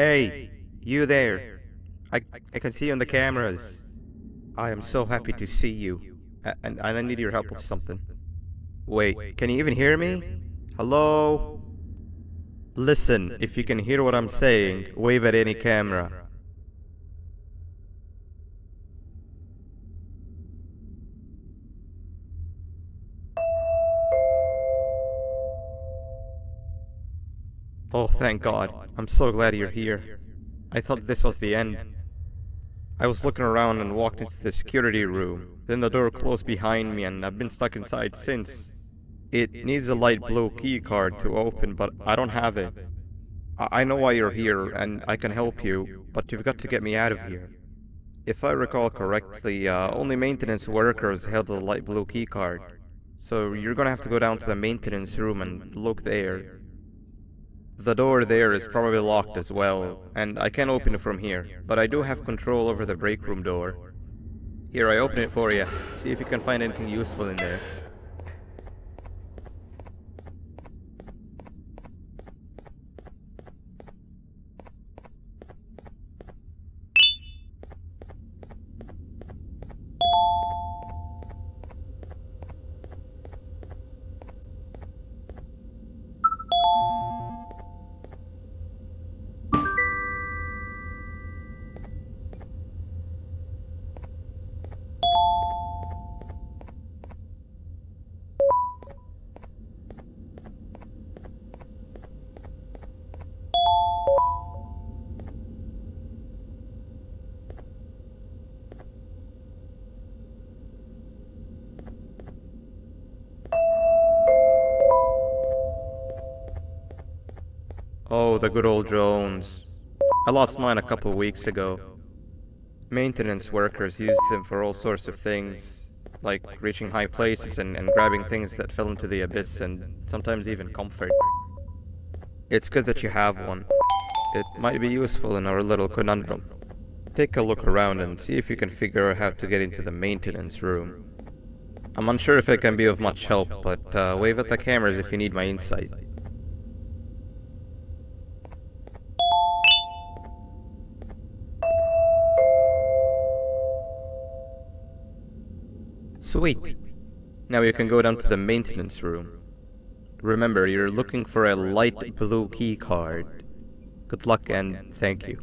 Hey, you there. I, I can see you on the cameras. I am so happy to see you. And I need your help with something. Wait, can you even hear me? Hello? Listen, if you can hear what I'm saying, wave at any camera. Oh, thank God. I'm so glad you're here. I thought this was the end. I was looking around and walked into the security room. Then the door closed behind me and I've been stuck inside since. It needs a light blue key card to open, but I don't have it. I know why you're here and I can help you, but you've got to get me out of here. If I recall correctly, only maintenance workers held the light blue key card. So you're gonna have to go down to the maintenance room and look there. The door there is probably locked as well, and I can't open it from here, but I do have control over the break room door. Here, I open it for you. See if you can find anything useful in there. Oh, the good old drones. I lost mine a couple weeks ago. Maintenance workers used them for all sorts of things, like reaching high places and grabbing things that fell into the abyss and sometimes even comfort. It's good that you have one. It might be useful in our little conundrum. Take a look around and see if you can figure out how to get into the maintenance room. I'm unsure if it can be of much help, but wave at the cameras if you need my insight. Sweet. Now you can go down to the maintenance room. Remember, you're looking for a light blue key card. Good luck and thank you.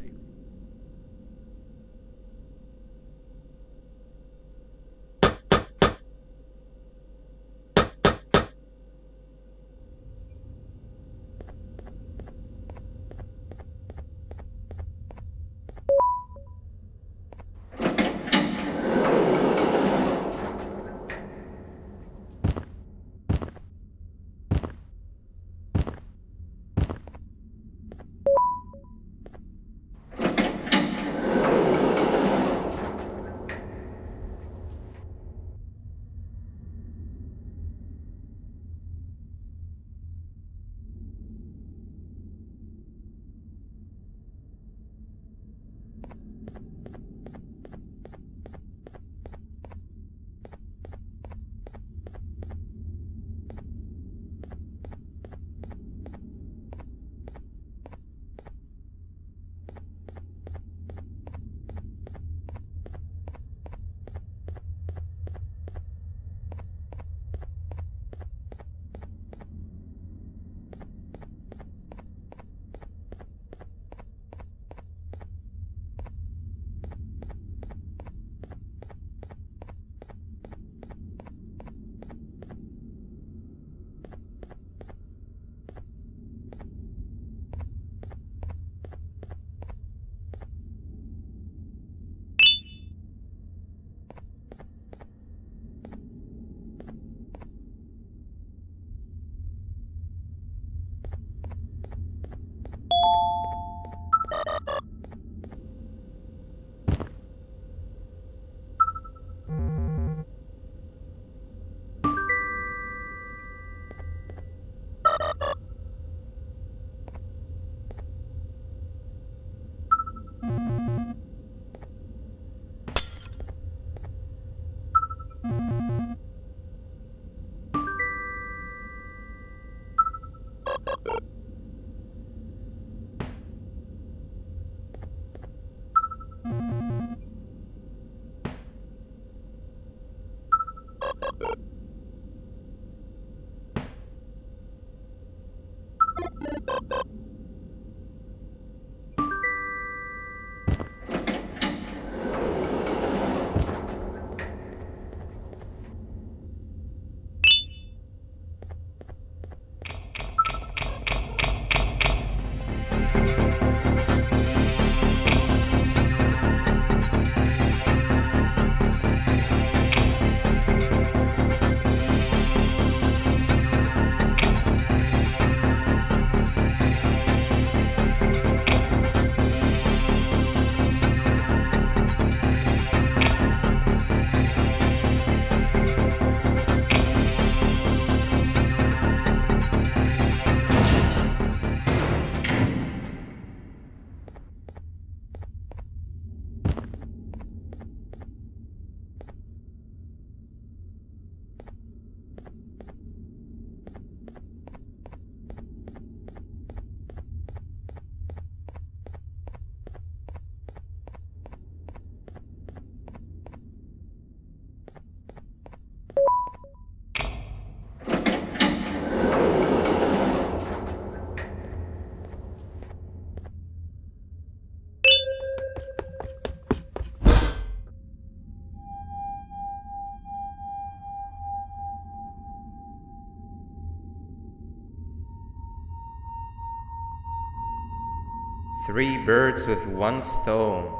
Three birds with one stone.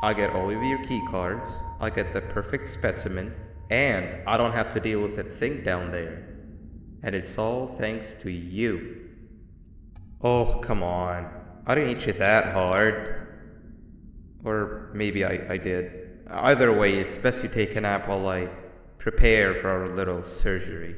I get all of your key cards, I get the perfect specimen, and I don't have to deal with that thing down there. And it's all thanks to you. Oh, come on. I didn't hit you that hard. Or maybe I did. Either way, it's best you take a nap while I prepare for our little surgery.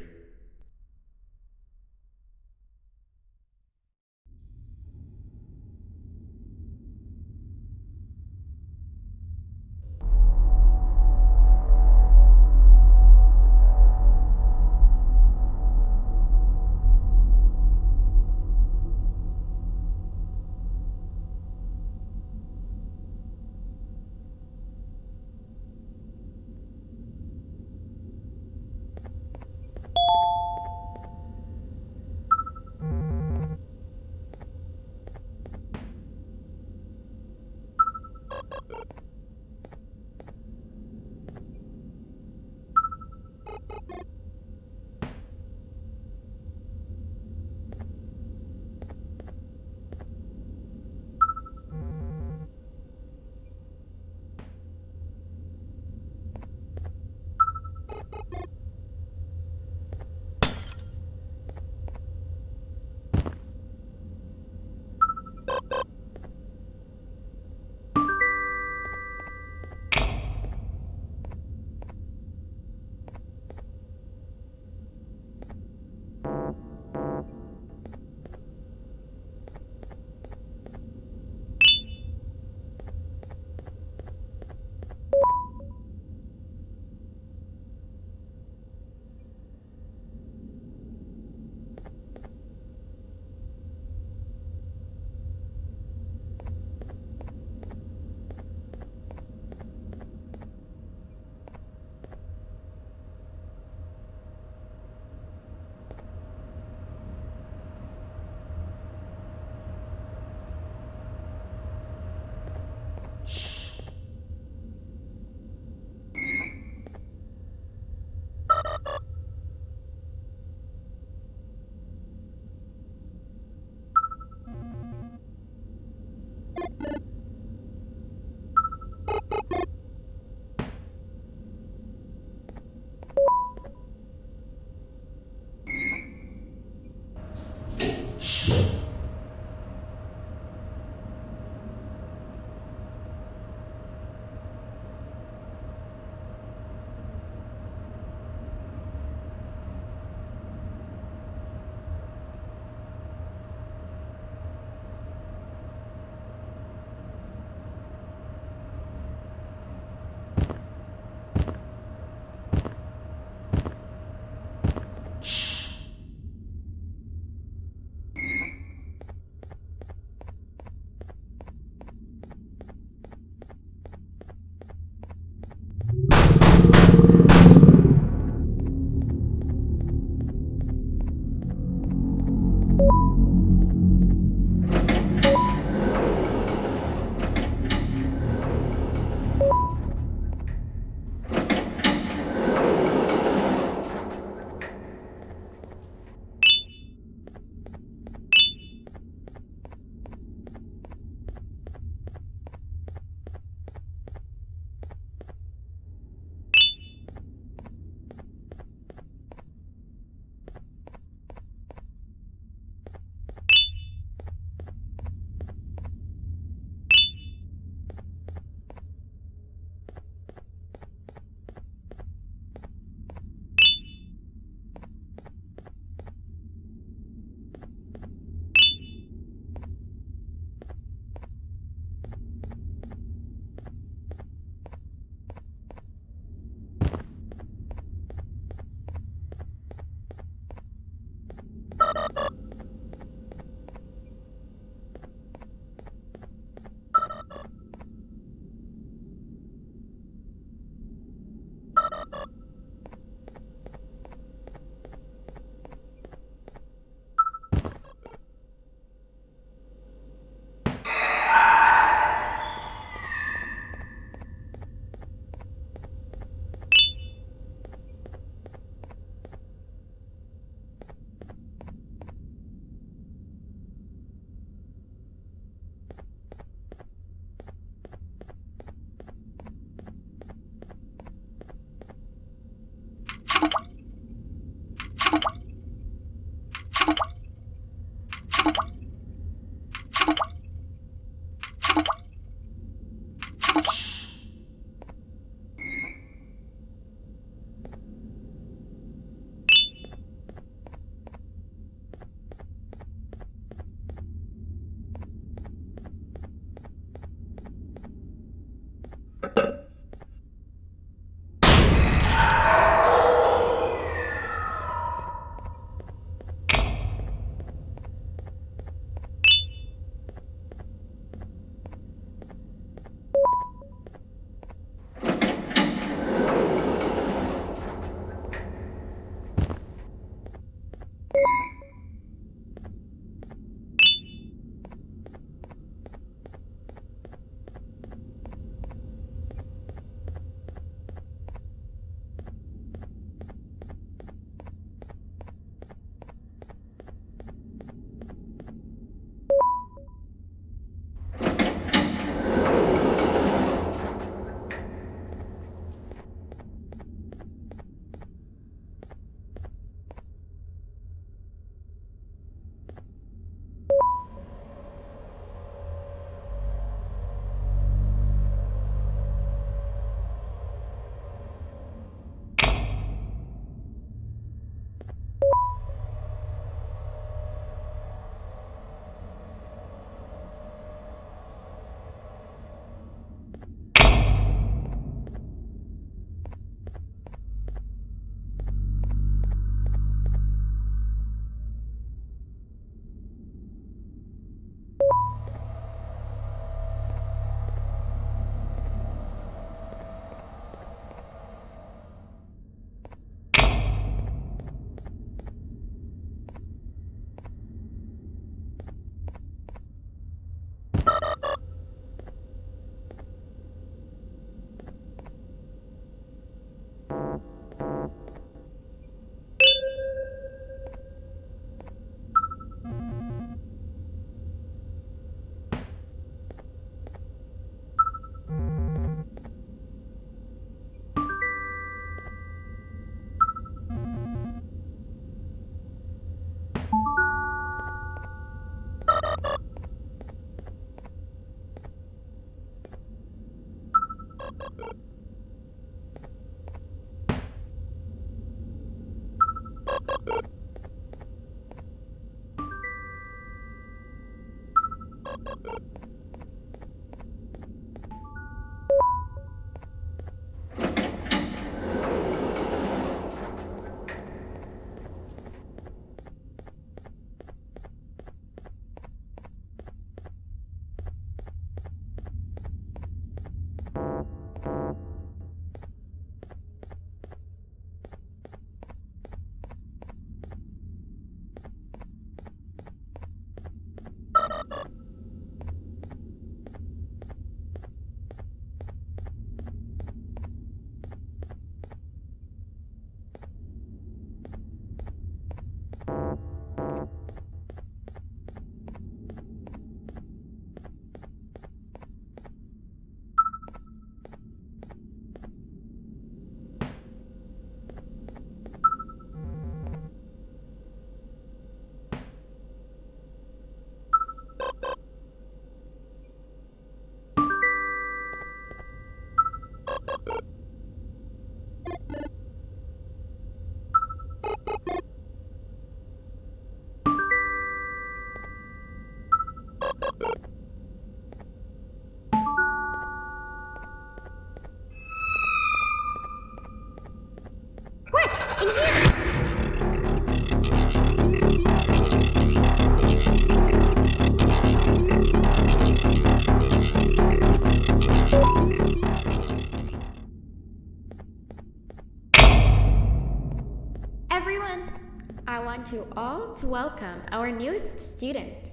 want you all to welcome our newest student.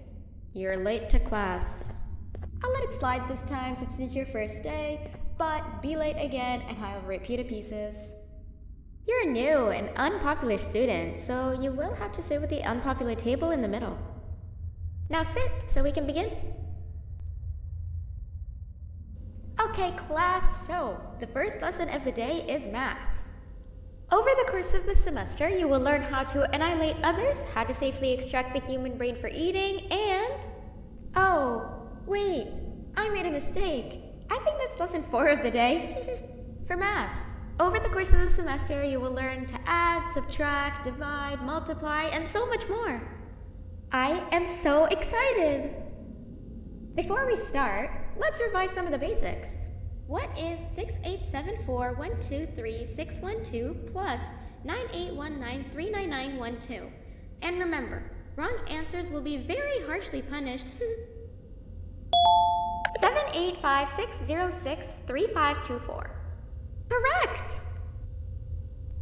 You're late to class. I'll let it slide this time since it's your first day, but be late again and I'll rip you to pieces. You're a new and unpopular student, so you will have to sit with the unpopular table in the middle. Now sit so we can begin. Okay, class, so the first lesson of the day is math. Over the course of the semester, you will learn how to annihilate others, how to safely extract the human brain for eating, and... Oh, wait, I made a mistake. I think that's lesson 4 of the day. For math, over the course of the semester, you will learn to add, subtract, divide, multiply, and so much more. I am so excited! Before we start, let's revise some of the basics. What is 6874123612 plus 9819399912? And remember, wrong answers will be very harshly punished. 785-606-3524. Correct!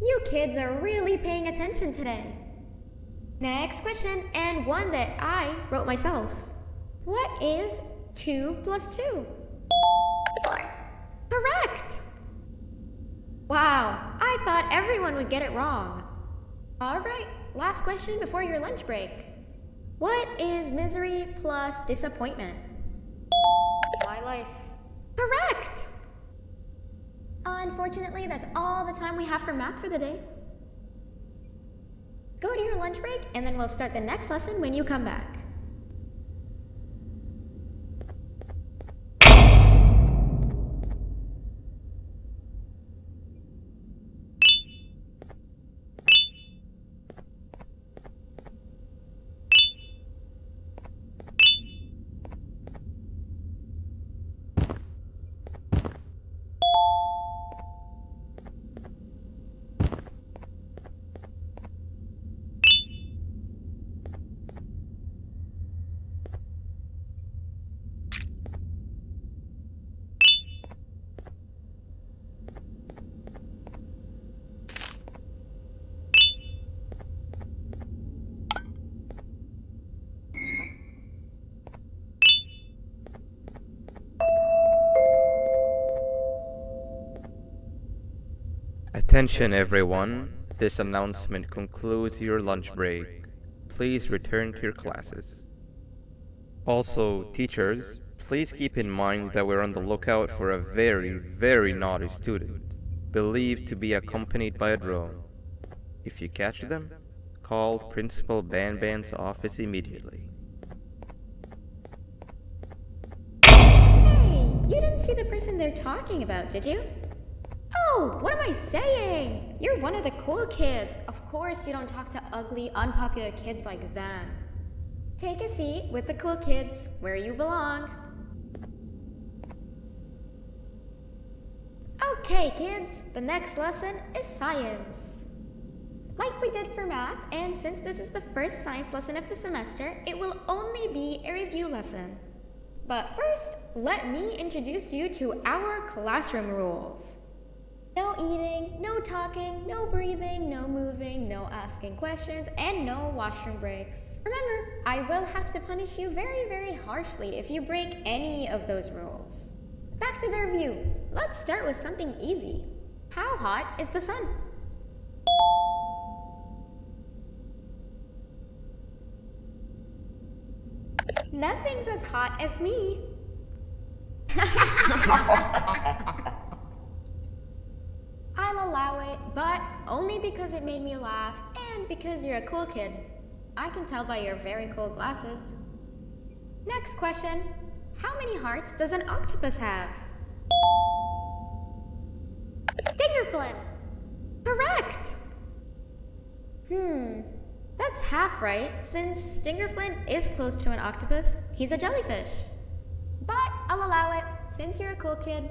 You kids are really paying attention today. Next question, and one that I wrote myself. What is 2 plus 2? 4. Correct! Wow, I thought everyone would get it wrong. Alright, last question before your lunch break. What is misery plus disappointment? My life. Correct! Unfortunately, that's all the time we have for math for the day. Go to your lunch break, and then we'll start the next lesson when you come back. Attention everyone, this announcement concludes your lunch break. Please return to your classes. Also, teachers, please keep in mind that we're on the lookout for a very naughty student, believed to be accompanied by a drone. If you catch them, call Principal Banban's office immediately. Hey, you didn't see the person they're talking about, did you? Oh, what am I saying? You're one of the cool kids. Of course you don't talk to ugly, unpopular kids like them. Take a seat with the cool kids where you belong. Okay, kids, the next lesson is science. Like we did for math, and since this is the first science lesson of the semester, it will only be a review lesson. But first, let me introduce you to our classroom rules. No eating, no talking, no breathing, no moving, no asking questions, and no washroom breaks. Remember, I will have to punish you very harshly if you break any of those rules. Back to the review. Let's start with something easy. How hot is the sun? Nothing's as hot as me. I'll allow it, but only because it made me laugh and because you're a cool kid. I can tell by your very cool glasses. Next question. How many hearts does an octopus have? Stingerflin. Correct! That's half right, since Stingerflint is close to an octopus. He's a jellyfish. But I'll allow it, since you're a cool kid.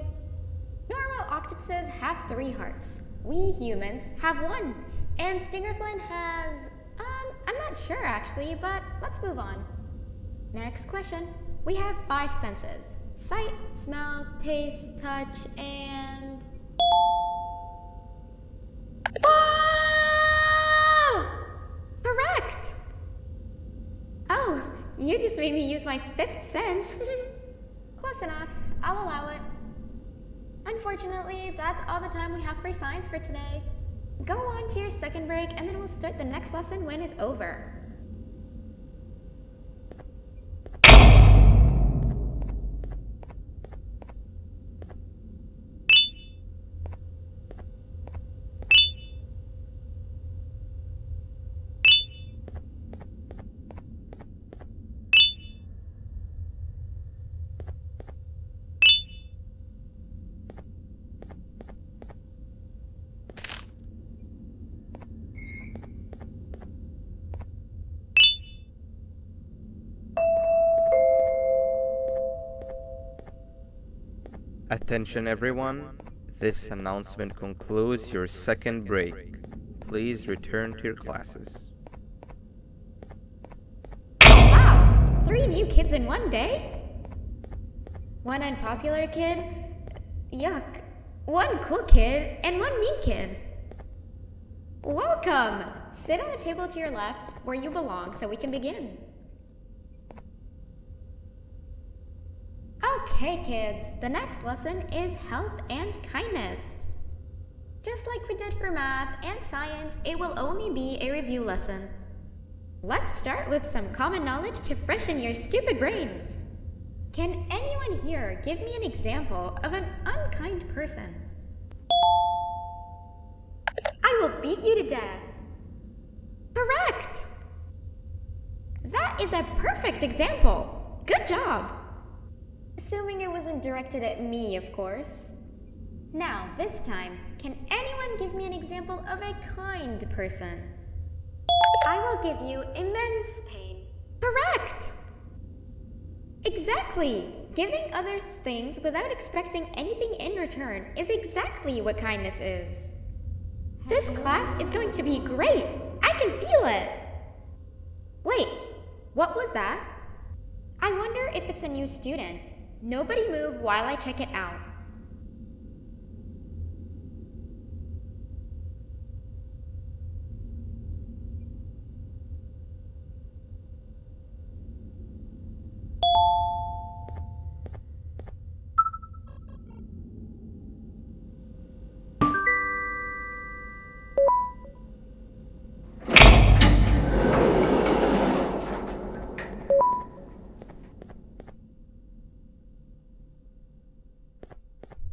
Normal octopuses have 3 hearts. We humans have 1. And Stingerflint has... I'm not sure actually, but let's move on. Next question. We have 5 senses. Sight, smell, taste, touch, and... Correct! Oh, you just made me use my 5th sense. Close enough. I'll allow it. Unfortunately, that's all the time we have for science for today. Go on to your second break, and then we'll start the next lesson when it's over. Attention everyone, this announcement concludes your second break. Please return to your classes. Wow! 3 new kids in one day? 1 unpopular kid? Yuck. 1 cool kid and 1 mean kid. Welcome! Sit on the table to your left where you belong so we can begin. Okay, kids, the next lesson is health and kindness. Just like we did for math and science, it will only be a review lesson. Let's start with some common knowledge to freshen your stupid brains. Can anyone here give me an example of an unkind person? I will beat you to death. Correct! That is a perfect example. Good job. Assuming it wasn't directed at me, of course. Now, this time, can anyone give me an example of a kind person? I will give you immense pain. Correct! Exactly! Giving others things without expecting anything in return is exactly what kindness is. This class is going to be great! I can feel it! Wait, what was that? I wonder if it's a new student. Nobody move while I check it out.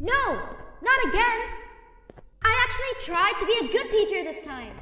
No! Not again! I actually tried to be a good teacher this time.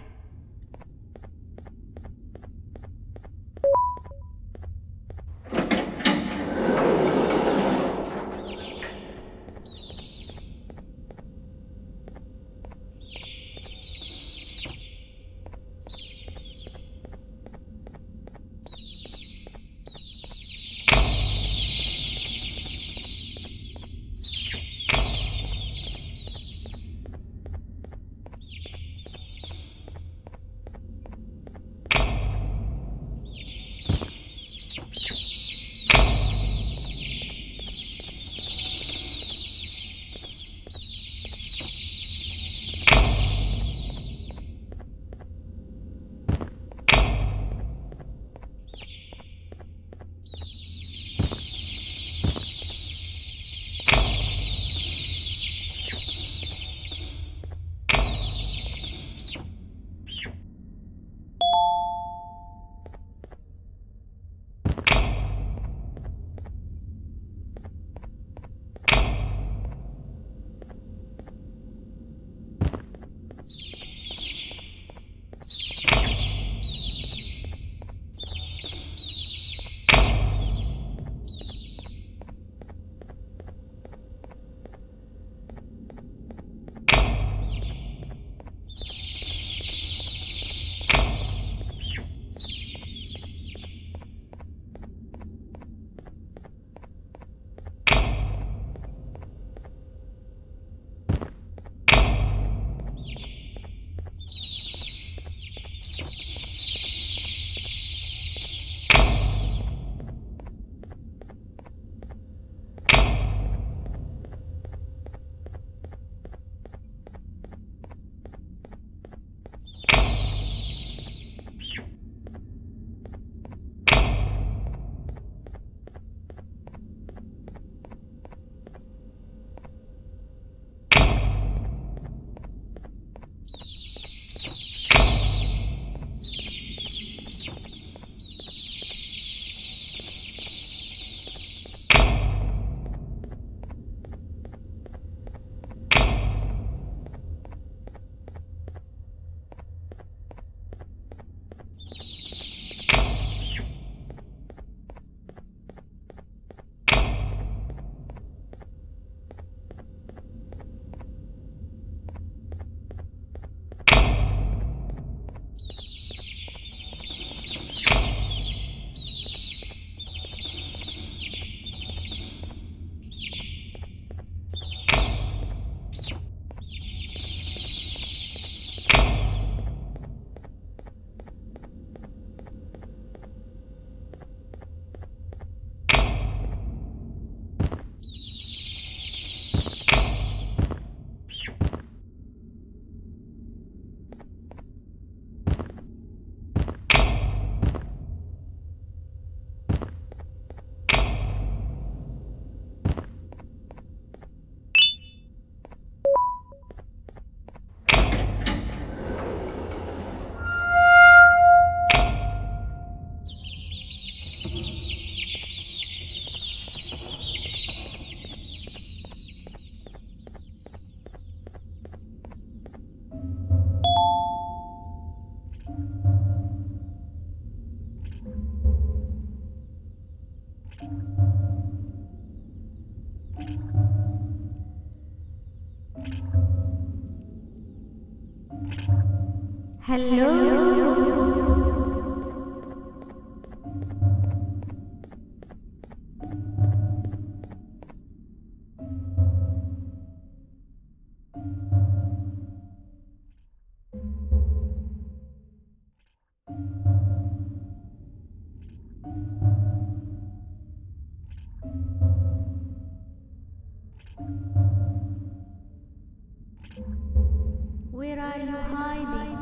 Where are you hiding?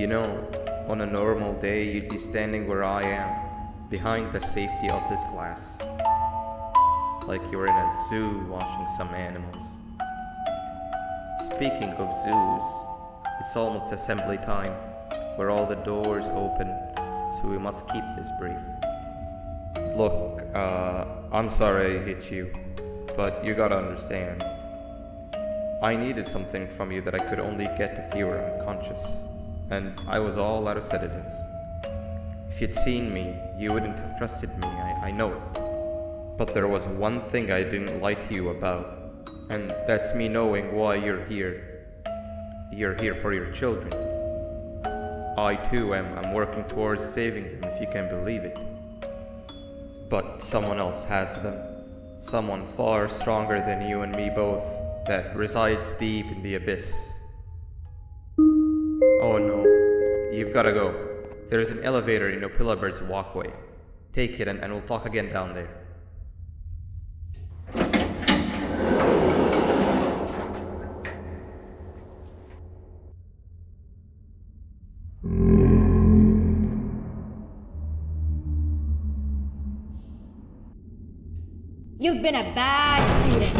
You know, on a normal day, you'd be standing where I am, behind the safety of this glass. Like you were in a zoo watching some animals. Speaking of zoos, it's almost assembly time, where all the doors open, so we must keep this brief. Look, I'm sorry I hit you, but you gotta understand. I needed something from you that I could only get if you were unconscious, and I was all out of sedatives. If you'd seen me, you wouldn't have trusted me, I know it. But there was one thing I didn't lie to you about, and that's me knowing why you're here. You're here for your children. I too am working towards saving them, if you can believe it. But someone else has them. Someone far stronger than you and me both, that resides deep in the abyss. Oh no, you've gotta go. There's an elevator in Opillabird's walkway. Take it and we'll talk again down there. You've been a bad student.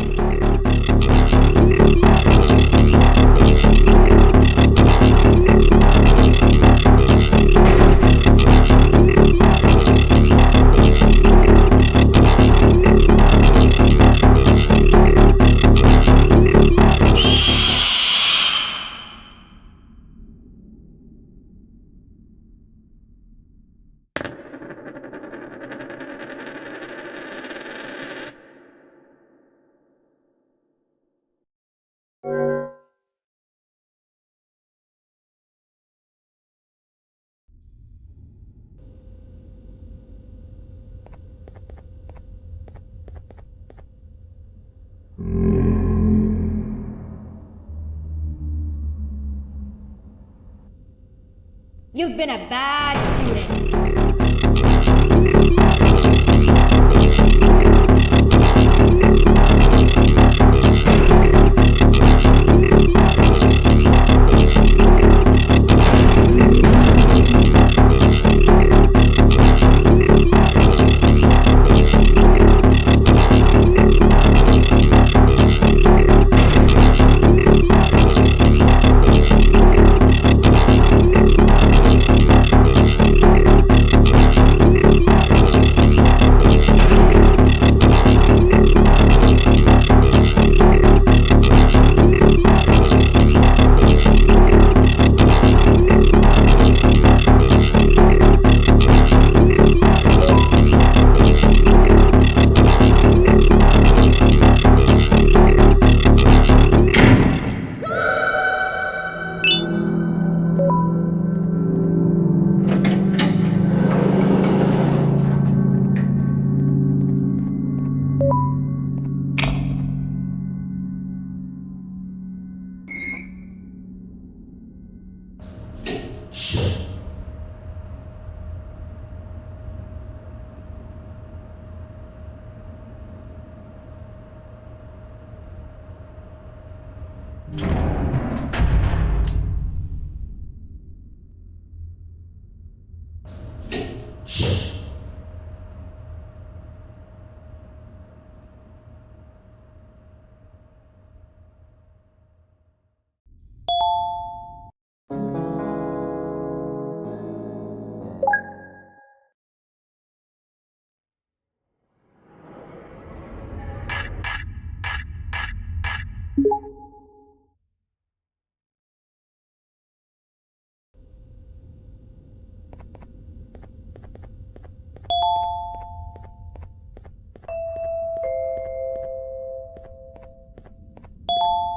You've been a bad student.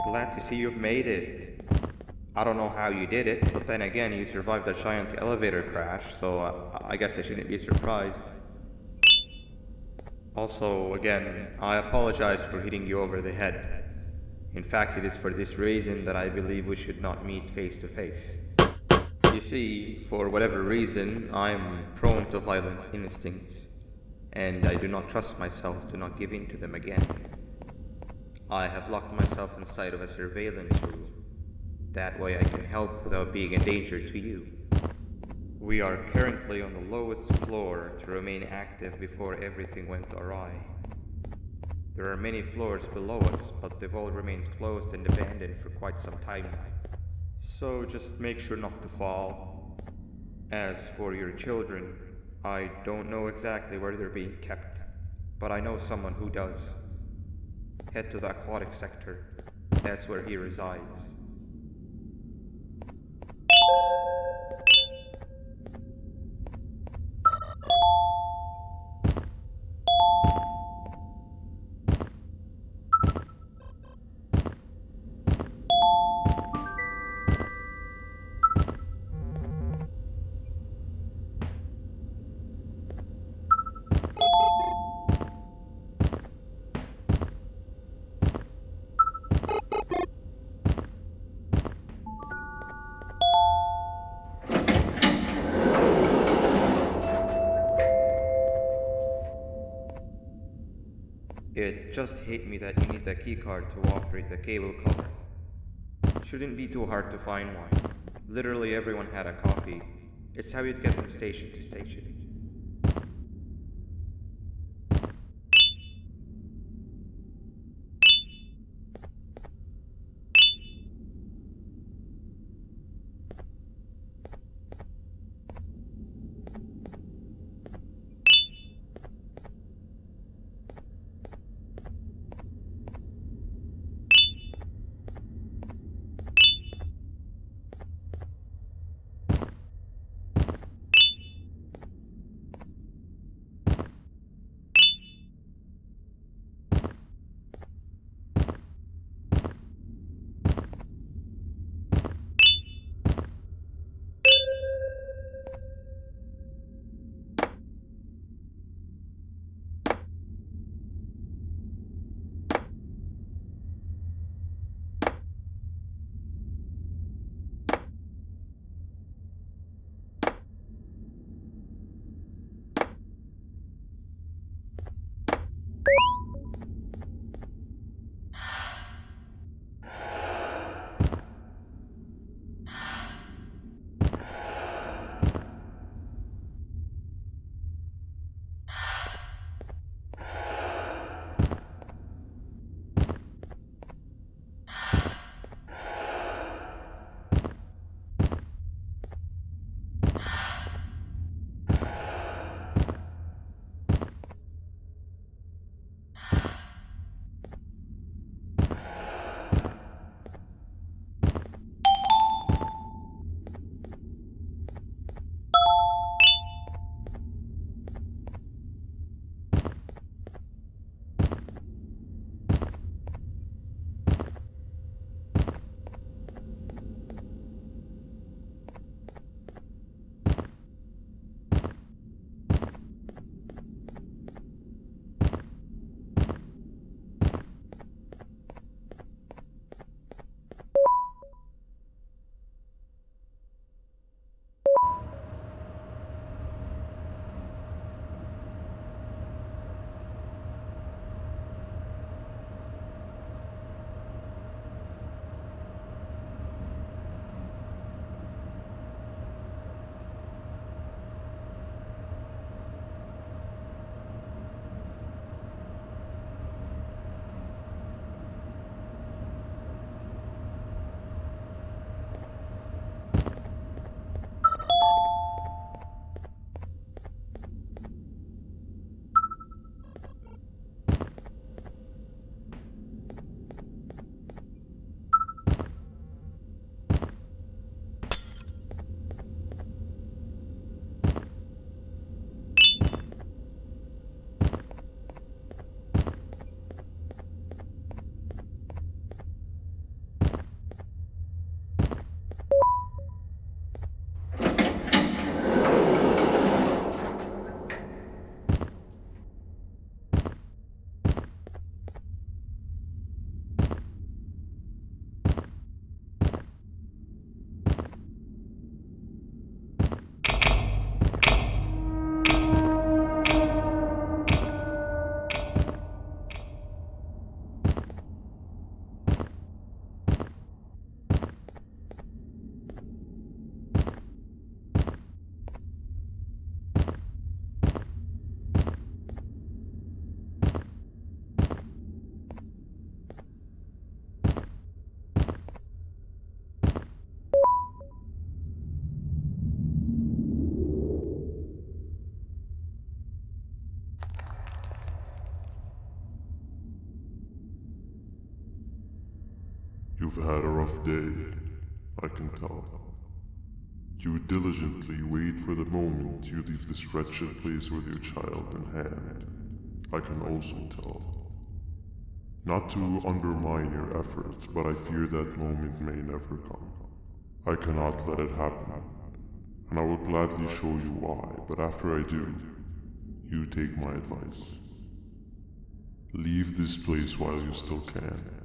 Glad to see you've made it. I don't know how you did it, but then again, you survived a giant elevator crash, so I guess I shouldn't be surprised. Also, again, I apologize for hitting you over the head. In fact, it is for this reason that I believe we should not meet face to face. You see, for whatever reason, I'm prone to violent instincts, and I do not trust myself to not give in to them again. I have locked myself inside of a surveillance room. That way I can help without being a danger to you. We are currently on the lowest floor to remain active before everything went awry. There are many floors below us, but they've all remained closed and abandoned for quite some time now. So just make sure not to fall. As for your children, I don't know exactly where they're being kept, but I know someone who does. Head to the aquatic sector. That's where he resides. It just hit me that you need the keycard to operate the cable car. Shouldn't be too hard to find one. Literally everyone had a copy. It's how you'd get from station to station. You've had a rough day, I can tell. You diligently wait for the moment you leave this wretched place with your child in hand. I can also tell. Not to undermine your efforts, but I fear that moment may never come. I cannot let it happen, and I will gladly show you why, but after I do, you take my advice. Leave this place while you still can.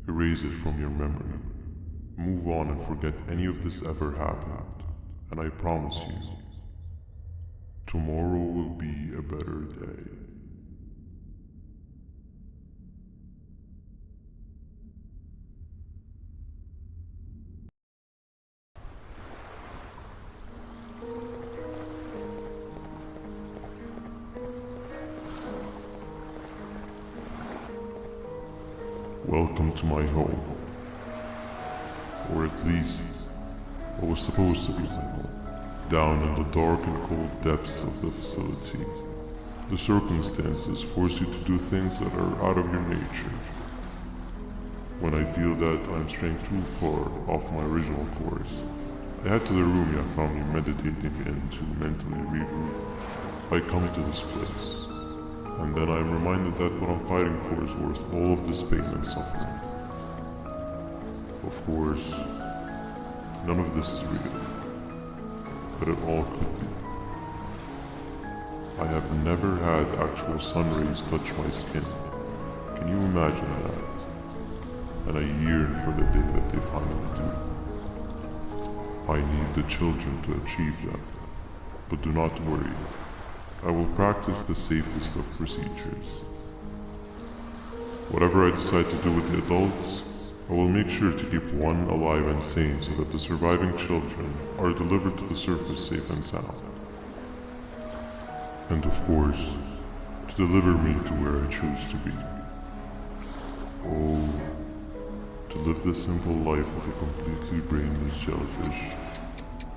Erase it from your memory. Move on and forget any of this ever happened, and I promise you, tomorrow will be a better day. Welcome to my home. Or at least, what was supposed to be my home. Down in the dark and cold depths of the facility, the circumstances force you to do things that are out of your nature. When I feel that I'm straying too far off my original course, I head to the room you found me meditating in to mentally regroup. I come to this place, and then I'm reminded that what I'm fighting for is worth all of this pain and suffering. Of course, none of this is real, but it all could be. I have never had actual sun rays touch my skin. Can you imagine that? And I yearn for the day that they finally do. I need the children to achieve that, but do not worry. I will practice the safest of procedures. Whatever I decide to do with the adults, I will make sure to keep one alive and sane so that the surviving children are delivered to the surface safe and sound. And of course, to deliver me to where I choose to be. Oh, to live the simple life of a completely brainless jellyfish,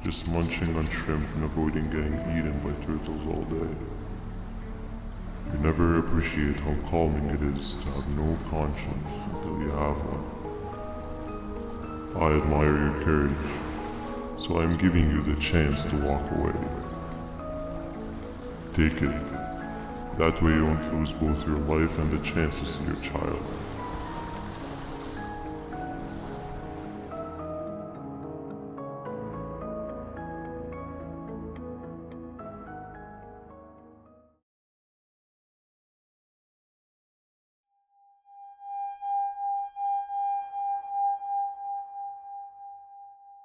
just munching on shrimp and avoiding getting eaten by turtles all day. You never appreciate how calming it is to have no conscience until you have one. I admire your courage, so I am giving you the chance to walk away. Take it. That way you won't lose both your life and the chances of your child.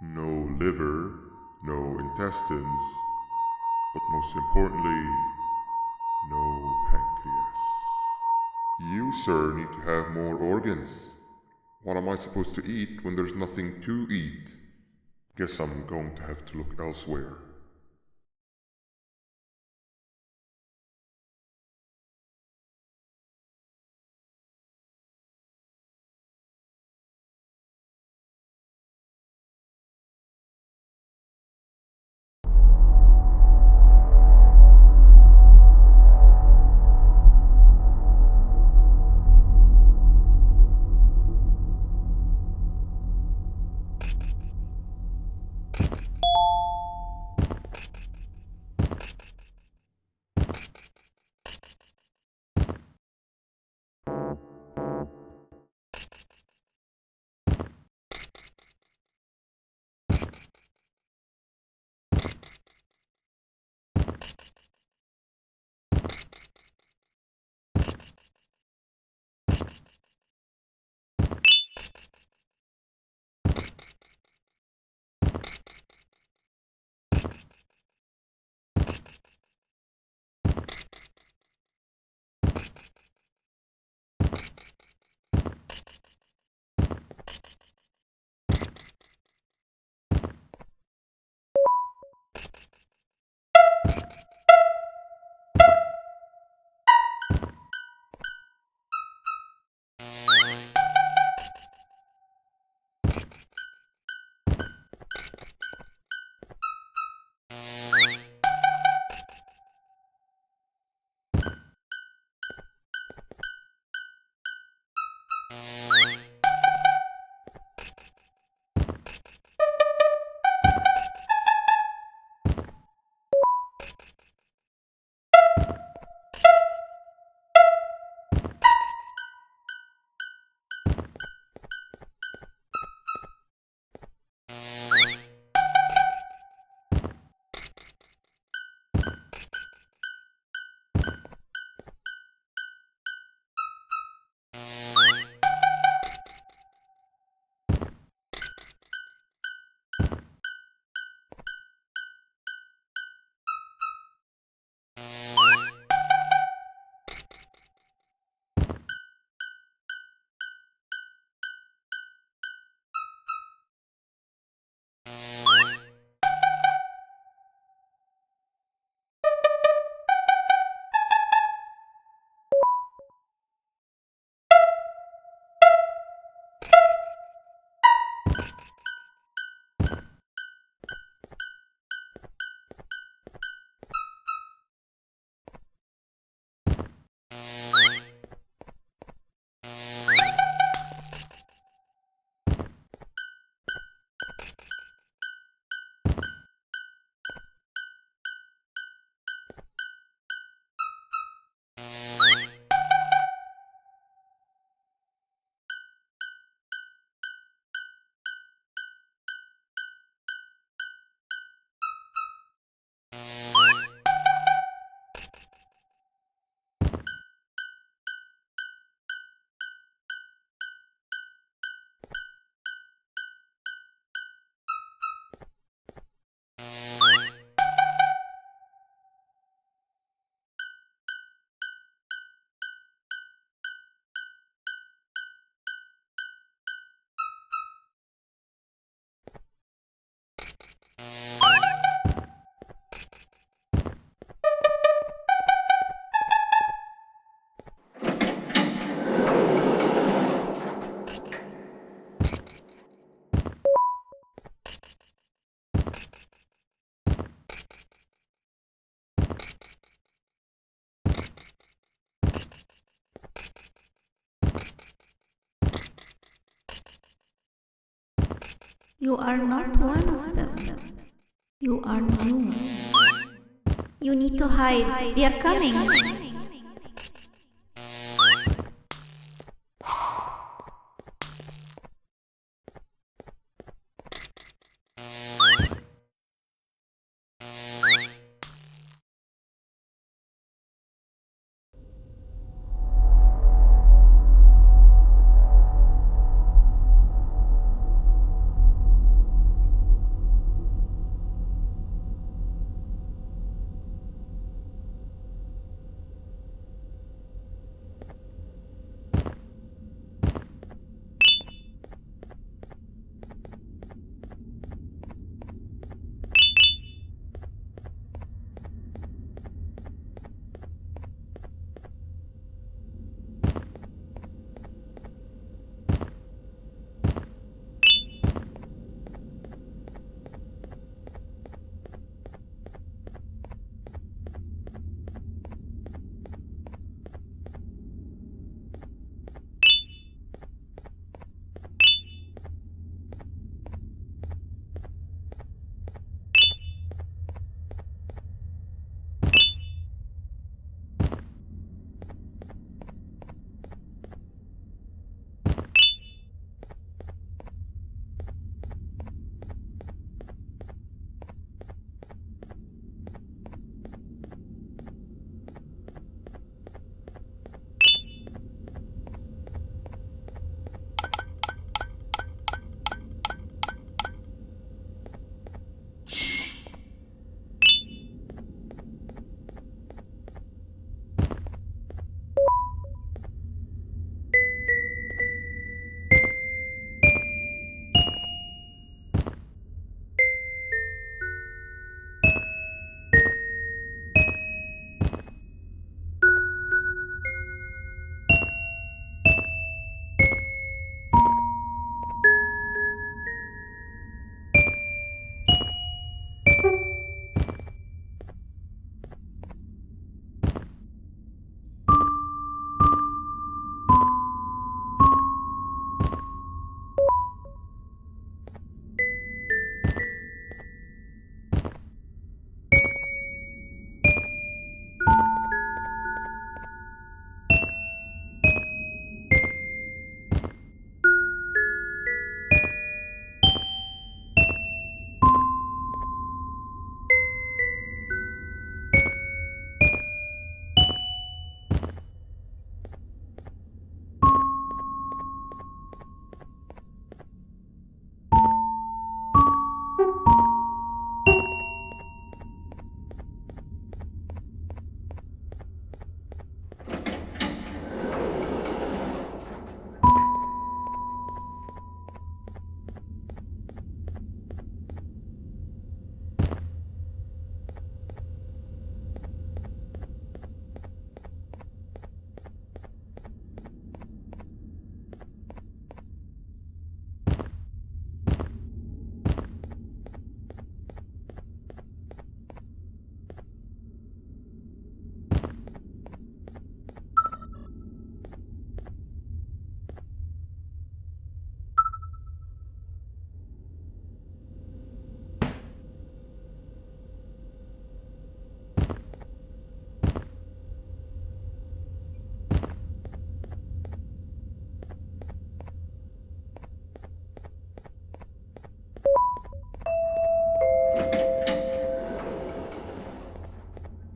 No liver, no intestines, but most importantly, no pancreas. You, sir, need to have more organs. What am I supposed to eat when there's nothing to eat? Guess I'm going to have to look elsewhere. You are not one of them. You are new. You need to hide. They are coming.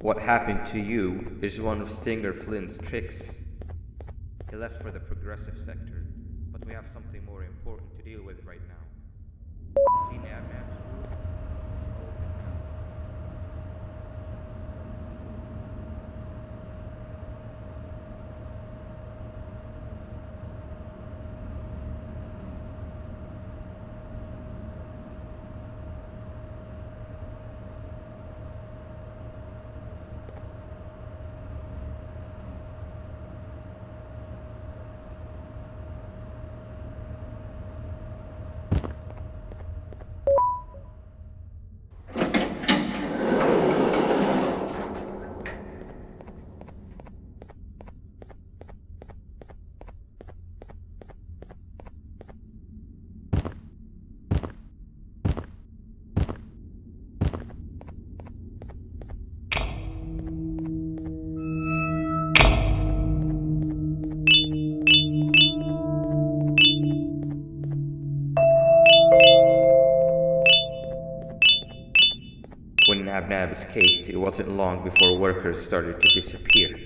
What happened to you is one of Stinger Flynn's tricks. He left for the progressive sector, but we have something more important to deal with right now. See Nabnab's roof? It's open now. escaped, it wasn't long before workers started to disappear.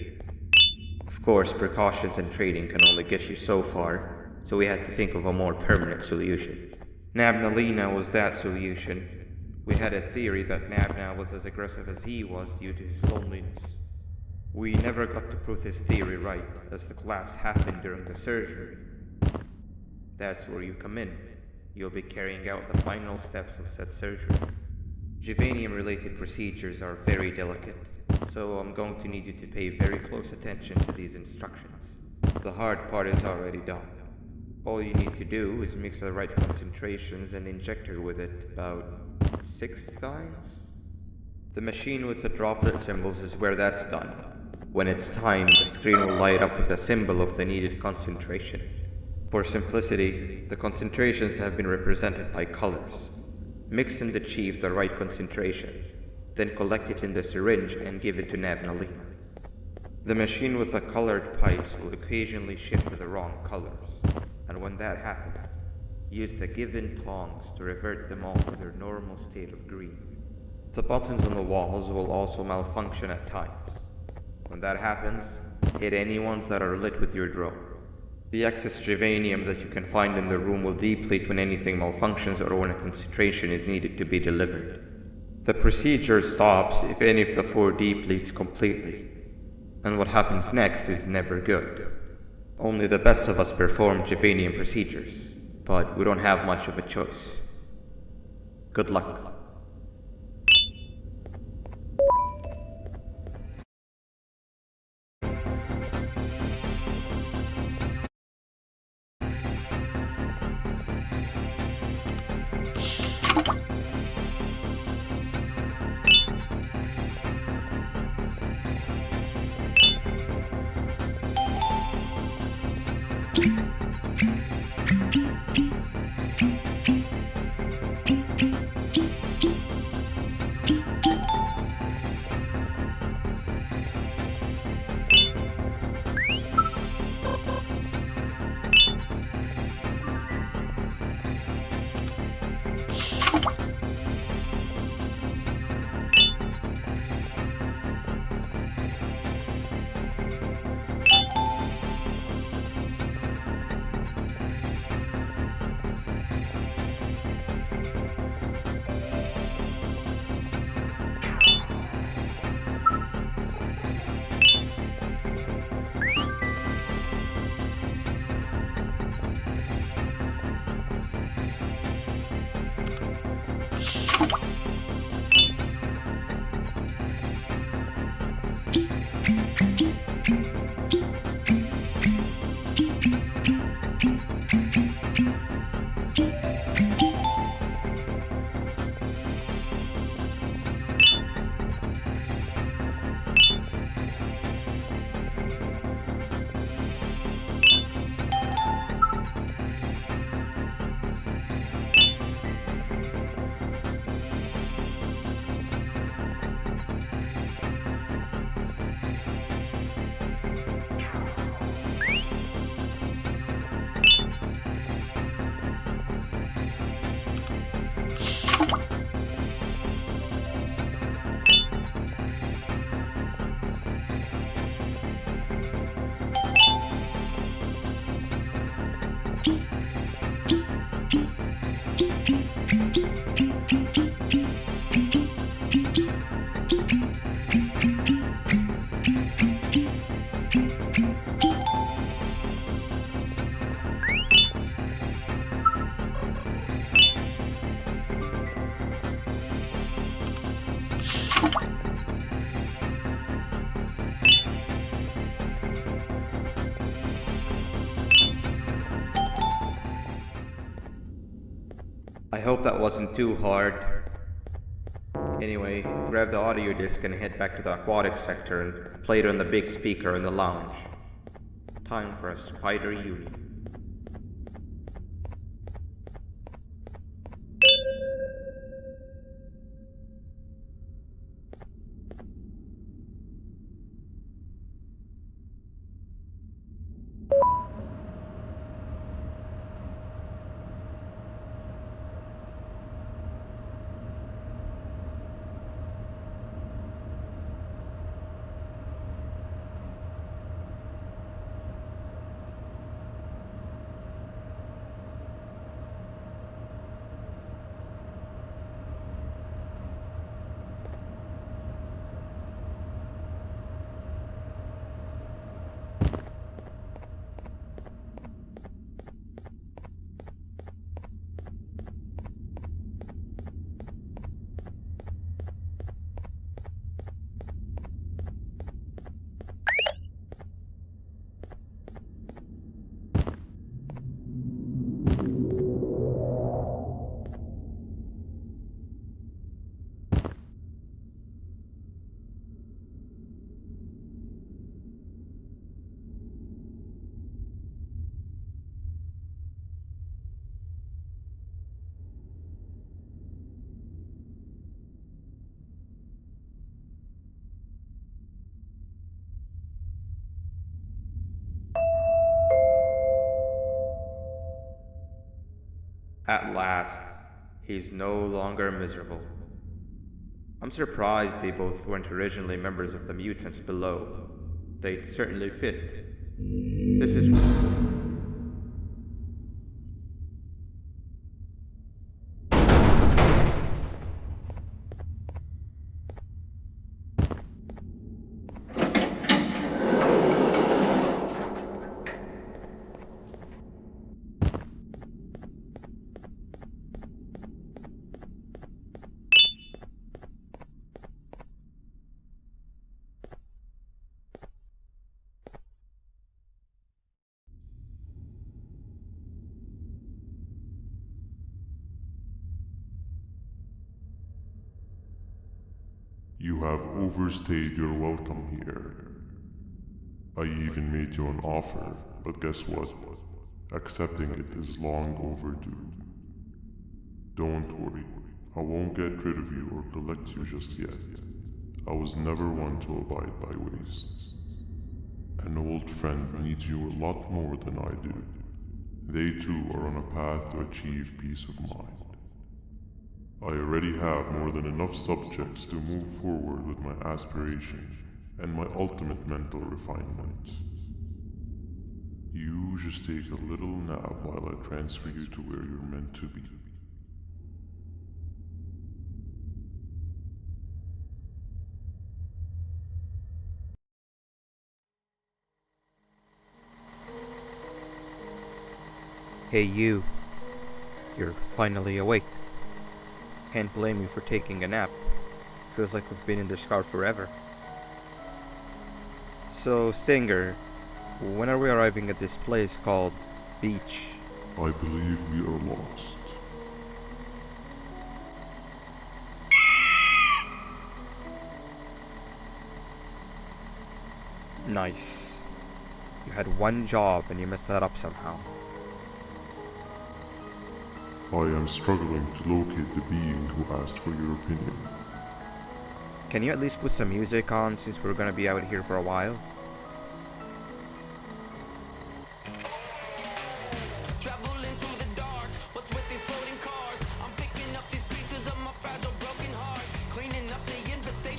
Of course, precautions and trading can only get you so far, so we had to think of a more permanent solution. Nabnalina was that solution. We had a theory that Nabna was as aggressive as he was due to his loneliness. We never got to prove this theory right, as the collapse happened during the surgery. That's where you come in. You'll be carrying out the final steps of said surgery. Juvanium-related procedures are very delicate, so I'm going to need you to pay very close attention to these instructions. The hard part is already done. All you need to do is mix the right concentrations and inject her with it about 6 times. The machine with the droplet symbols is where that's done. When it's time, the screen will light up with the symbol of the needed concentration. For simplicity, the concentrations have been represented by colors. Mix and achieve the right concentration, then collect it in the syringe and give it to Nabnalina. The machine with the colored pipes will occasionally shift to the wrong colors, and when that happens, use the given tongs to revert them all to their normal state of green. The buttons on the walls will also malfunction at times. When that happens, hit any ones that are lit with your drone. The excess juvanium that you can find in the room will deplete when anything malfunctions or when a concentration is needed to be delivered. The procedure stops if any of the 4 depletes completely, and what happens next is never good. Only the best of us perform juvanium procedures, but we don't have much of a choice. Good luck. I hope that wasn't too hard. Anyway, grab the audio disc and head back to the aquatic sector and play it on the big speaker in the lounge. Time for a spider uni. At last, he's no longer miserable. I'm surprised they both weren't originally members of the mutants below. They'd certainly fit. This is... You have overstayed your welcome here. I even made you an offer, but guess what? Accepting it is long overdue. Don't worry, I won't get rid of you or collect you just yet. I was never one to abide by wastes. An old friend needs you a lot more than I do. They too are on a path to achieve peace of mind. I already have more than enough subjects to move forward with my aspiration and my ultimate mental refinement. You just take a little nap while I transfer you to where you're meant to be. Hey you. You're finally awake. Can't blame you for taking a nap. Feels like we've been in this car forever. So, Stinger, when are we arriving at this place called Beach? I believe we are lost. Nice. You had one job and you messed that up somehow. I am struggling to locate the being who asked for your opinion. Can you at least put some music on since we're gonna be out here for a while?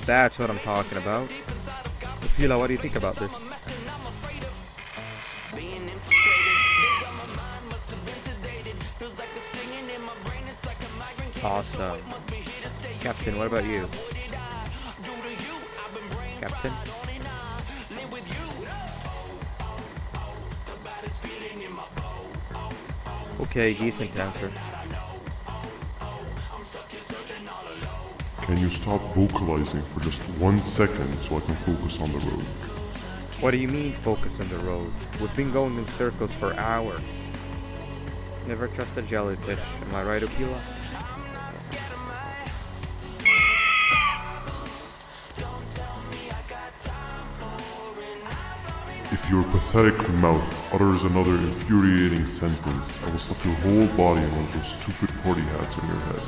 That's what I'm talking about. Fila, what do you think about this? Awesome. Captain, what about you? Captain? Okay, decent answer. Can you stop vocalizing for just 1 second so I can focus on the road? What do you mean focus on the road? We've been going in circles for hours. Never trust a jellyfish, am I right, Opila? If your pathetic mouth utters another infuriating sentence, I will stuff your whole body in one of those stupid party hats on your head.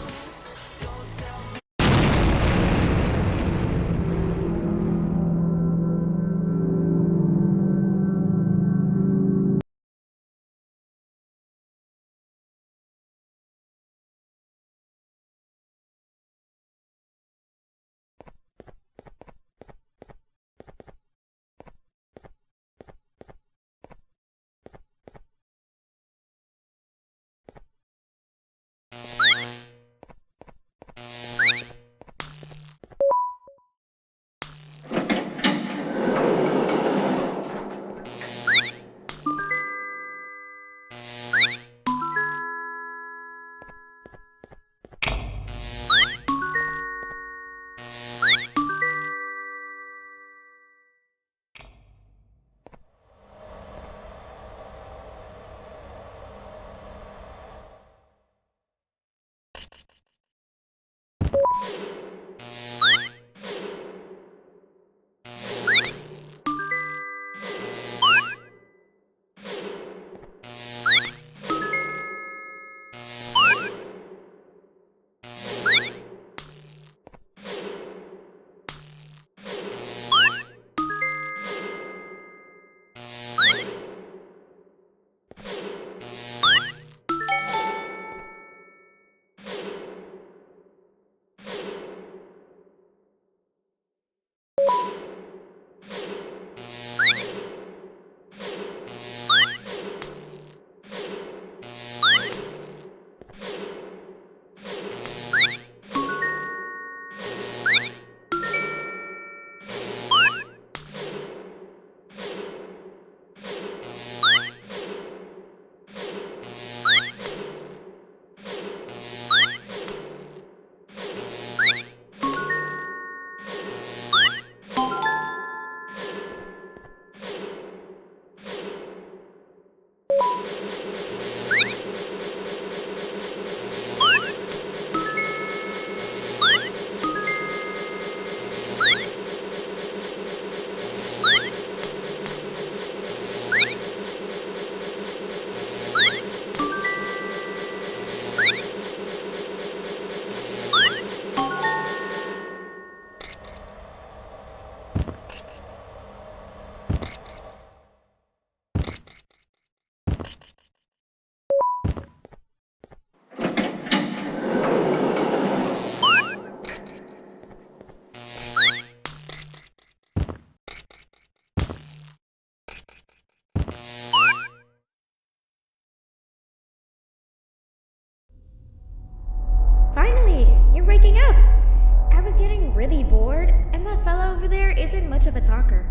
much of a talker.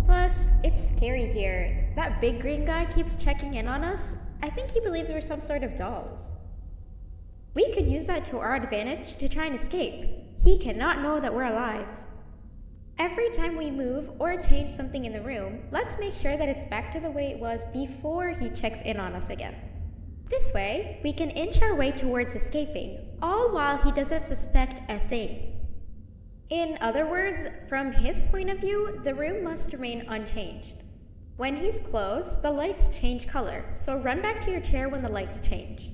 Plus, it's scary here. That big green guy keeps checking in on us. I think he believes we're some sort of dolls. We could use that to our advantage to try and escape. He cannot know that we're alive. Every time we move or change something in the room, let's make sure that it's back to the way it was before he checks in on us again. This way, we can inch our way towards escaping, all while he doesn't suspect a thing. In other words, from his point of view, the room must remain unchanged. When he's close, the lights change color, so run back to your chair when the lights change.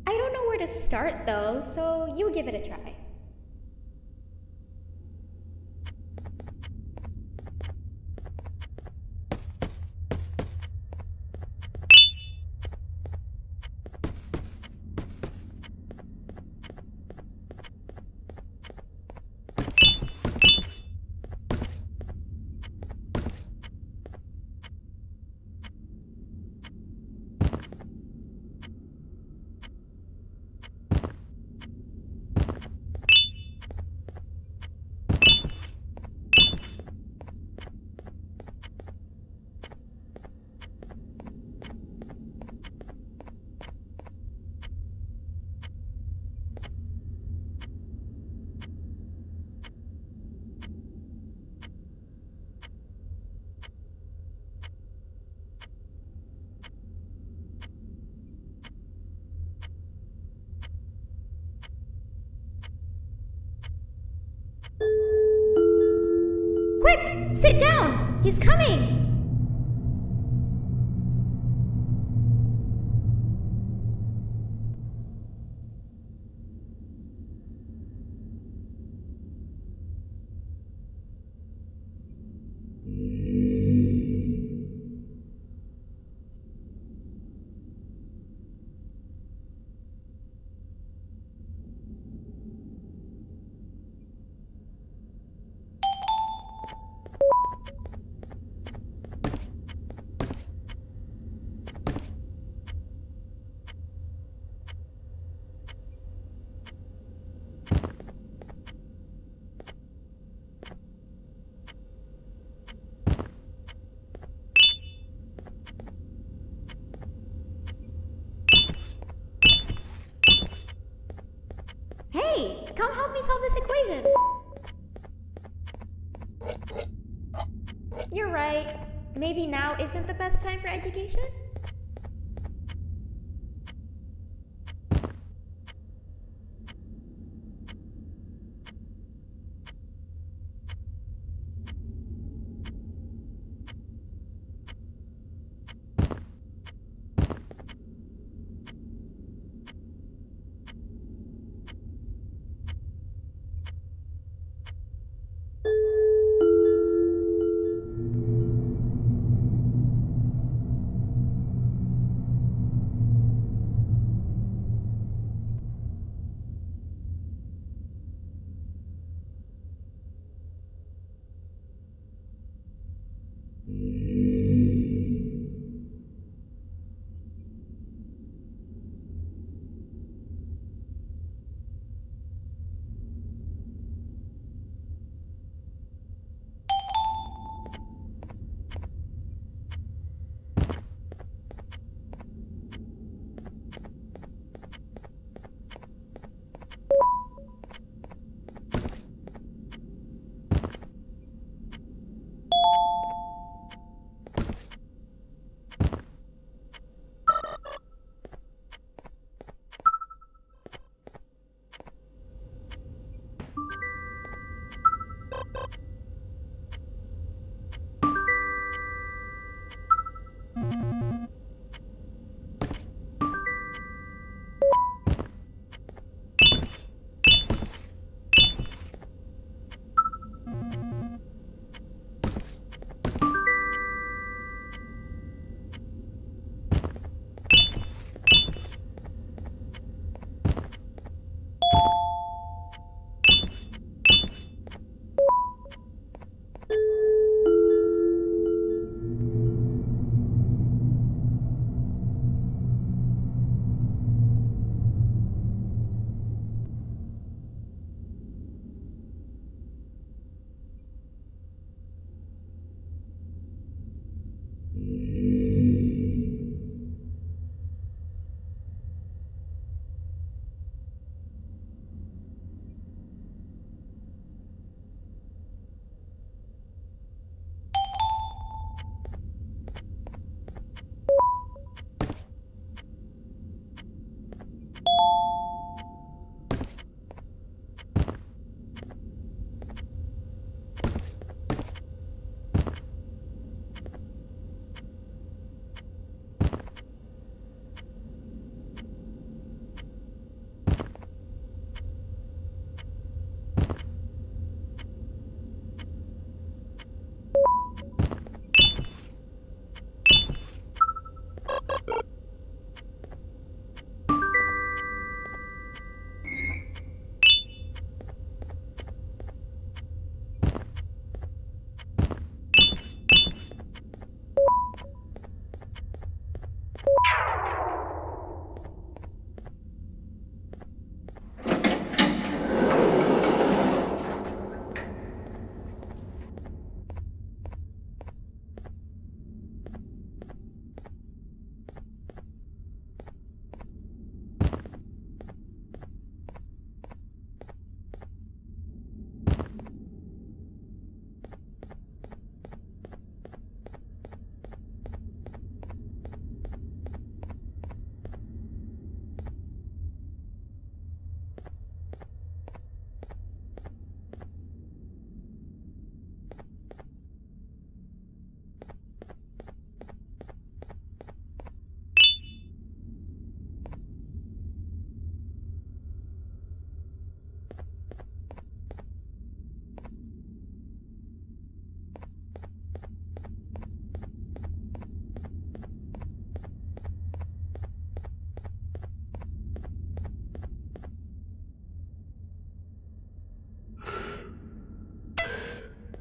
I don't know where to start though, so you give it a try. Quick! Sit down! He's coming! Hey, come help me solve this equation. You're right. Maybe now isn't the best time for education?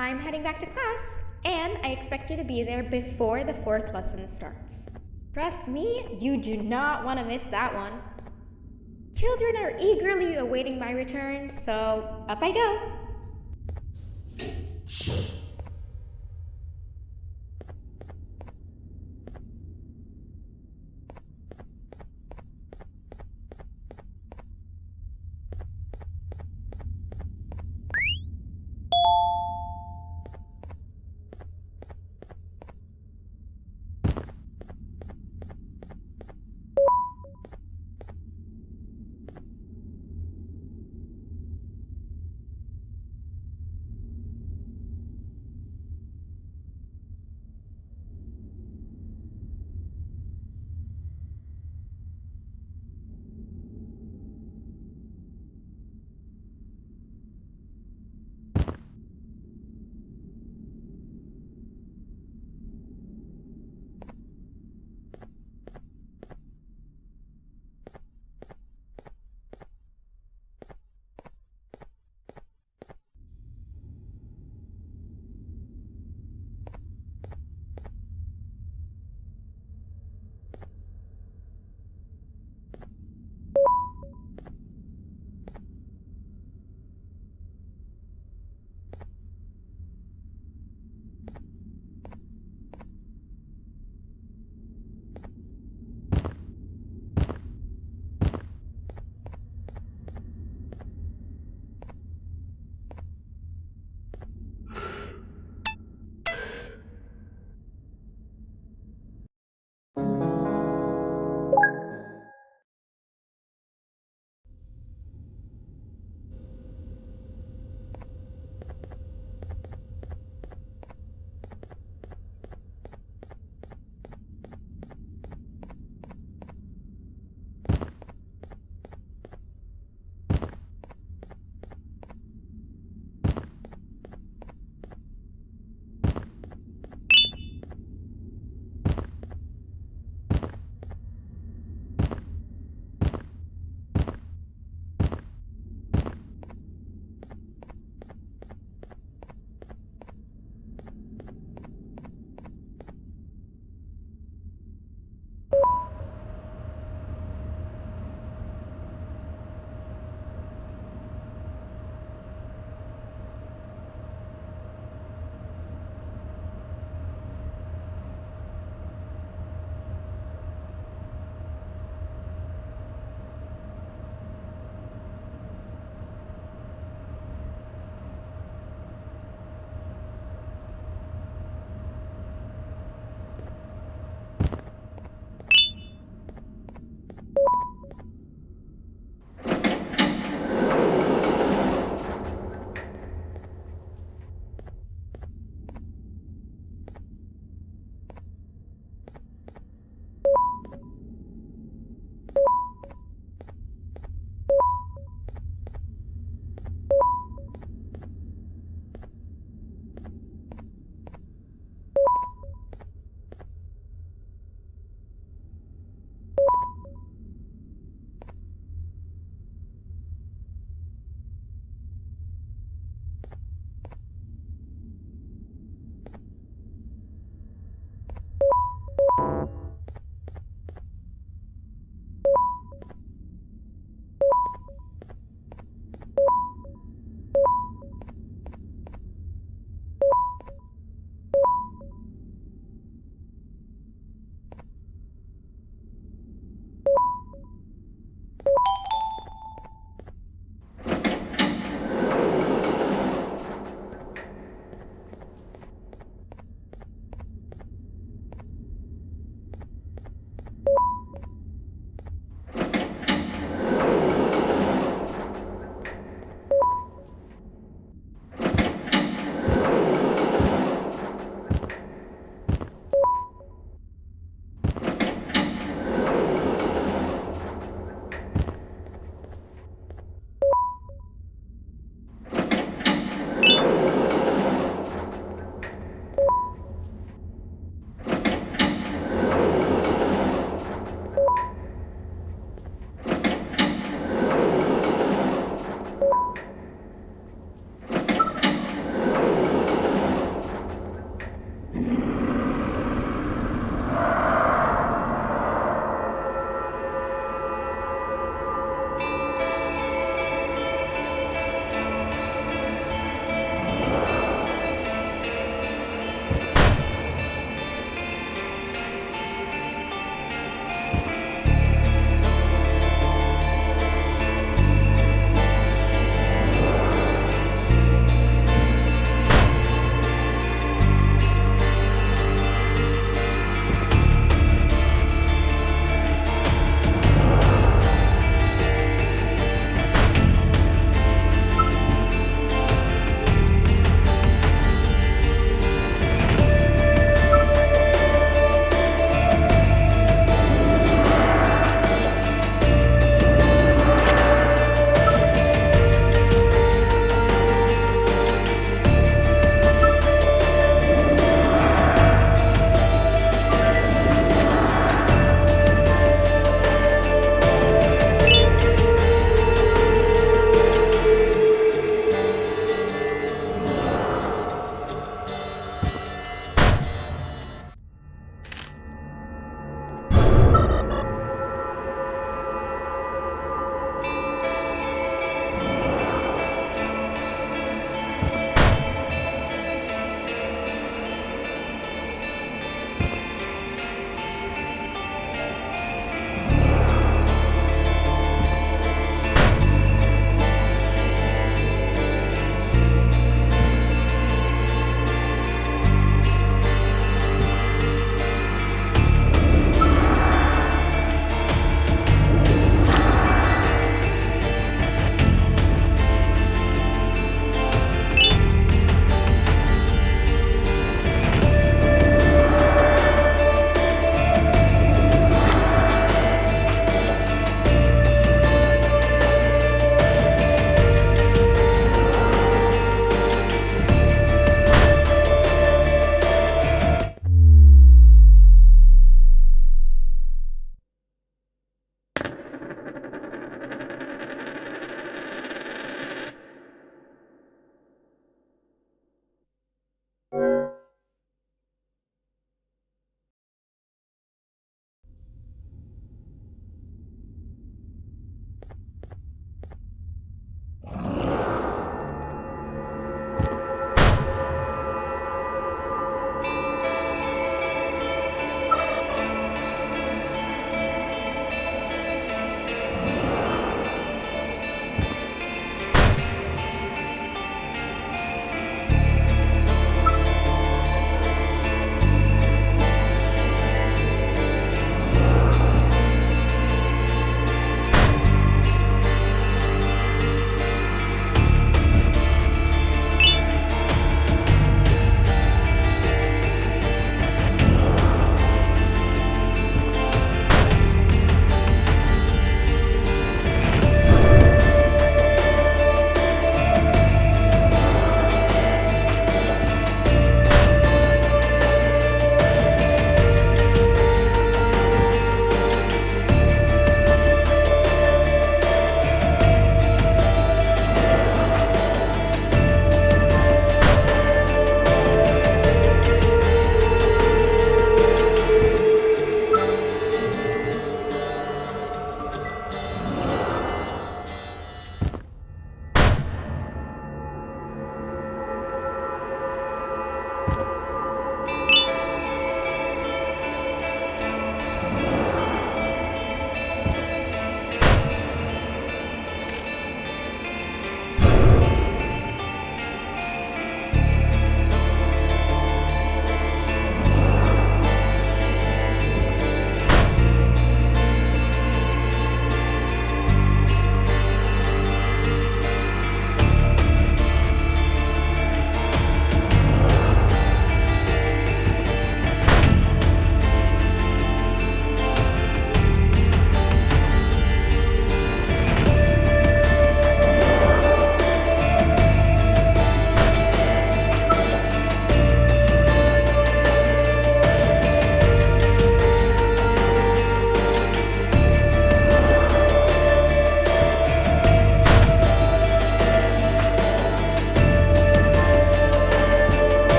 I'm heading back to class, and I expect you to be there before the fourth lesson starts. Trust me, you do not want to miss that one. Children are eagerly awaiting my return, so up I go.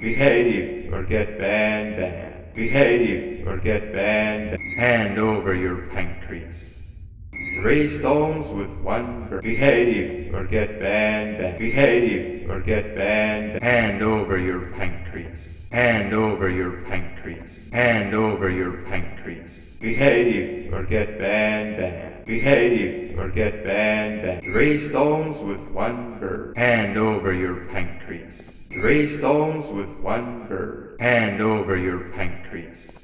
Behave or get Banban. Behave or get Banban. Hand over your pancreas. 3 stones with 1 bird. Behave or get Banban. Behave or get Banban. Hand over your pancreas. Hand over your pancreas. Hand over your pancreas. Behave or get Banban. Behave or get Banban. 3 stones with 1 bird. Hand over your pancreas. 3 stones with 1 bird. Hand over your pancreas.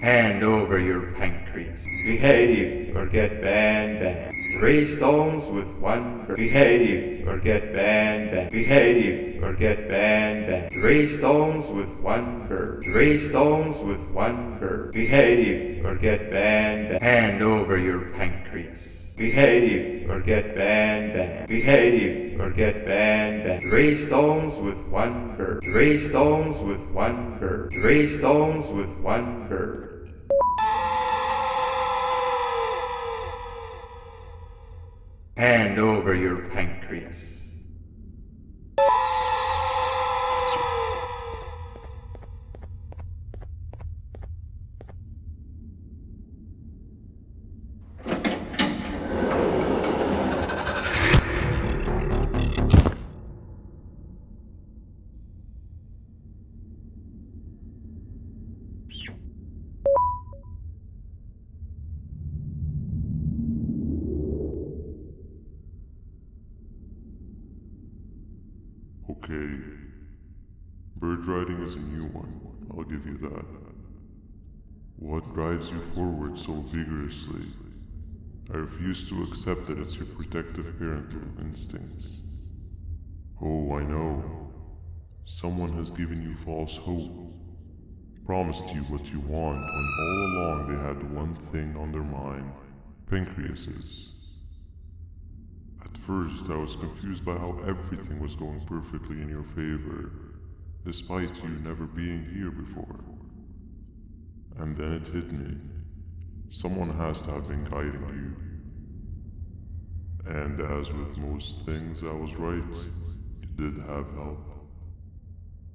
Hand over your pancreas. Behave or get Banban. 3 stones with 1 bird. Behave or get Banban. Behave or get Banban. 3 stones with 1 bird. 3 stones with 1 bird. Behave or get Banban. Hand over your pancreas. Behave or get Banban. Behave or get Banban. 3 stones with 1 bird. 3 stones with 1 bird. 3 stones with 1 bird. Hand over your pancreas. Okay. Bird riding is a new one, I'll give you that. What drives you forward so vigorously? I refuse to accept that it's your protective parental instincts. Oh, I know. Someone has given you false hope. Promised you what you want when all along they had one thing on their mind. Pancreases. At first, I was confused by how everything was going perfectly in your favor, despite you never being here before. And then it hit me. Someone has to have been guiding you. And as with most things, I was right. You did have help.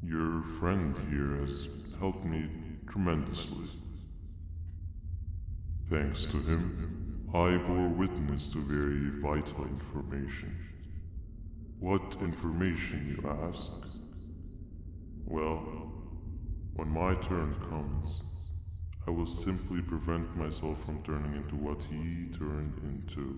Your friend here has helped me tremendously. Thanks to him, I bore witness to very vital information. What information, you ask? Well, when my turn comes, I will simply prevent myself from turning into what he turned into.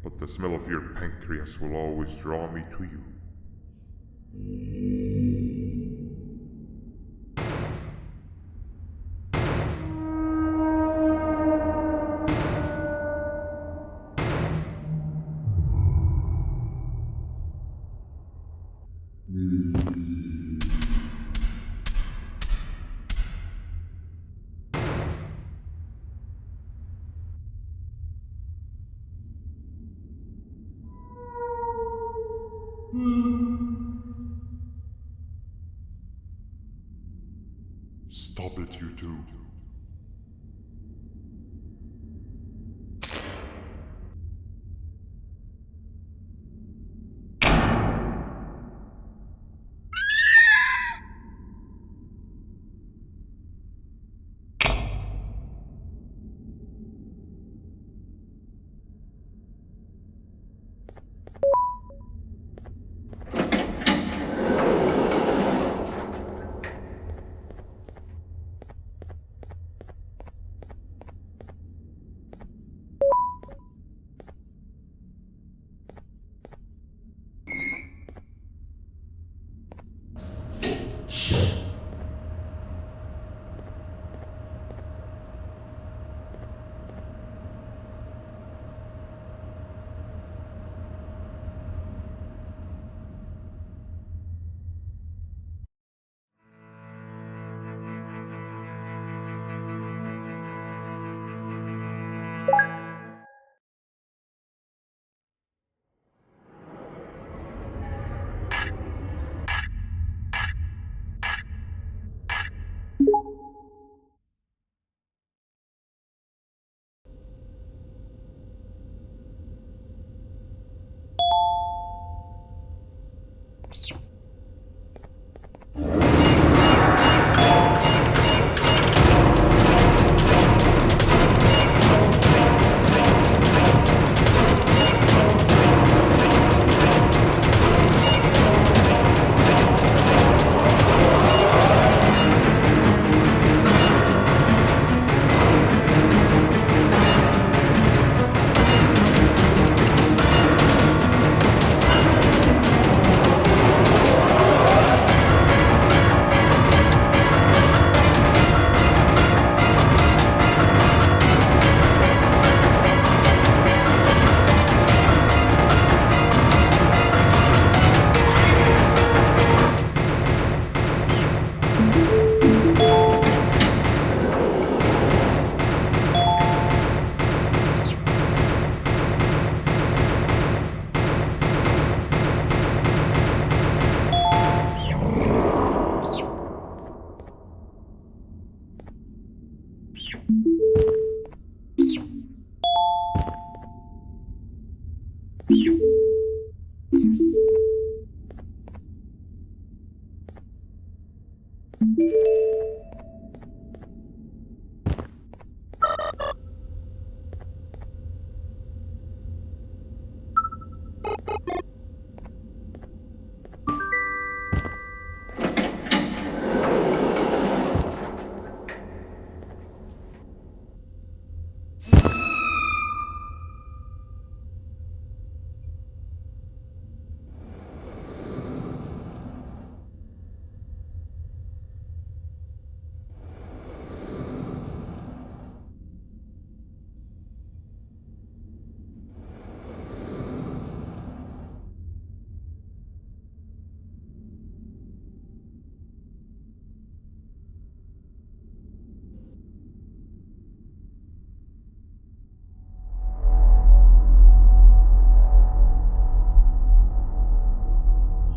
but the smell of your pancreas will always draw me to you. Stop it, you two.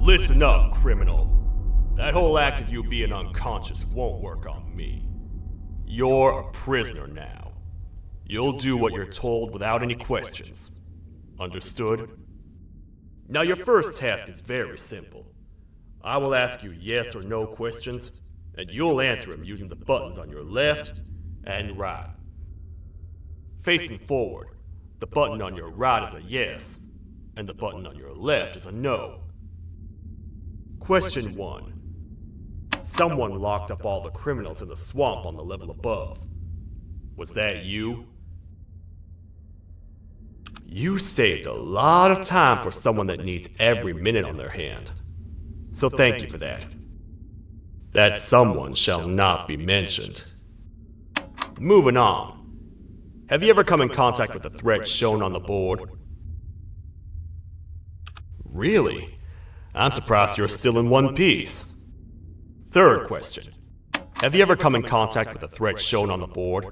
Listen up, criminal. That whole act of you being unconscious won't work on me. You're a prisoner now. You'll do what you're told without any questions. Understood? Now your first task is very simple. I will ask you yes or no questions, and you'll answer them using the buttons on your left and right. Facing forward, the button on your right is a yes, and the button on your left is a no. Question 1. Someone locked up all the criminals in the swamp on the level above. Was that you? You saved a lot of time for someone that needs every minute on their hand. So thank you for that. That someone shall not be mentioned. Moving on. Have you ever come in contact with the threat shown on the board? Really? I'm surprised you're still in one piece. Third question. Have you ever come in contact with the threat shown on the board?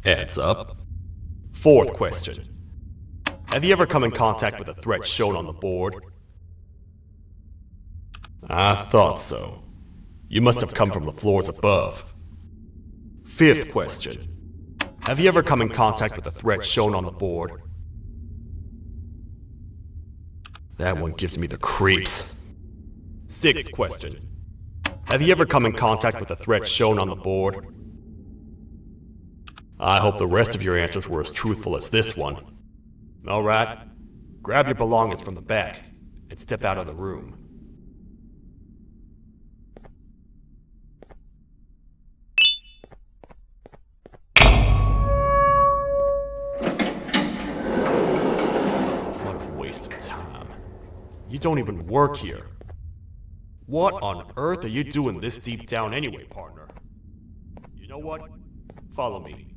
Heads up. Fourth question. Have you ever come in contact with the threat shown on the board? I thought so. You must have come from the floors above. Fifth question. Have you ever come in contact with the threat shown on the board? That one gives me the creeps. Sixth question. Have you ever come in contact with the threat shown on the board? I hope the rest of your answers were as truthful as this one. Alright, grab your belongings from the back and step out of the room. What a waste of time. You don't even work here. What on earth are you doing this deep down anyway, partner? You know what? Follow me.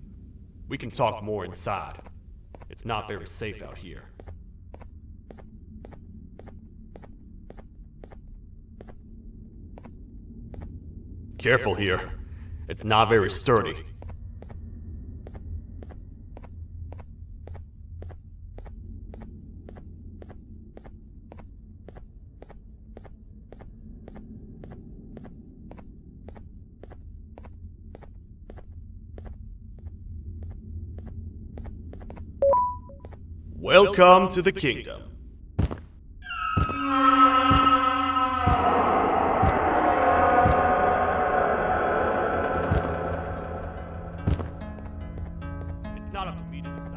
We can talk more inside. It's not very safe out here. Careful here. It's not very sturdy. Welcome to the kingdom. It's not up to me to decide.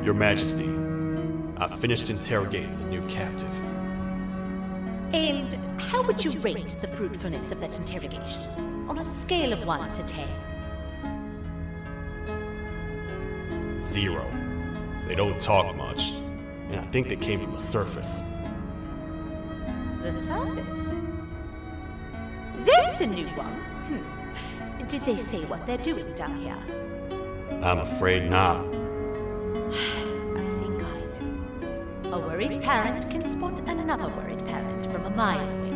Your Majesty, I've finished interrogating the new captive. And how would you rate the fruitfulness of that interrogation on a scale of 1 to 10? 0. They don't talk much, and I think they came from the surface. The surface? That's a new one. Did they say what they're doing down here? I'm afraid not. I think I know. A worried parent can spot another worried parent from a mile away.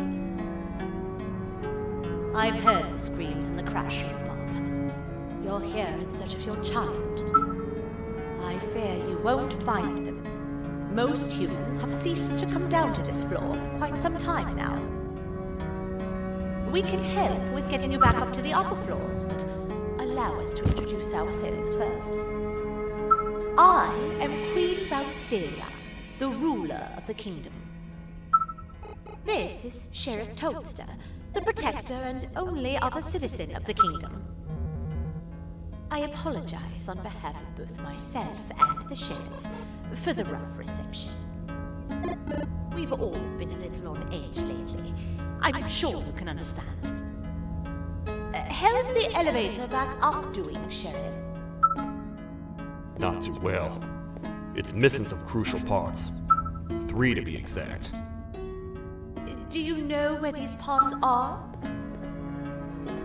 I've heard the screams in the crash from above. You're here in search of your child. I fear you won't find them. Most humans have ceased to come down to this floor for quite some time now. We can help with getting you back up to the upper floors, but allow us to introduce ourselves first. I am Queen Bouncelia, the ruler of the kingdom. This is Sheriff Toadster, the protector and only other citizen of the kingdom. I apologize on behalf of both myself and the sheriff for the rough reception. We've all been a little on edge lately. I'm sure you can understand. How's the elevator back up doing, Sheriff? Not too well. It's missing some crucial parts. 3 to be exact. Do you know where these parts are?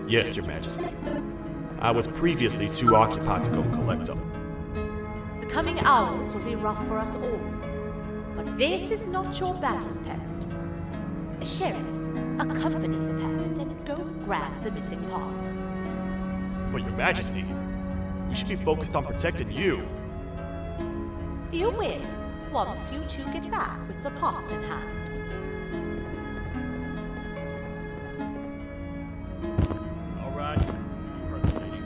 Yes, Your Majesty. I was previously too occupied to go collect them. The coming hours will be rough for us all. But this is not your battle, parent. Sheriff, accompany the parent and go grab the missing parts. But Your Majesty, we should be focused on protecting you. You will, once you two get back with the parts in hand. All right, you heard the lady.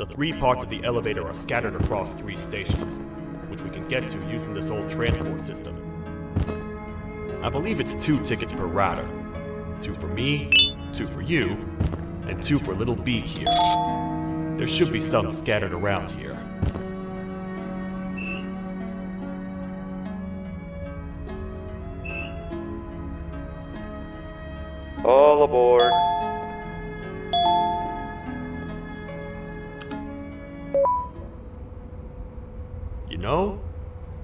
The 3 parts of the elevator are scattered across 3 stations, which we can get to using this old transport system. I believe it's 2 tickets per rider. 2 for me, 2 for you, and 2 for little Beak here. There should be some scattered around here. All aboard. You know,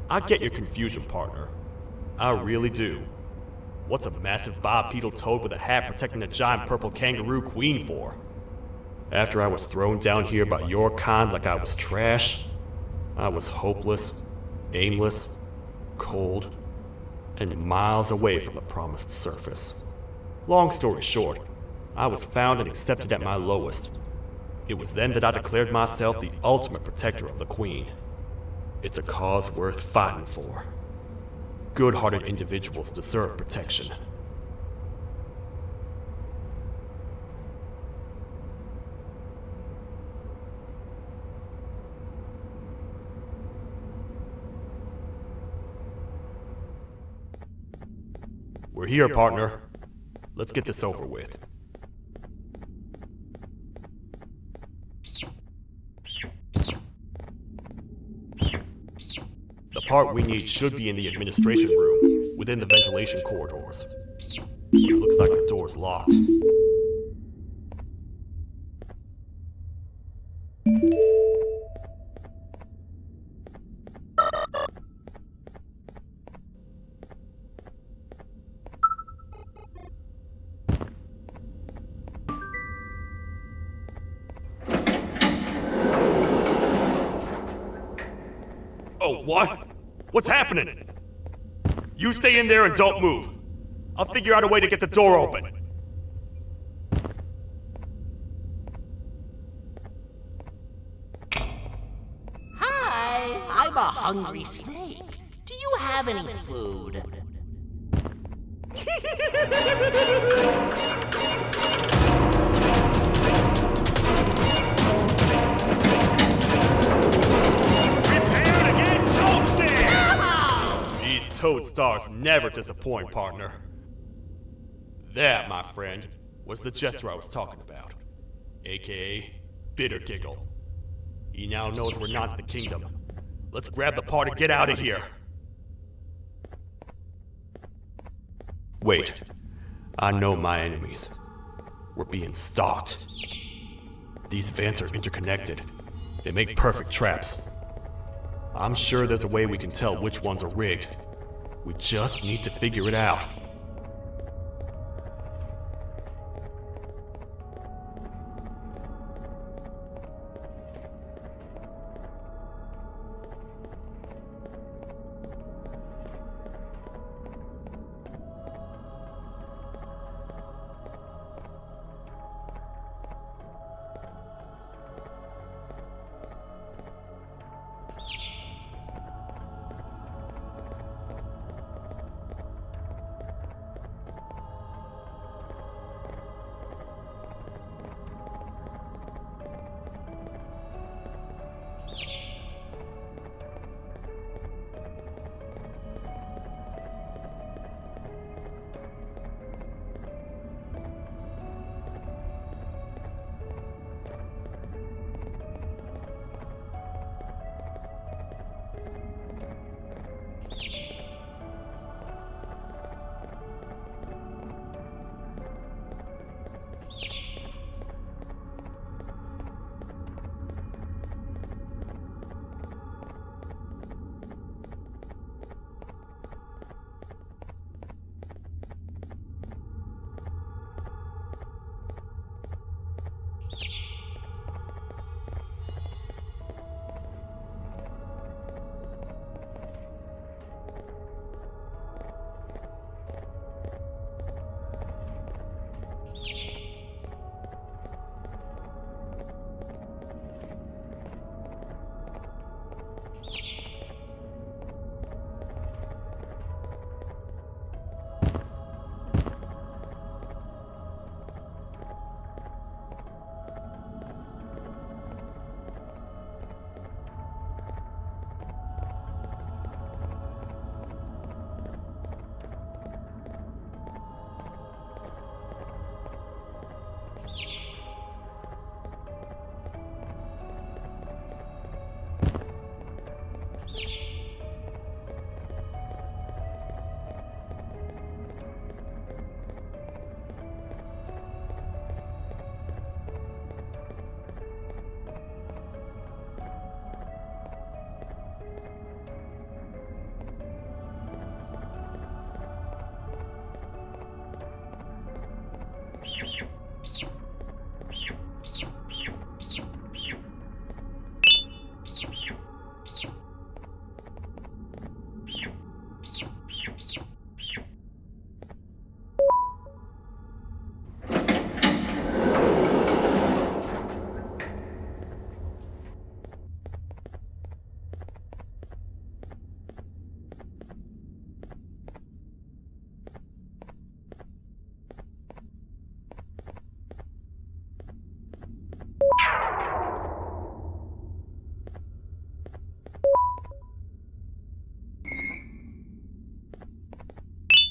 I get your confusion, partner. I really do. What's a massive bipedal toad with a hat protecting a giant purple kangaroo queen for? After I was thrown down here by your kind like I was trash, I was hopeless, aimless, cold, and miles away from the promised surface. Long story short, I was found and accepted at my lowest. It was then that I declared myself the ultimate protector of the Queen. It's a cause worth fighting for. Good-hearted individuals deserve protection. We're here, partner. Let's get this over with. The part we need should be in the administration room, within the ventilation corridors. It looks like the door's locked. Oh, what? What's happening? You stay in there and don't move. I'll figure out a way to get the door open. Hi, I'm a hungry snake. Do you have any food? Prepare to get toasted! These toad stars never disappoint, partner. That, my friend, was the gesture I was talking about. AKA Bitter Giggle. He now knows we're not in the kingdom. Let's grab the part and get out of here. Wait. I know my enemies. We're being stalked. These vents are interconnected. They make perfect traps. I'm sure there's a way we can tell which ones are rigged. We just need to figure it out.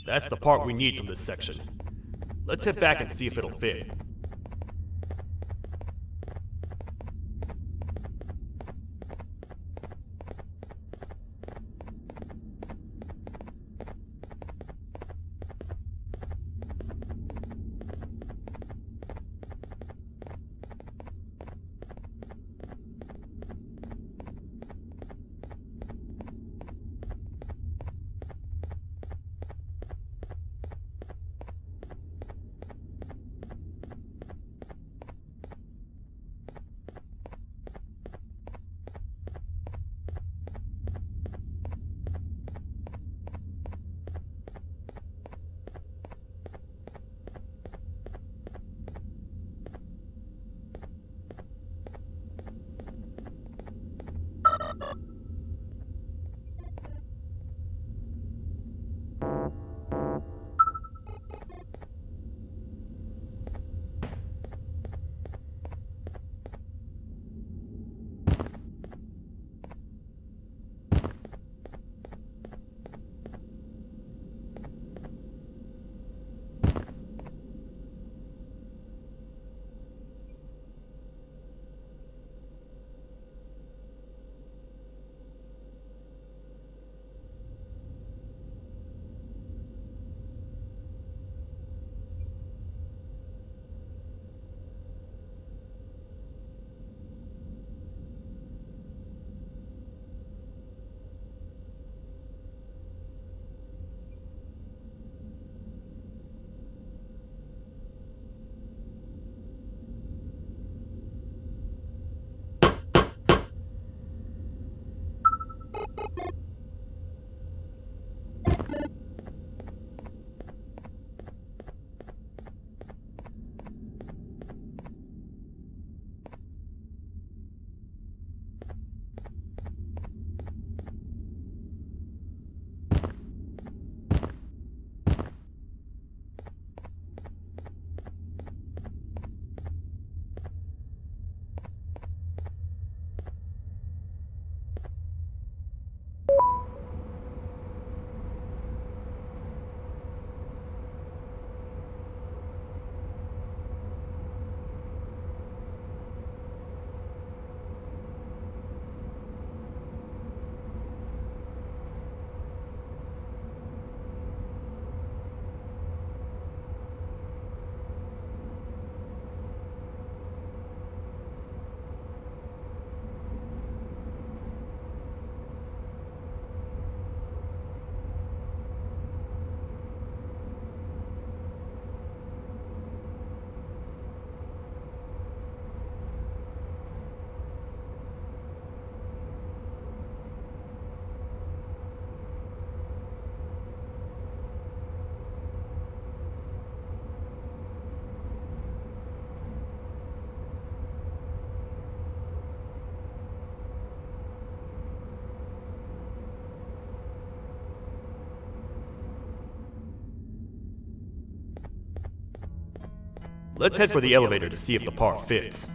That's the part we need from this section. Let's head back and see if it'll fit. Let's head for the elevator to see if the part fits.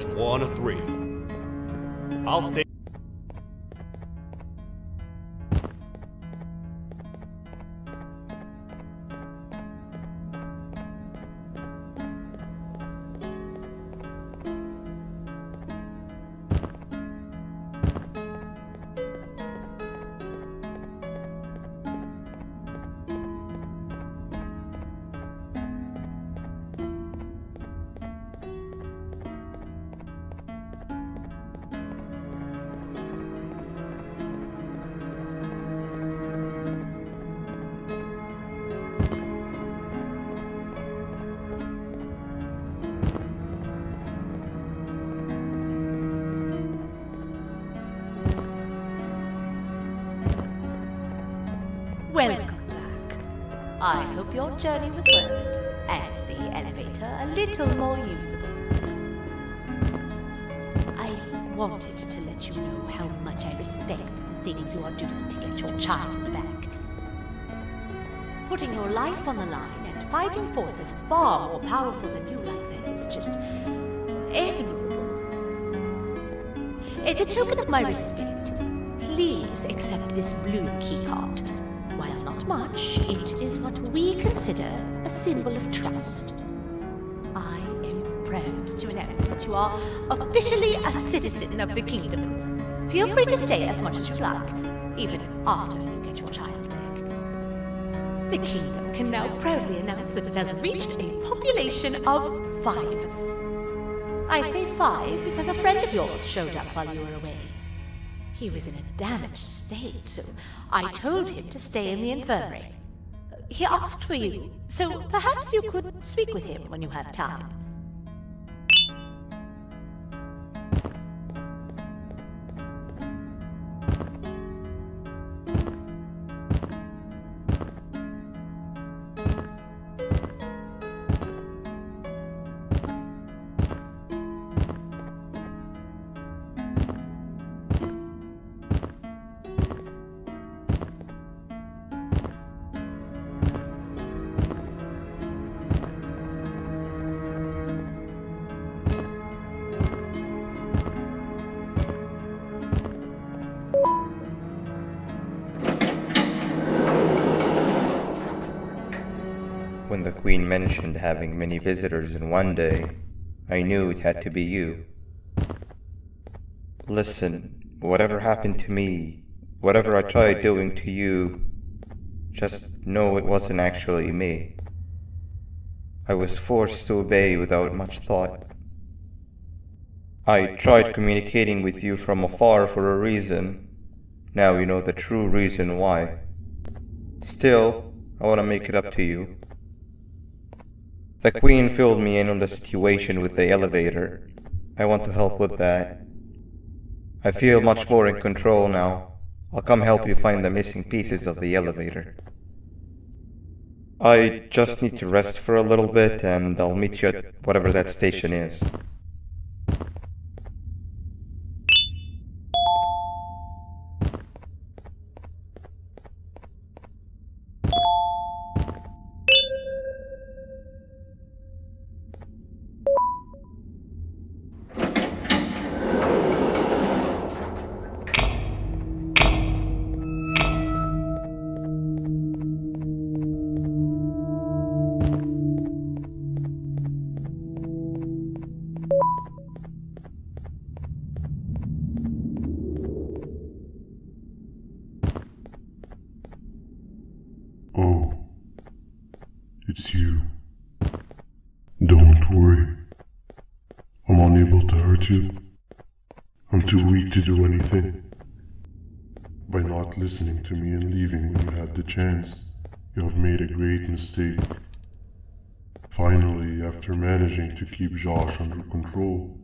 1 of 3. I'll stay. Welcome back. I hope your journey was worth it, and the elevator a little more usable. I wanted to let you know how much I respect the things you are doing to get your child back. Putting your life on the line and fighting forces far more powerful than you like that is just admirable. As a token of my respect, please accept this blue keycard. While not much, it is what we consider a symbol of trust. I am proud to announce that you are officially a citizen of the kingdom. Feel free to stay as much as you like, even after you get your child back. The kingdom can now proudly announce that it has reached a population of 5. I say 5 because a friend of yours showed up while you were away. He was in a damaged state, so I told him to stay in the infirmary. He asked for you, so perhaps you could speak with him when you have time. When the Queen mentioned having many visitors in one day, I knew it had to be you. Listen, whatever happened to me, whatever I tried doing to you, just know it wasn't actually me. I was forced to obey without much thought. I tried communicating with you from afar for a reason. Now you know the true reason why. Still, I want to make it up to you. The Queen filled me in on the situation with the elevator. I want to help with that. I feel much more in control now. I'll come help you find the missing pieces of the elevator. I just need to rest for a little bit and I'll meet you at whatever that station is. Oh, it's you. Don't worry. I'm unable to hurt you. I'm too weak to do anything. By not listening to me and leaving when you had the chance, you have made a great mistake. Finally, after managing to keep Josh under control,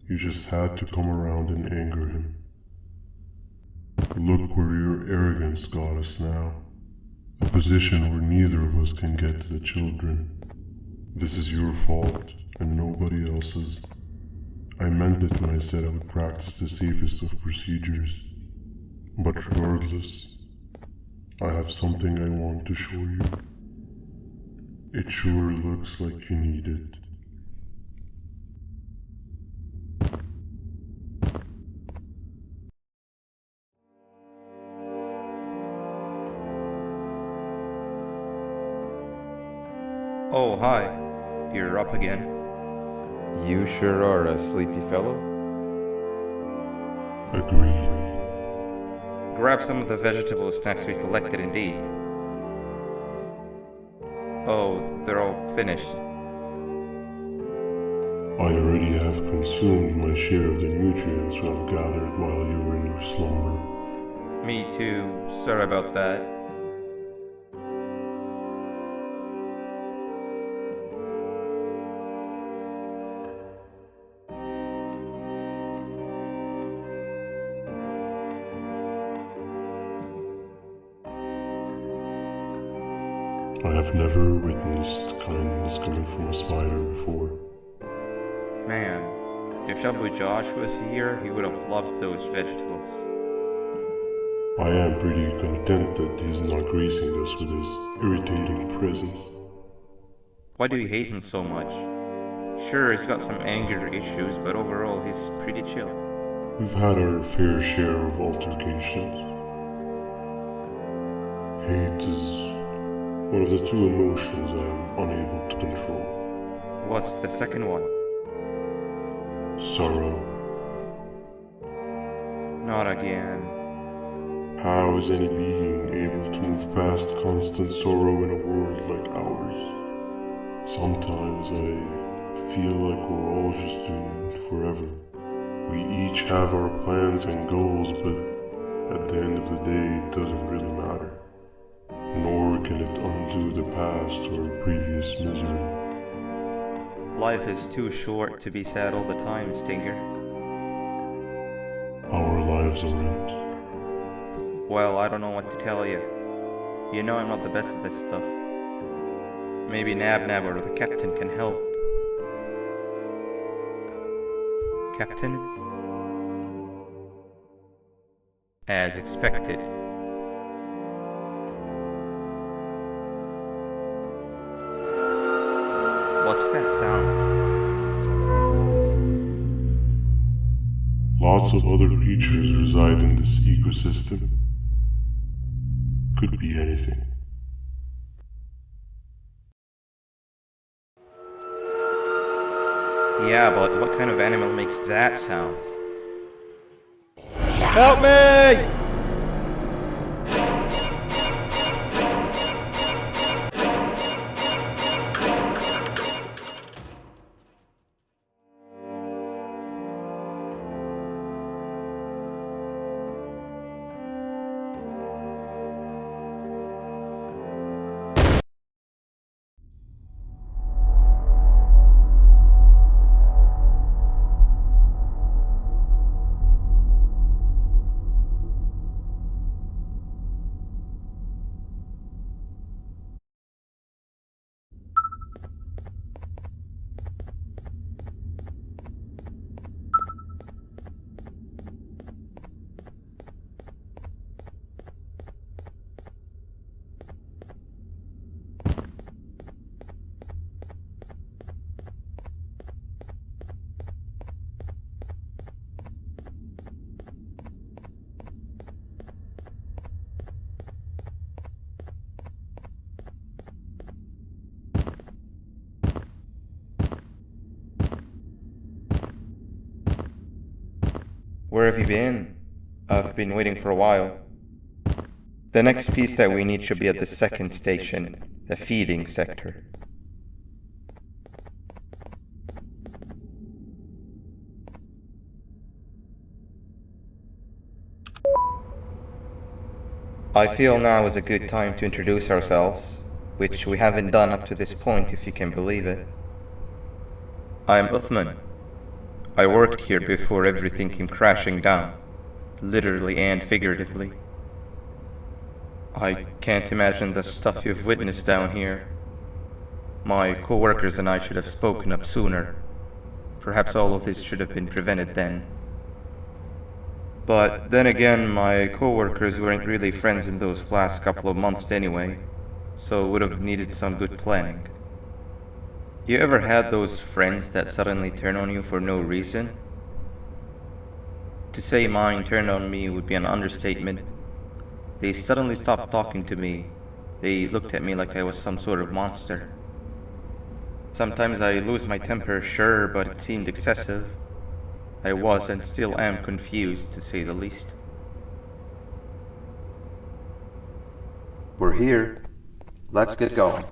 you just had to come around and anger him. Look where your arrogance got us now. A position where neither of us can get to the children. This is your fault, and nobody else's. I meant it when I said I would practice the safest of procedures. But regardless, I have something I want to show you. It sure looks like you need it. Oh, hi. You're up again. You sure are a sleepy fellow. Agreed. Grab some of the vegetable snacks we collected and eat. Oh, they're all finished. I already have consumed my share of the nutrients I've gathered while you were in your slumber. Me too. Sorry about that. I have never witnessed kindness coming from a spider before. Man, if Shabu Josh was here, he would have loved those vegetables. I am pretty content that he's not gracing us with his irritating presence. Why do you hate him so much? Sure, he's got some anger issues, but overall he's pretty chill. We've had our fair share of altercations. Hate is one of the two emotions I am unable to control. What's the second one? Sorrow. Not again. How is any being able to move past constant sorrow in a world like ours? Sometimes I feel like we're all just doomed forever. We each have our plans and goals, but at the end of the day, it doesn't really matter. Nor can it undo the past or previous misery. Life is too short to be sad all the time, Stinger. Our lives aren't. Well, I don't know what to tell you. You know I'm not the best at this stuff. Maybe Nab or the captain can help. Captain? As expected. What's that sound? Lots of other creatures reside in this ecosystem. Could be anything. Yeah, but what kind of animal makes that sound? Help me! Where have you been? I've been waiting for a while. The next piece that we need should be at the second station, the feeding sector. I feel now is a good time to introduce ourselves, which we haven't done up to this point if you can believe it. I'm Uthman. I worked here before everything came crashing down, literally and figuratively. I can't imagine the stuff you've witnessed down here. My co-workers and I should have spoken up sooner. Perhaps all of this should have been prevented then. But then again, my co-workers weren't really friends in those last couple of months anyway, so would have needed some good planning. You ever had those friends that suddenly turn on you for no reason? To say mine turned on me would be an understatement. They suddenly stopped talking to me. They looked at me like I was some sort of monster. Sometimes I lose my temper, sure, but it seemed excessive. I was and still am confused, to say the least. We're here. Let's get going.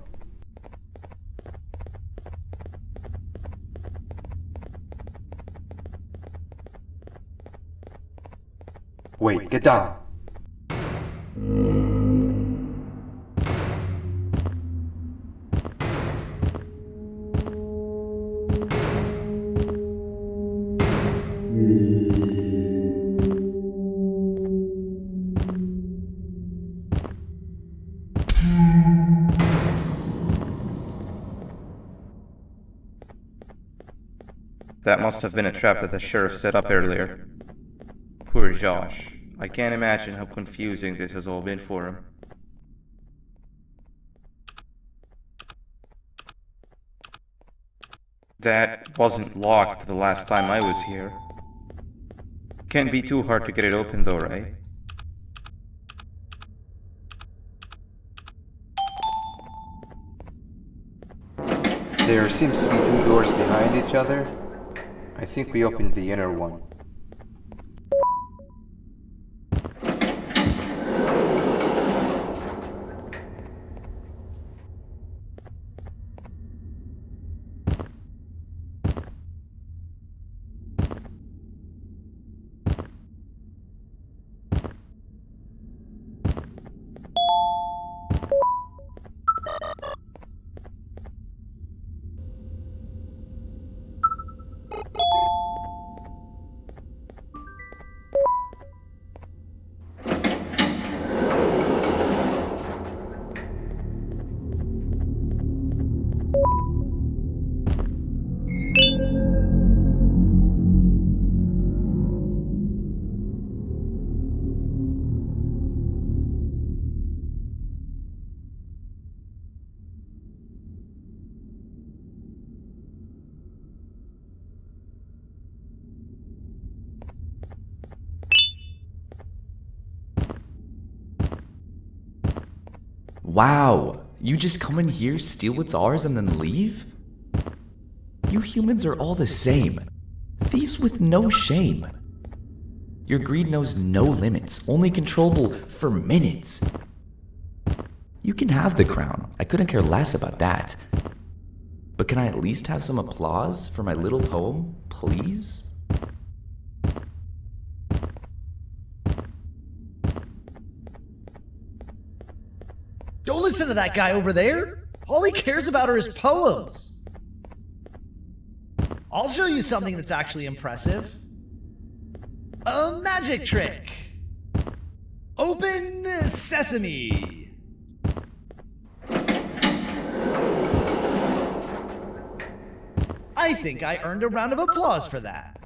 Wait, get down. That must have been a trap that the sheriff set up earlier. Poor Josh. I can't imagine how confusing this has all been for him. That wasn't locked the last time I was here. Can't be too hard to get it open though, right? There seems to be two doors behind each other. I think we opened the inner one. Wow, you just come in here, steal what's ours, and then leave? You humans are all the same. Thieves with no shame. Your greed knows no limits, only controllable for minutes. You can have the crown, I couldn't care less about that. But can I at least have some applause for my little poem, please? Don't listen to that guy over there. All he cares about are his poems. I'll show you something that's actually impressive. A magic trick. Open sesame. I think I earned a round of applause for that.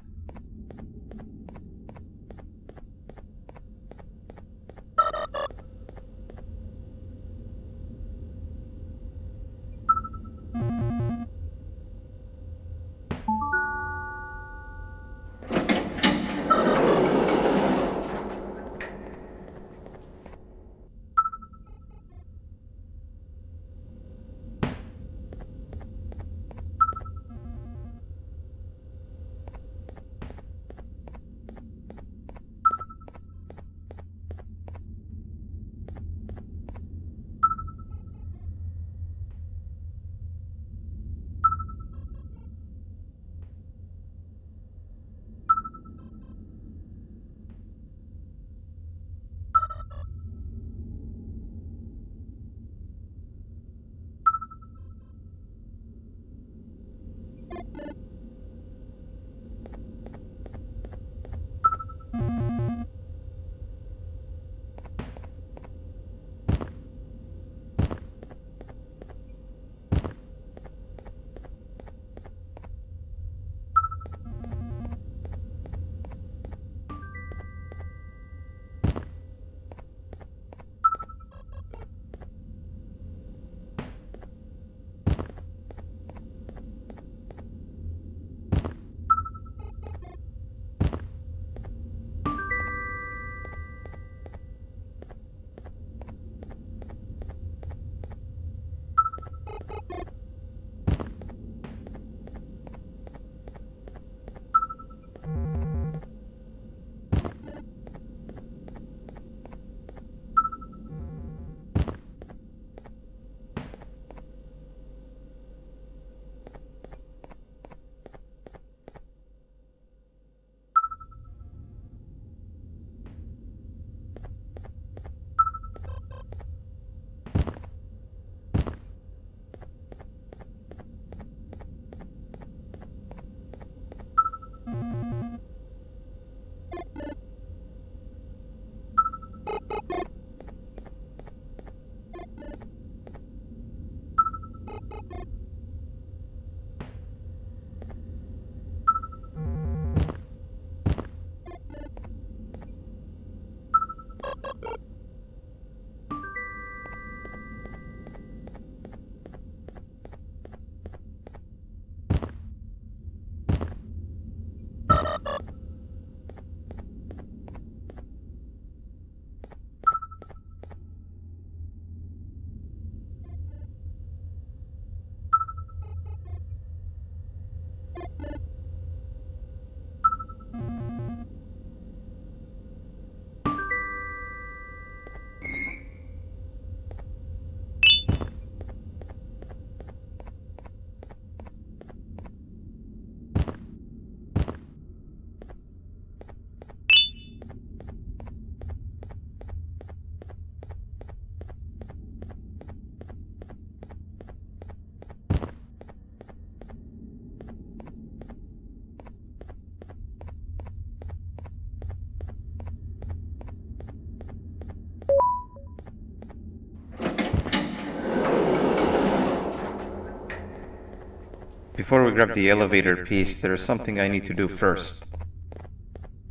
Before we grab the elevator piece, there is something I need to do first.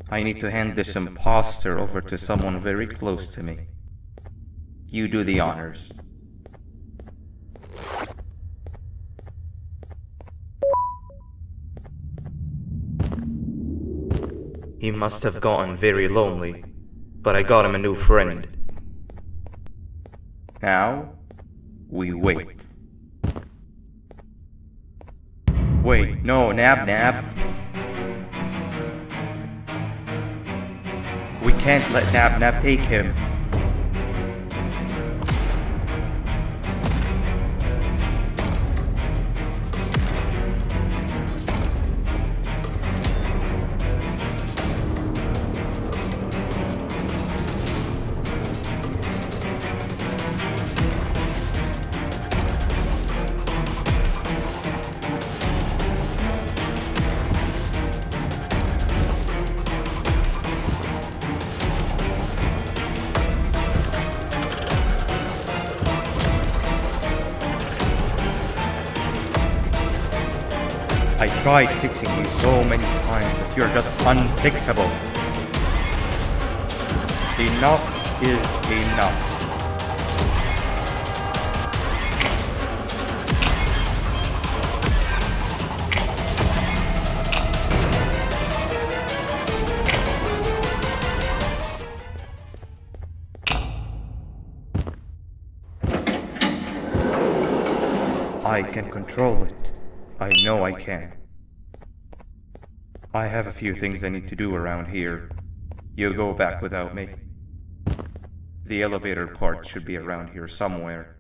I need to hand this imposter over to someone very close to me. You do the honors. He must have gotten very lonely, but I got him a new friend. Now, we wait. Wait, no, Nab. We can't let Nab take him. I tried fixing you so many times that you're just unfixable. Enough is enough. I can control it. I know I can. I have a few things I need to do around here. You go back without me. The elevator part should be around here somewhere.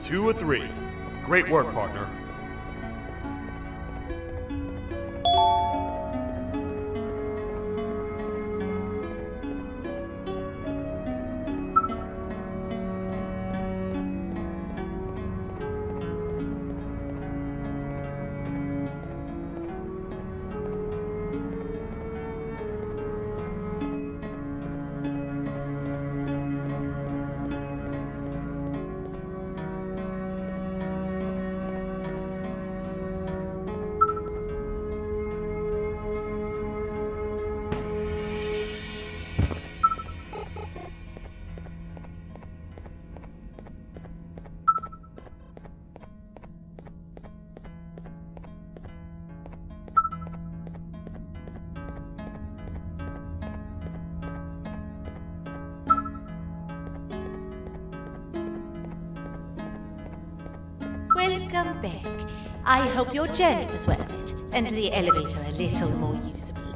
2 or 3. Great work, partner. Welcome back. I hope your journey was worth it, and the elevator a little more usable.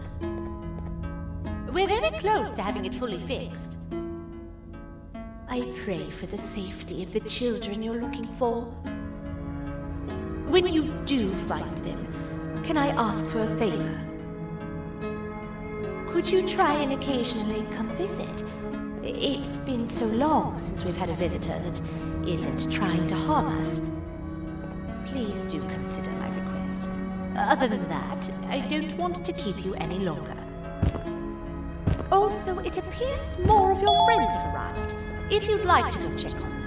We're very close to having it fully fixed. I pray for the safety of the children you're looking for. When you do find them, can I ask for a favor? Could you try and occasionally come visit? It's been so long since we've had a visitor that isn't trying to harm us. Please do consider my request. Other than that, I don't want to keep you any longer. Also, it appears more of your friends have arrived. If you'd like to go check on them.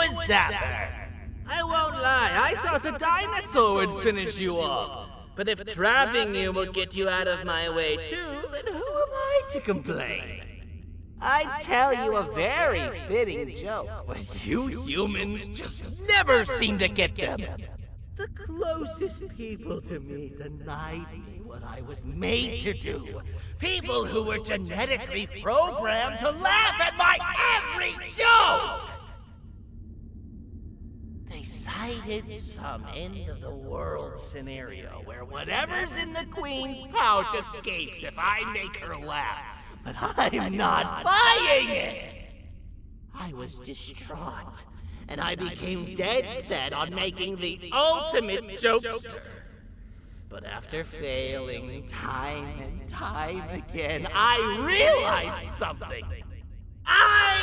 a zapper. I won't lie, I thought the dinosaur would finish you off. But if trapping you will get you out of my way too, then who am I to complain? I'd tell you a very fitting joke, but you humans just never seem to get them. The closest people to me denied me what I was made to do. People who were genetically programmed to laugh at my every joke! They cited some end-of-the-world scenario where whatever's in the Queen's pouch escapes if I make her laugh. But I'm not buying it! I was distraught, and I became dead set on making the ultimate jokester. But after failing time and time again, I realized something. I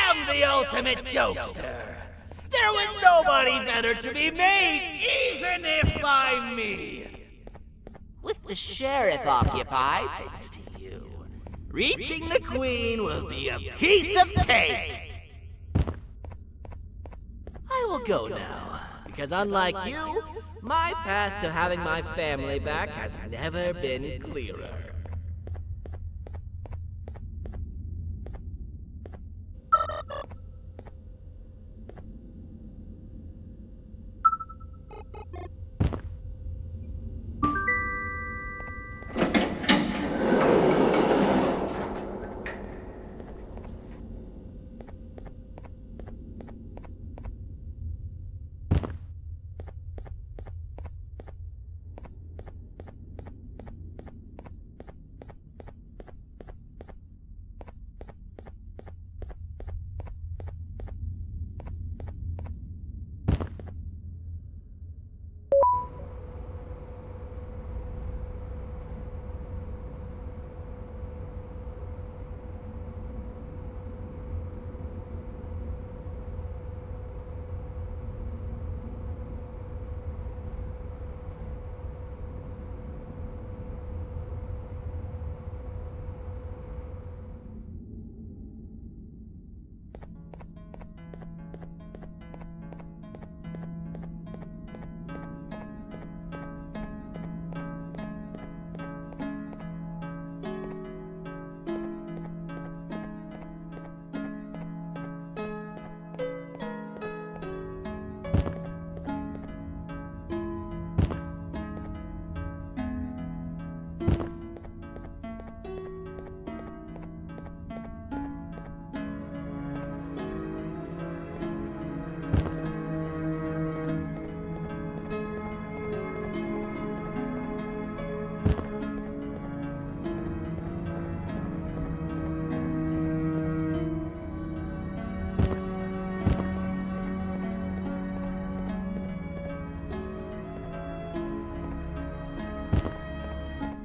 am the ultimate jokester! There was nobody better to be made, even if by me! With the sheriff occupied, thanks to you, reaching the Queen will be a piece of cake! I will go now, because unlike you, my path to having my family back has never been clearer.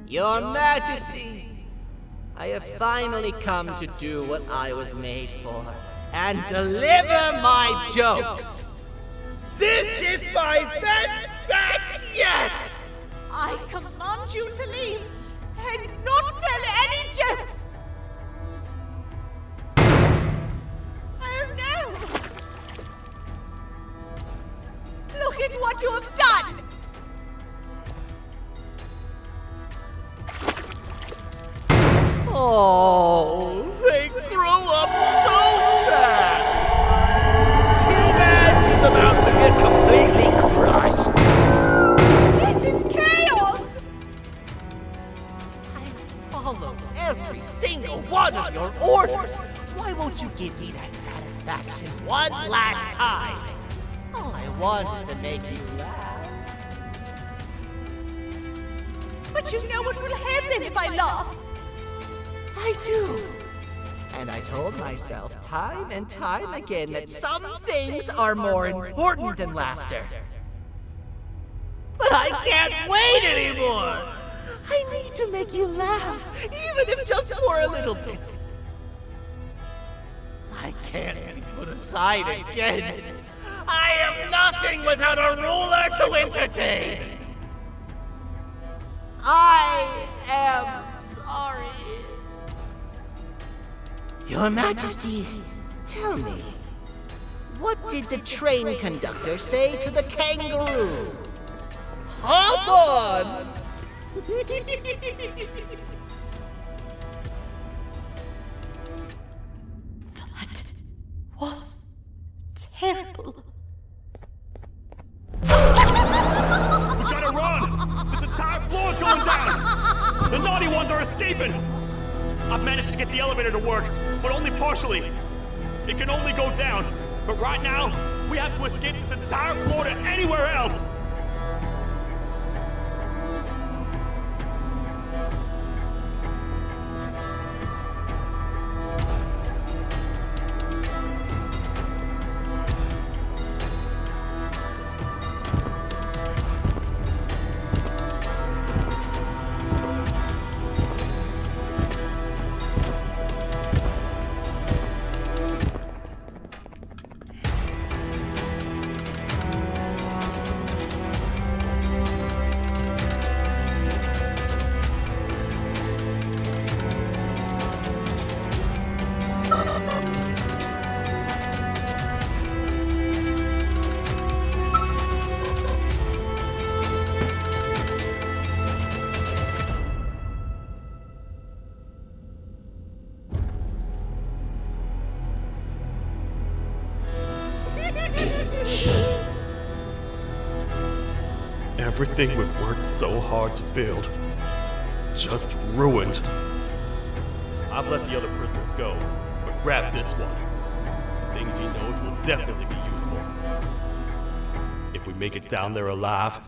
Your Majesty, I have finally come to do what I was made for, and deliver my jokes! This is my best batch yet! I command you to leave and not tell any jokes! Oh no! Look at what you have done! Oh, they grow up so fast! T-Max is about to get completely crushed! This is chaos! I followed every single one of your orders! Why won't you give me that satisfaction one last time? All I want is to make you laugh. But you know what will happen if I laugh? I do. And I told myself time and time again that some things are more important than laughter. But I can't wait anymore! I need to make you laugh, even if just for a little bit. I can't be put aside again. I am nothing without a ruler to entertain. I am sorry. Your Majesty, tell me, What did the train conductor say to the kangaroo? Hop on! That was terrible. We gotta run! This entire floor's going down! The naughty ones are escaping! I've managed to get the elevator to work, but only partially. It can only go down, but right now, we have to escape this entire floor to anywhere else! Everything we've worked so hard to build, just ruined. I've let the other prisoners go, but grab this one. Things he knows will definitely be useful. If we make it down there alive,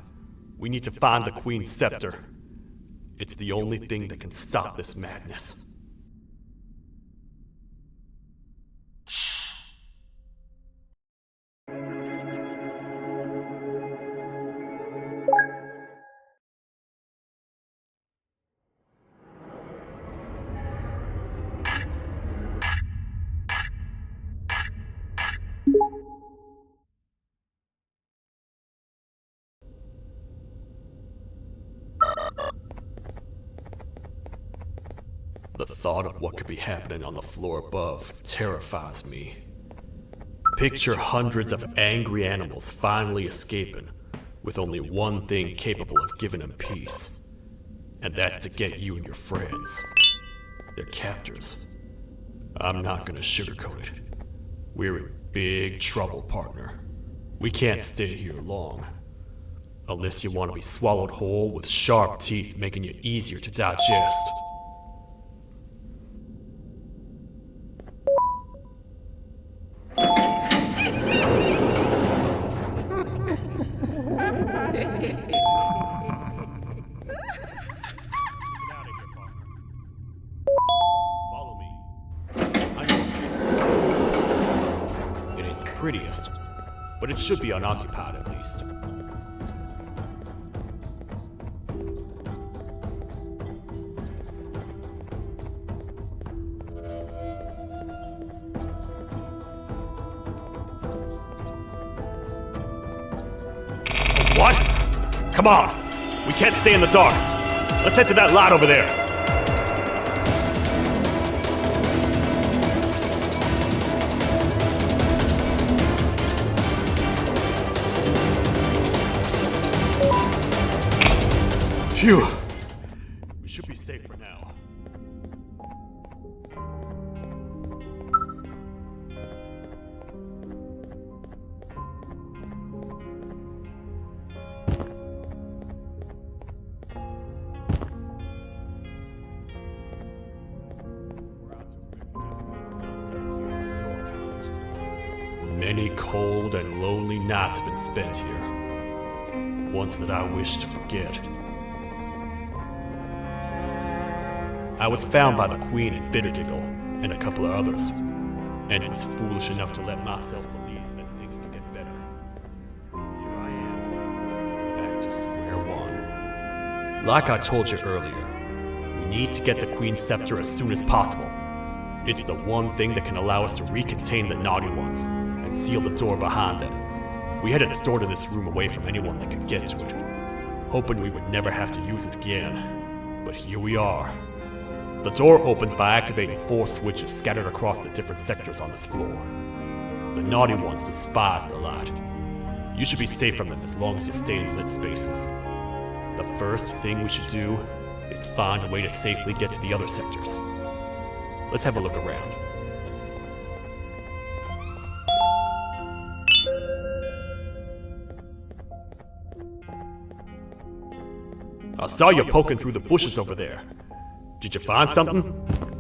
we need to find the Queen's scepter. It's the only thing that can stop this madness. The thought of what could be happening on the floor above terrifies me. Picture hundreds of angry animals finally escaping, with only one thing capable of giving them peace. And that's to get you and your friends. Their captors. I'm not gonna sugarcoat it. We're in big trouble, partner. We can't stay here long. Unless you want to be swallowed whole with sharp teeth making you easier to digest. Prettiest, but it should be unoccupied at least. What? Come on! We can't stay in the dark! Let's head to that lot over there! Phew! We should be safe for now. Many cold and lonely nights have been spent here. Ones that I wish to forget. I was found by the Queen at Bittergiggle and a couple of others, and was foolish enough to let myself believe that things could get better. Here I am, back to square one. Like I told you earlier, we need to get the Queen's scepter as soon as possible. It's the one thing that can allow us to recontain the naughty ones and seal the door behind them. We had it stored in this room away from anyone that could get to it, hoping we would never have to use it again. But here we are. The door opens by activating 4 switches scattered across the different sectors on this floor. The naughty ones despise the light. You should be safe from them as long as you stay in lit spaces. The first thing we should do is find a way to safely get to the other sectors. Let's have a look around. I saw you poking through the bushes over there. Did you find something?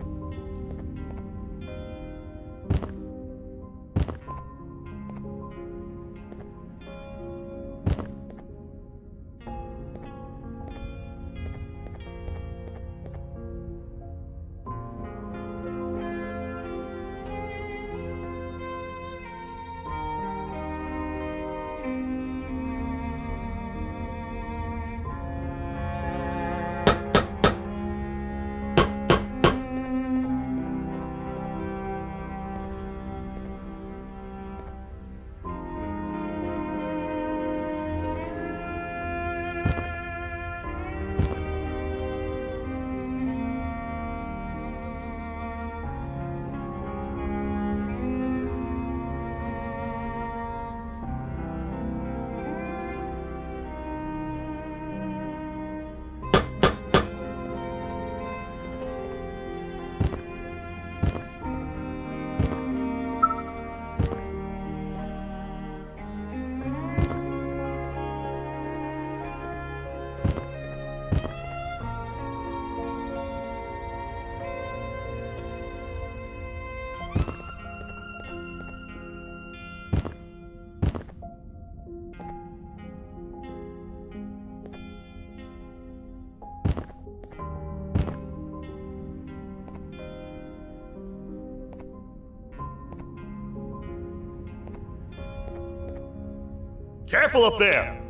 Careful up there!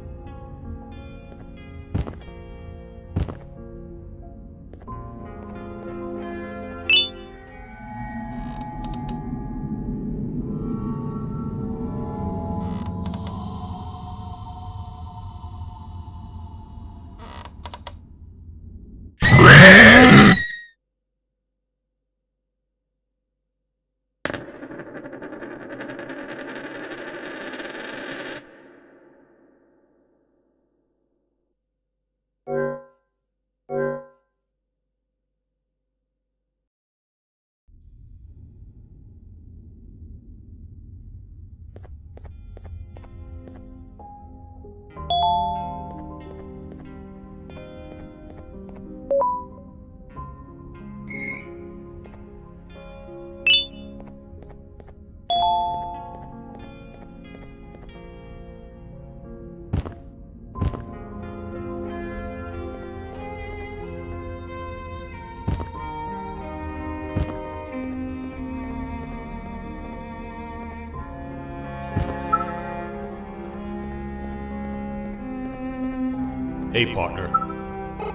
Hey, partner.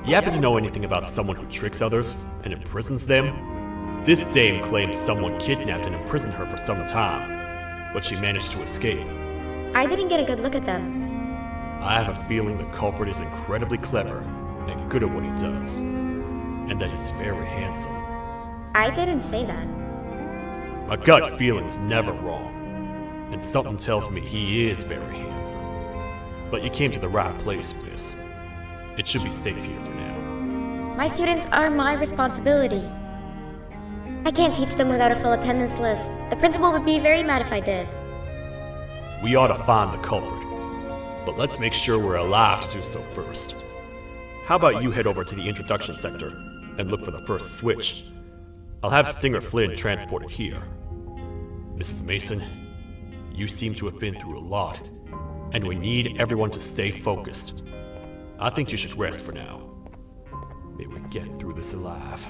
You happen to know anything about someone who tricks others and imprisons them? This dame claims someone kidnapped and imprisoned her for some time, but she managed to escape. I didn't get a good look at them. I have a feeling the culprit is incredibly clever and good at what he does, and that he's very handsome. I didn't say that. My gut feeling's never wrong, and something tells me he is very handsome. But you came to the right place, miss. It should be safe here for now. My students are my responsibility. I can't teach them without a full attendance list. The principal would be very mad if I did. We ought to find the culprit, but let's make sure we're alive to do so first. How about you head over to the introduction sector and look for the first switch? I'll have Stinger Flynn transported here. Mrs. Mason, you seem to have been through a lot, and we need everyone to stay focused. I think you should rest for now. May we get through this alive.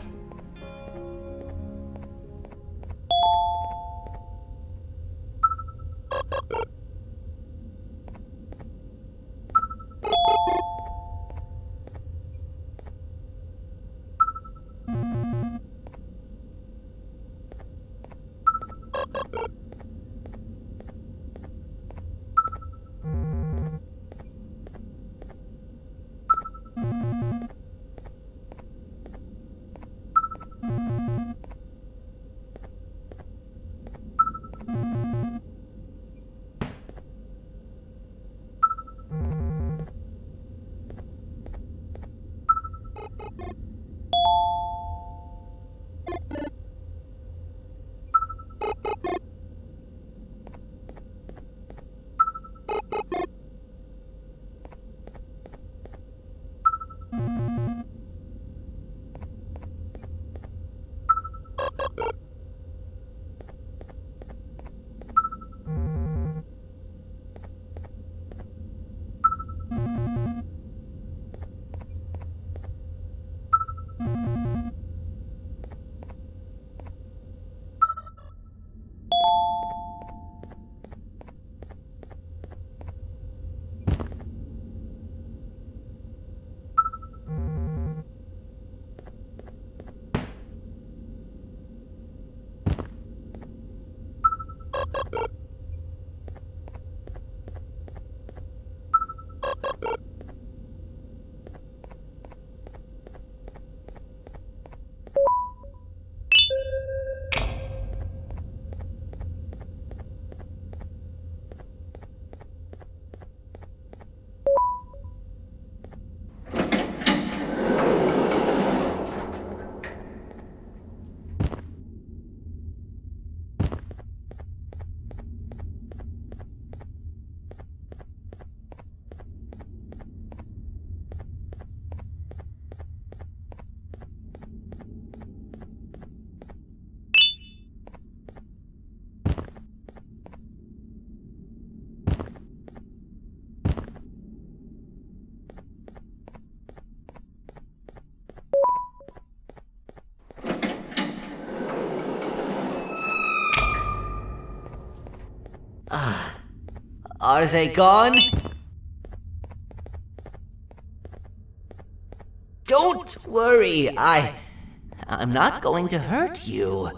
Are they gone? Don't worry, I'm not going to hurt you.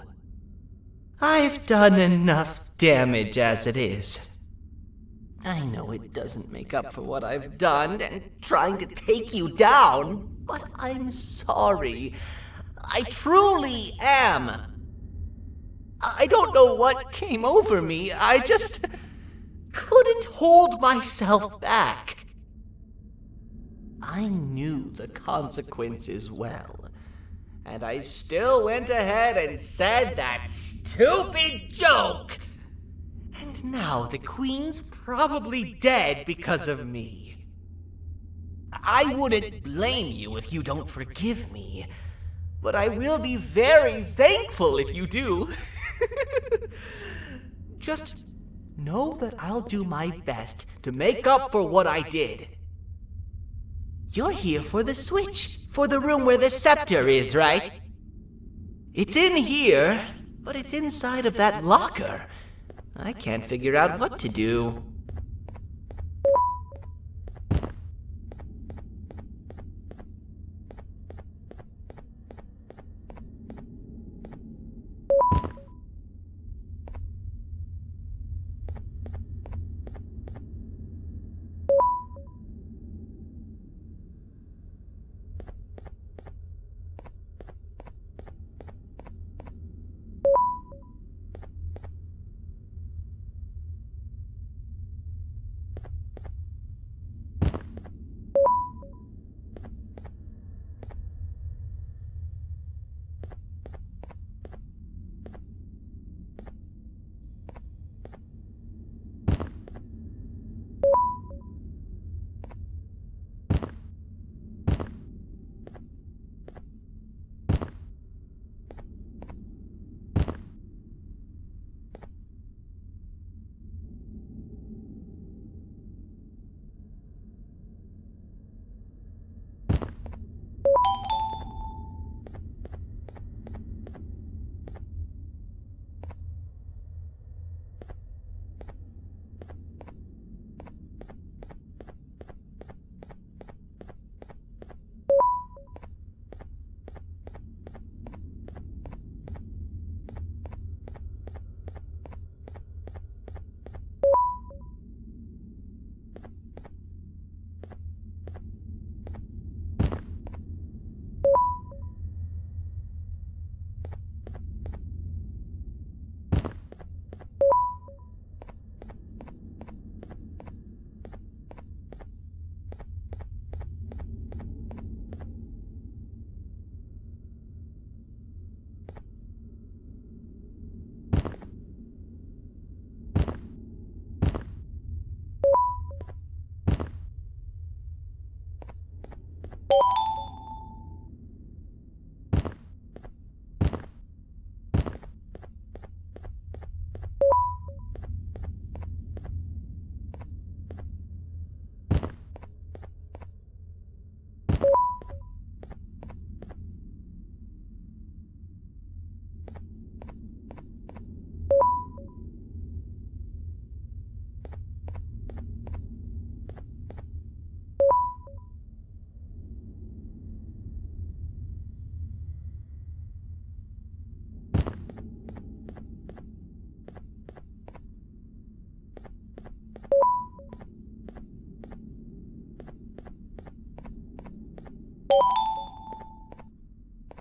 I've done enough damage as it is. I know it doesn't make up for what I've done and trying to take you down, but I'm sorry. I truly am. I don't know what came over me. I just couldn't hold myself back. I knew the consequences well, and I still went ahead and said that stupid joke. And now the Queen's probably dead because of me. I wouldn't blame you if you don't forgive me, but I will be very thankful if you do. Just know that I'll do my best to make up for what I did. You're here for the switch, for the room where the scepter is, right? It's in here, but it's inside of that locker. I can't figure out what to do.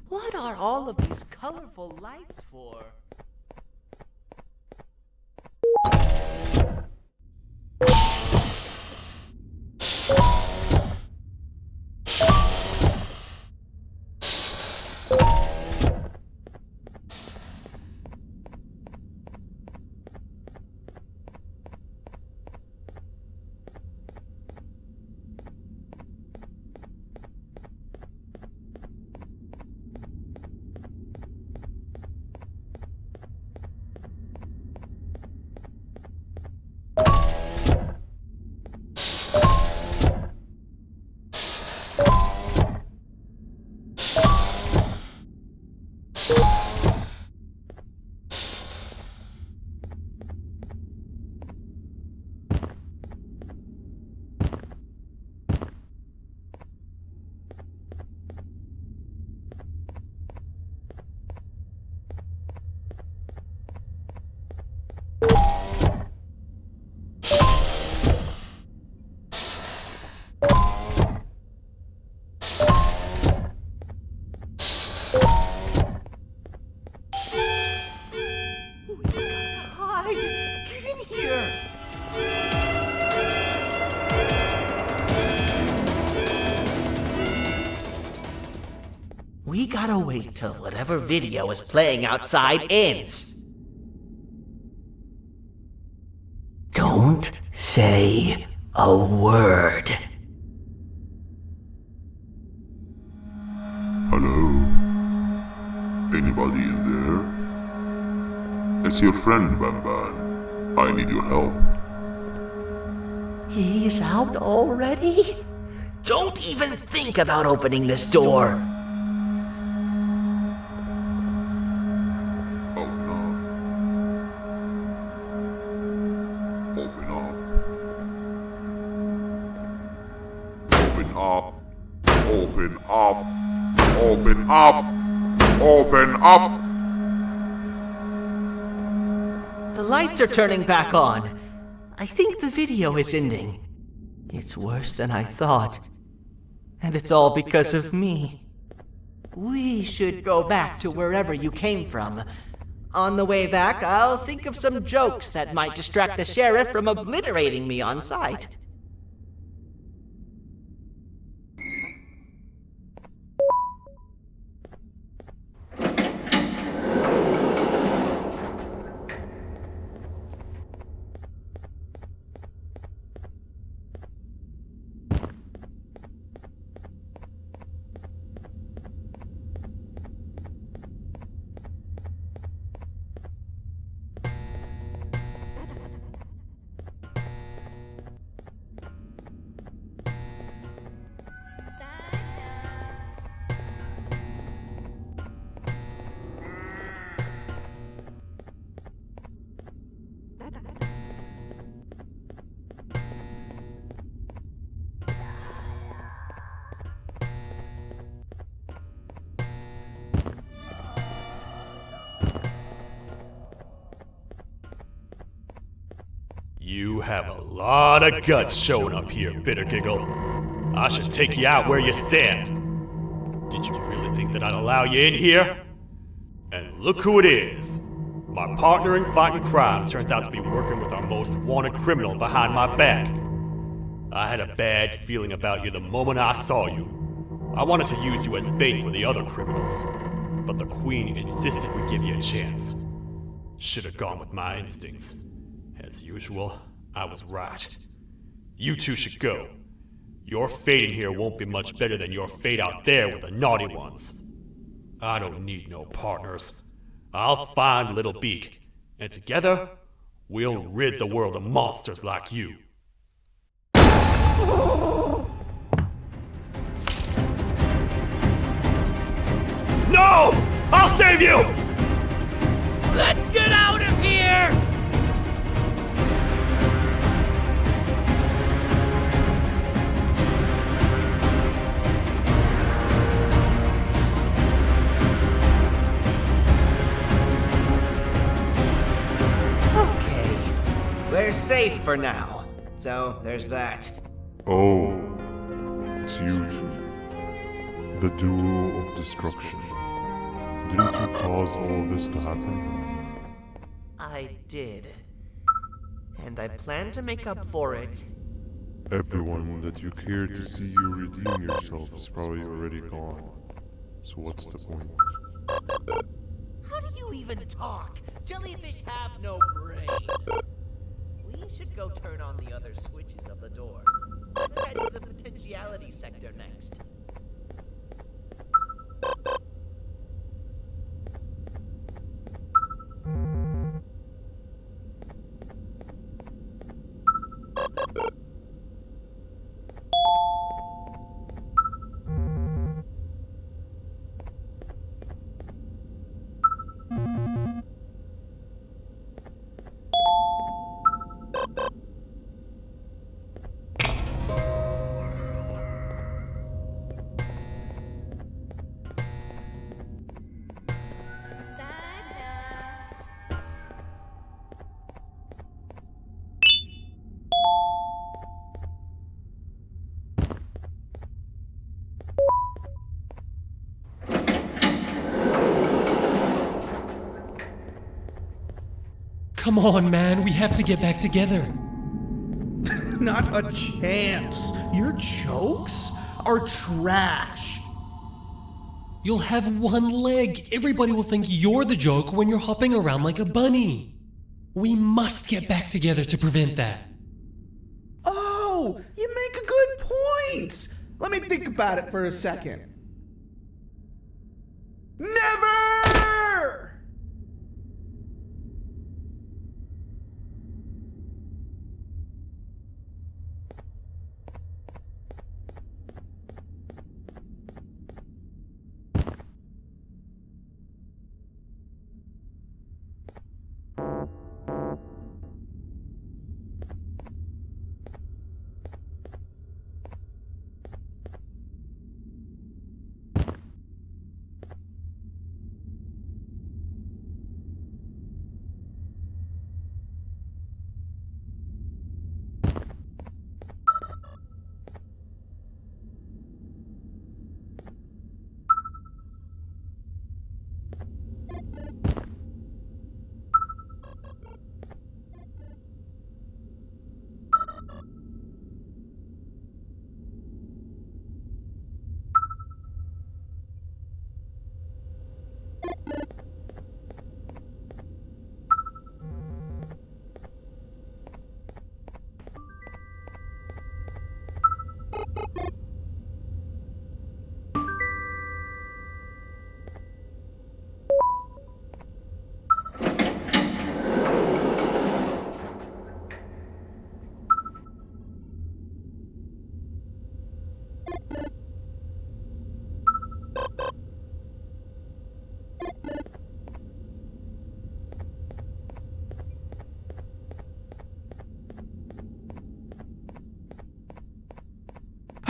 What are all of these colorful lights for? gotta wait till whatever video is playing outside ends. Don't say a word. Hello? Anybody in there? It's your friend, Banban. I need your help. He's out already? Don't even think about opening this door. Oh no. Open up. Open up. Open up. Open up. Open up. The lights are turning back on. I think the video is ending. It's worse than I thought. And it's all because of me. We should go back to wherever you came from. On the way back, I'll think of some jokes that might distract the sheriff from obliterating me on sight. You have a lot of guts showing up here, Bitter Giggle. I should take you out where you stand. Did you really think that I'd allow you in here? And look who it is. My partner in fighting crime turns out to be working with our most wanted criminal behind my back. I had a bad feeling about you the moment I saw you. I wanted to use you as bait for the other criminals, but the Queen insisted we give you a chance. Should have gone with my instincts. As usual, I was right. You two should go. Your fate in here won't be much better than your fate out there with the naughty ones. I don't need no partners. I'll find Little Beak, and together, we'll rid the world of monsters like you. No! I'll save you! Let's get out of here! We're safe for now, so there's that. Oh, it's you two. The duo of destruction. Didn't you cause all of this to happen? I did. And I plan to make up for it. Everyone that you cared to see you redeem yourself is probably already gone. So what's the point? How do you even talk? Jellyfish have no brain. We should go turn on the other switches of the door. Let's head to the potentiality sector next. Come on, man, we have to get back together. Not a chance. Your jokes are trash. You'll have one leg. Everybody will think you're the joke when you're hopping around like a bunny. We must get back together to prevent that. Oh, you make a good point. Let me think about it for a second. Never!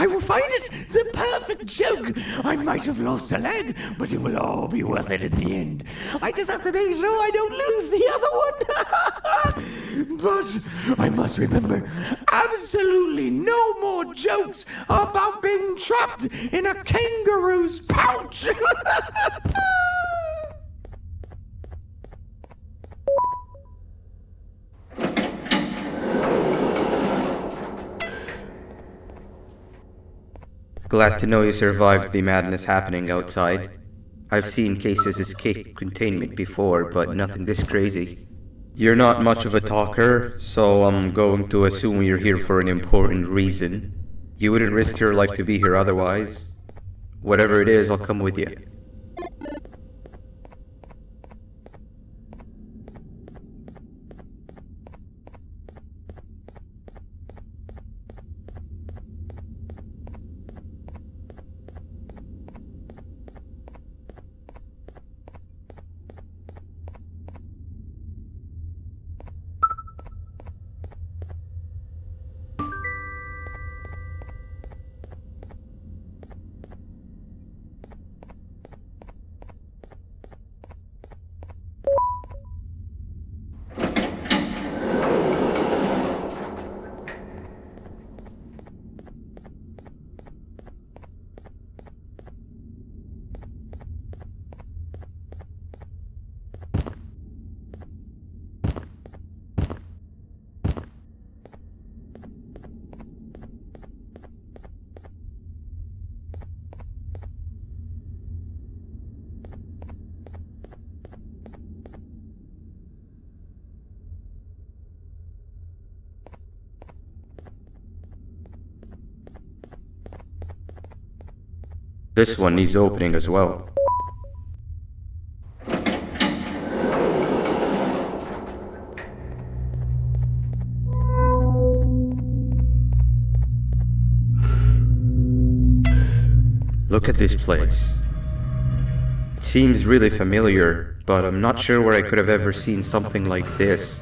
I will find it! The perfect joke! I might have lost a leg, but it will all be worth it in the end. I just have to make sure I don't lose the other one! But I must remember, absolutely no more jokes about being trapped in a kangaroo's pouch! Glad to know you survived the madness happening outside. I've seen cases escape containment before, but nothing this crazy. You're not much of a talker, so I'm going to assume you're here for an important reason. You wouldn't risk your life to be here otherwise. Whatever it is, I'll come with you. This one needs opening as well. Look at this place. It seems really familiar, but I'm not sure where I could have ever seen something like this.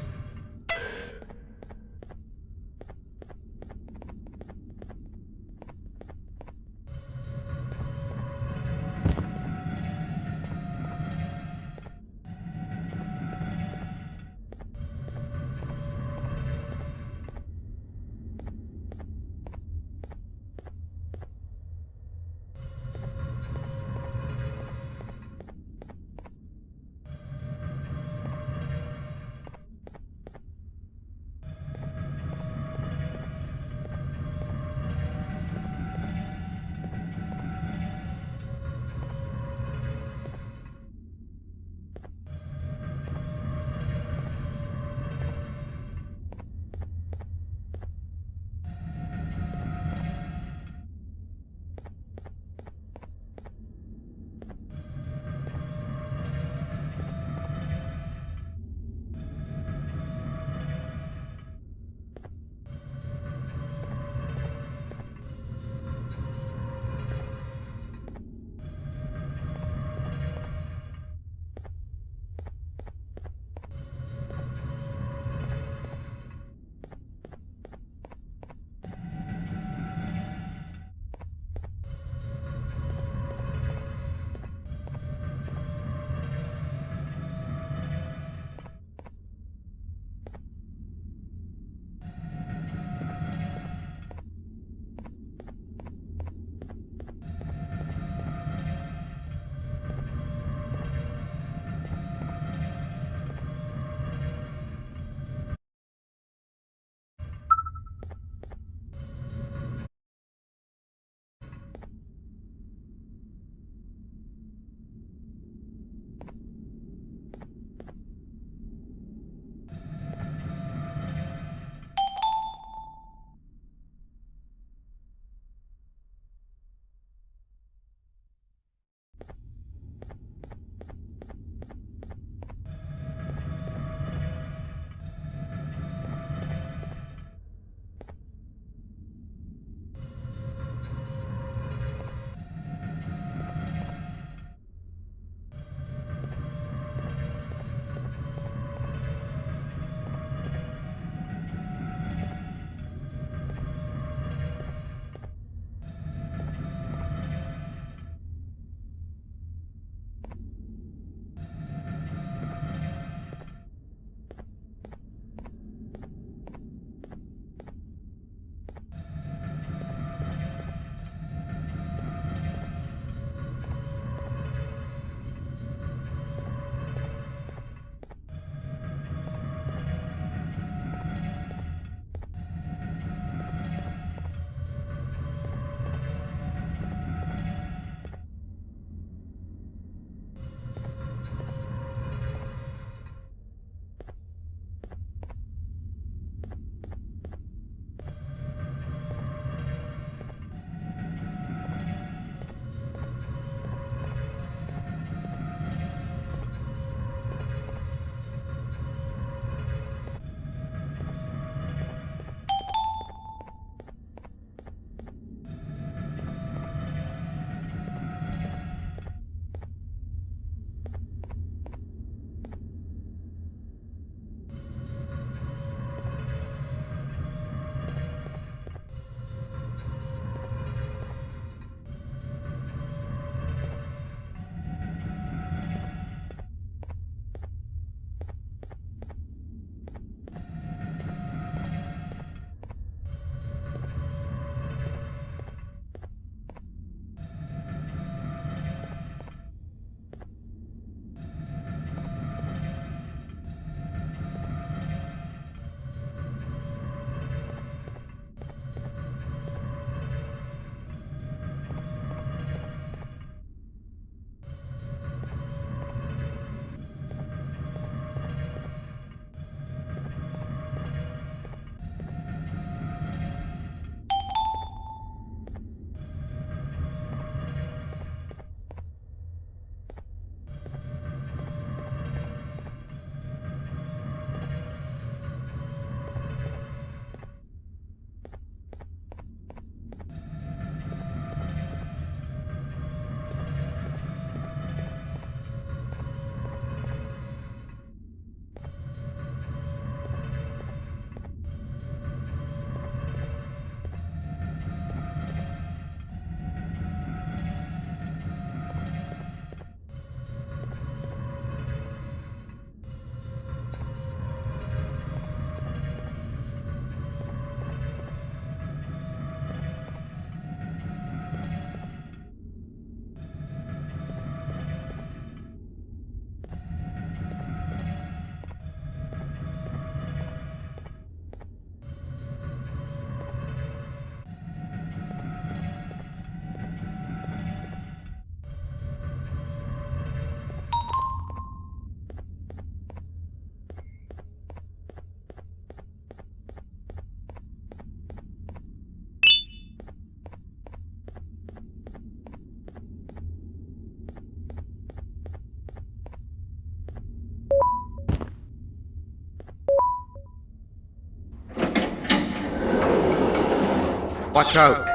Watch out!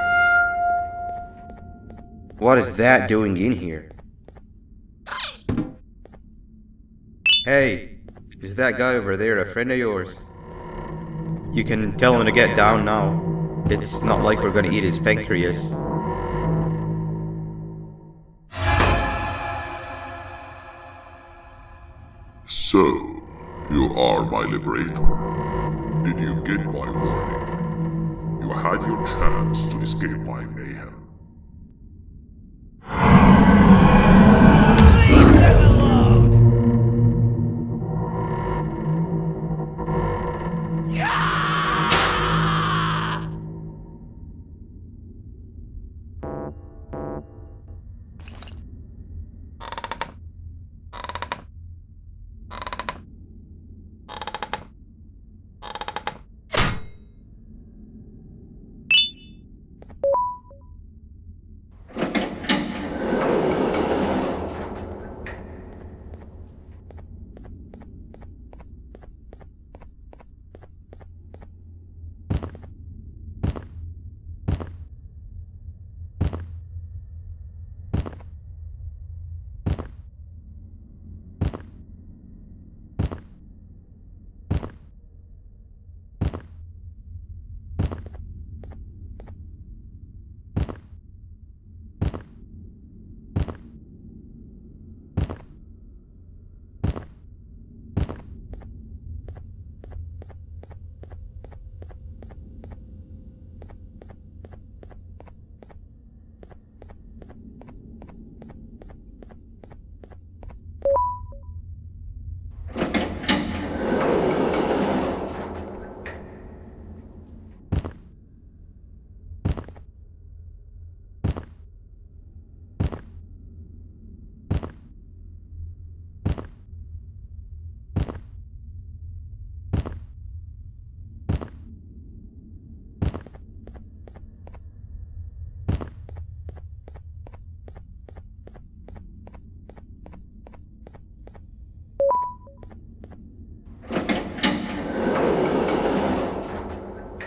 What is that doing in here? Hey, is that guy over there a friend of yours? You can tell him to get down now. It's not like we're gonna eat his pancreas. So, you are my liberator. Did you get my warning? You had your chance to escape my mayhem.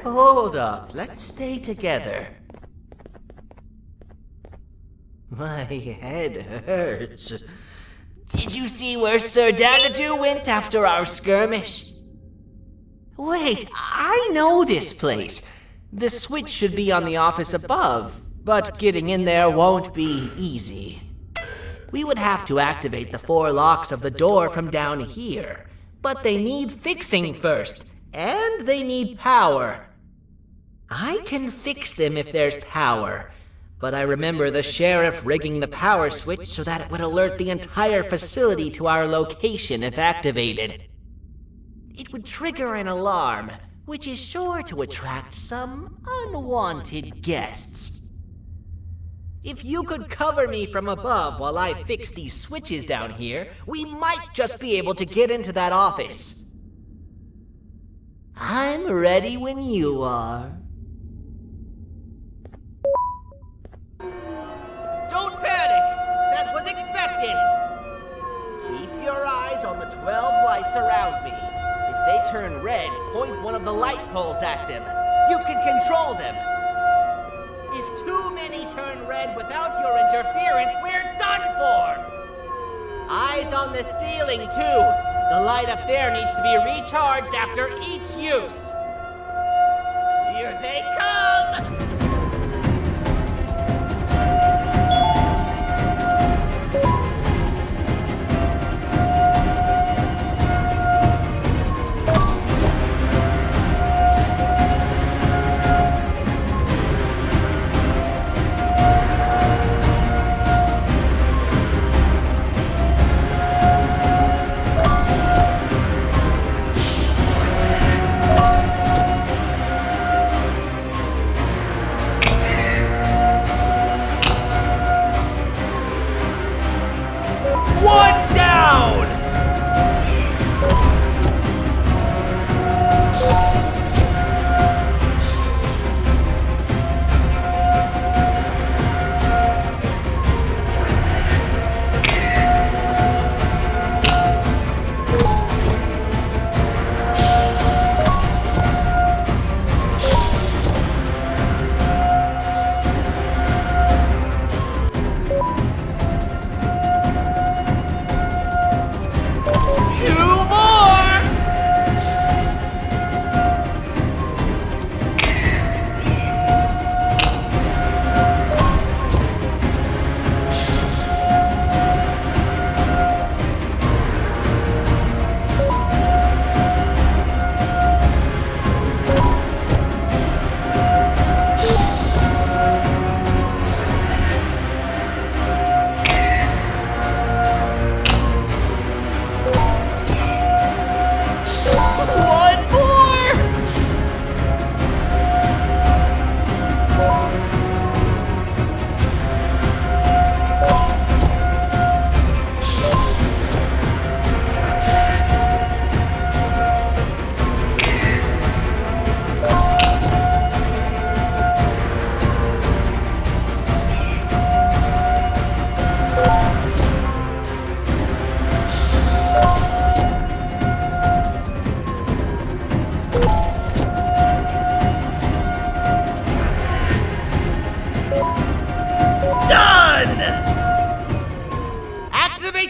Hold up, let's stay together. My head hurts. Did you see where Sir Danadu went after our skirmish? Wait, I know this place. The switch should be on the office above, but getting in there won't be easy. We would have to activate the 4 locks of the door from down here, but they need fixing first, and they need power. I can fix them if there's power, but I remember the sheriff rigging the power switch so that it would alert the entire facility to our location if activated. It would trigger an alarm, which is sure to attract some unwanted guests. If you could cover me from above while I fix these switches down here, we might just be able to get into that office. I'm ready when you are. Don't panic! That was expected! Keep your eyes on the 12 lights around me. If they turn red, point one of the light poles at them. You can control them. If too many turn red without your interference, we're done for! Eyes on the ceiling, too. The light up there needs to be recharged after each use. Here they come!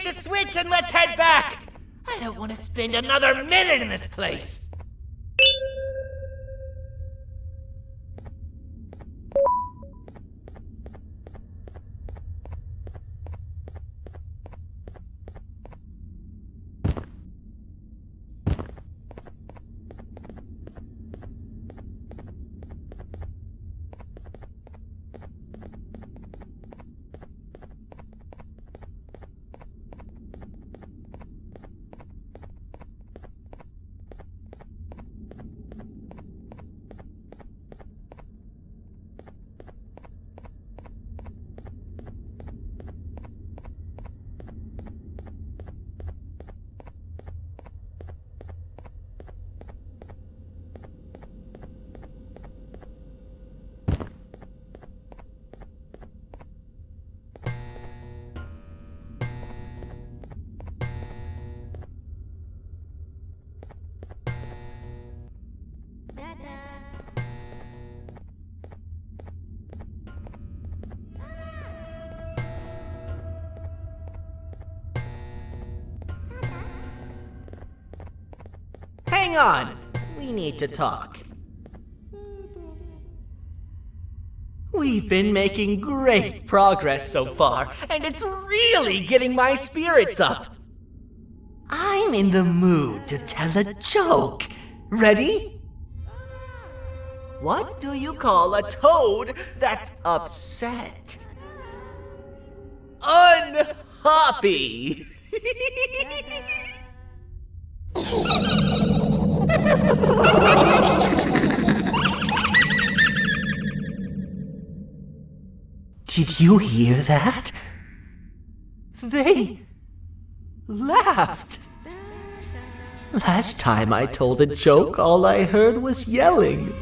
the switch and let's head back! I don't want to spend another minute in this place! Hang on! We need to talk. We've been making great progress so far, and it's really getting my spirits up. I'm in the mood to tell a joke. Ready? What do you call a toad that's upset? Unhappy! Did you hear that? They laughed. Last time I told a joke, all I heard was yelling.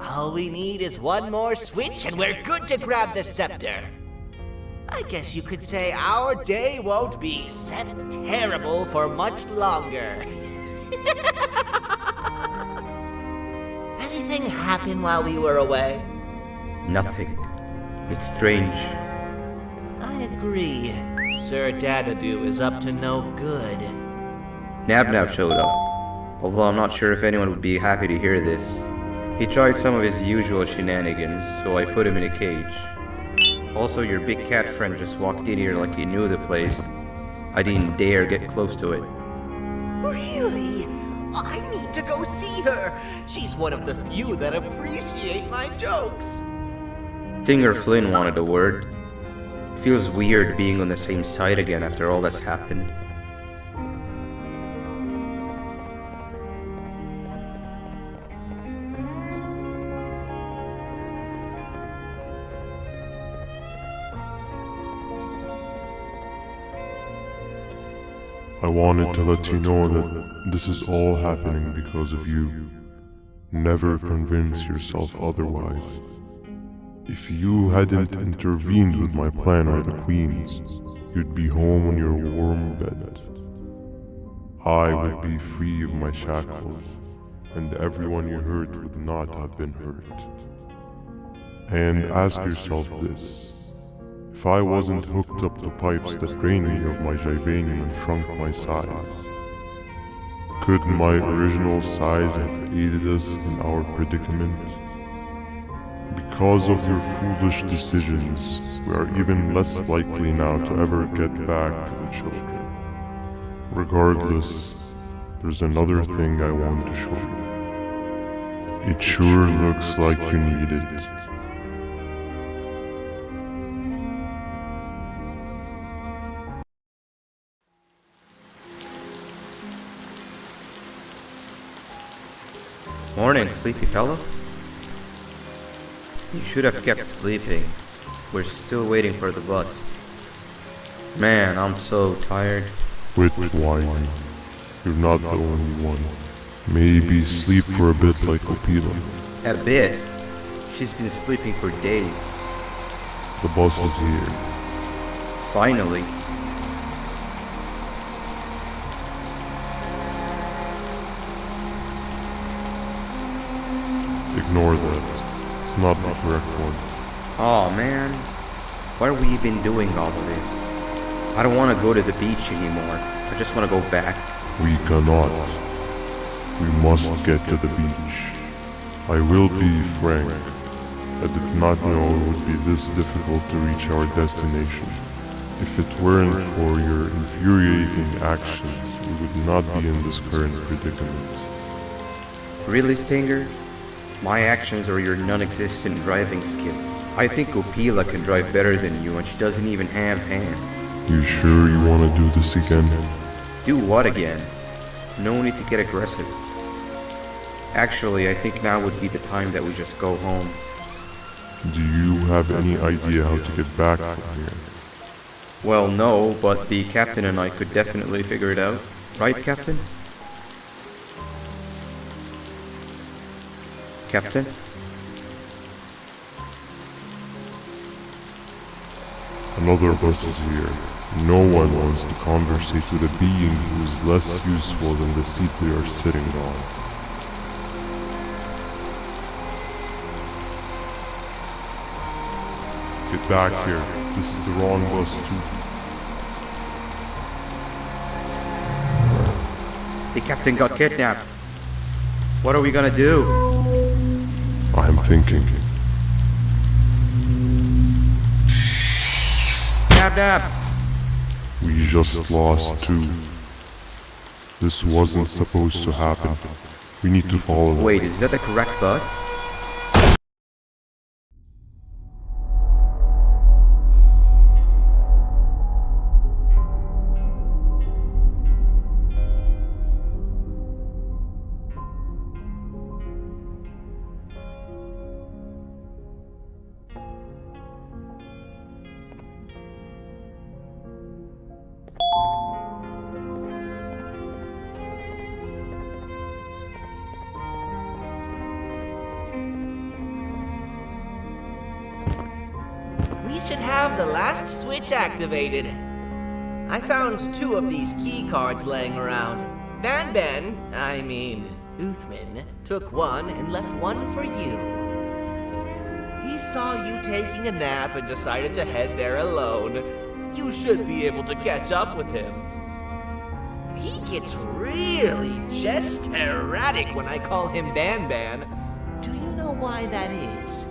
All we need is one more switch and we're good to grab the scepter. I guess you could say our day won't be terrible for much longer. Anything happen while we were away? Nothing. It's strange. I agree. Sir Dadadoo is up to no good. Nab showed up, although I'm not sure if anyone would be happy to hear this. He tried some of his usual shenanigans, so I put him in a cage. Also, your big cat friend just walked in here like he knew the place. I didn't dare get close to it. Really? I need to go see her. She's one of the few that appreciate my jokes. Dinger Flynn wanted a word. Feels weird being on the same side again after all that's happened. I wanted to let you know that this is all happening because of you. Never convince yourself otherwise. If you hadn't intervened with my plan or the Queen's, you'd be home on your warm bed. I would be free of my shackles, and everyone you hurt would not have been hurt. And ask yourself this. If I wasn't hooked up to pipes that drained me of my Jivanium and shrunk my size, could my original size have aided us in our predicament? Because of your foolish decisions, we are even less likely now to ever get back to the children. Regardless, there's another thing I want to show you. It sure looks like you need it. Morning, sleepy fellow. You should have kept sleeping. We're still waiting for the bus. Man, I'm so tired. Quit whining. You're not the only one. Maybe sleep for a bit like Opila. A bit. She's been sleeping for days. The bus is here. Finally. Ignore that. It's not the correct one. Aw, man. Why are we even doing all of this? I don't want to go to the beach anymore. I just want to go back. We cannot. We must get to the beach. I will be frank. I did not know it would be this difficult to reach our destination. If it weren't for your infuriating actions, we would not be in this current predicament. Really, Stinger? My actions are your non-existent driving skill. I think Opila can drive better than you and she doesn't even have hands. You sure you want to do this again? Do what again? No need to get aggressive. Actually, I think now would be the time that we just go home. Do you have any idea how to get back from here? Well, no, but the captain and I could definitely figure it out. Right, Captain? Captain? Another bus is here. No one wants to conversate with a being who is less useful than the seat they are sitting on. Get back here. This is the wrong bus too. The captain got kidnapped. What are we gonna do? I'm thinking. Nab nab! We just lost two. This wasn't supposed to happen. We need to follow them. Wait, is that the correct bus? We should have the last switch activated. I found 2 of these key cards laying around. Uthman, took one and left one for you. He saw you taking a nap and decided to head there alone. You should be able to catch up with him. He gets really just erratic when I call him Banban. Do you know why that is?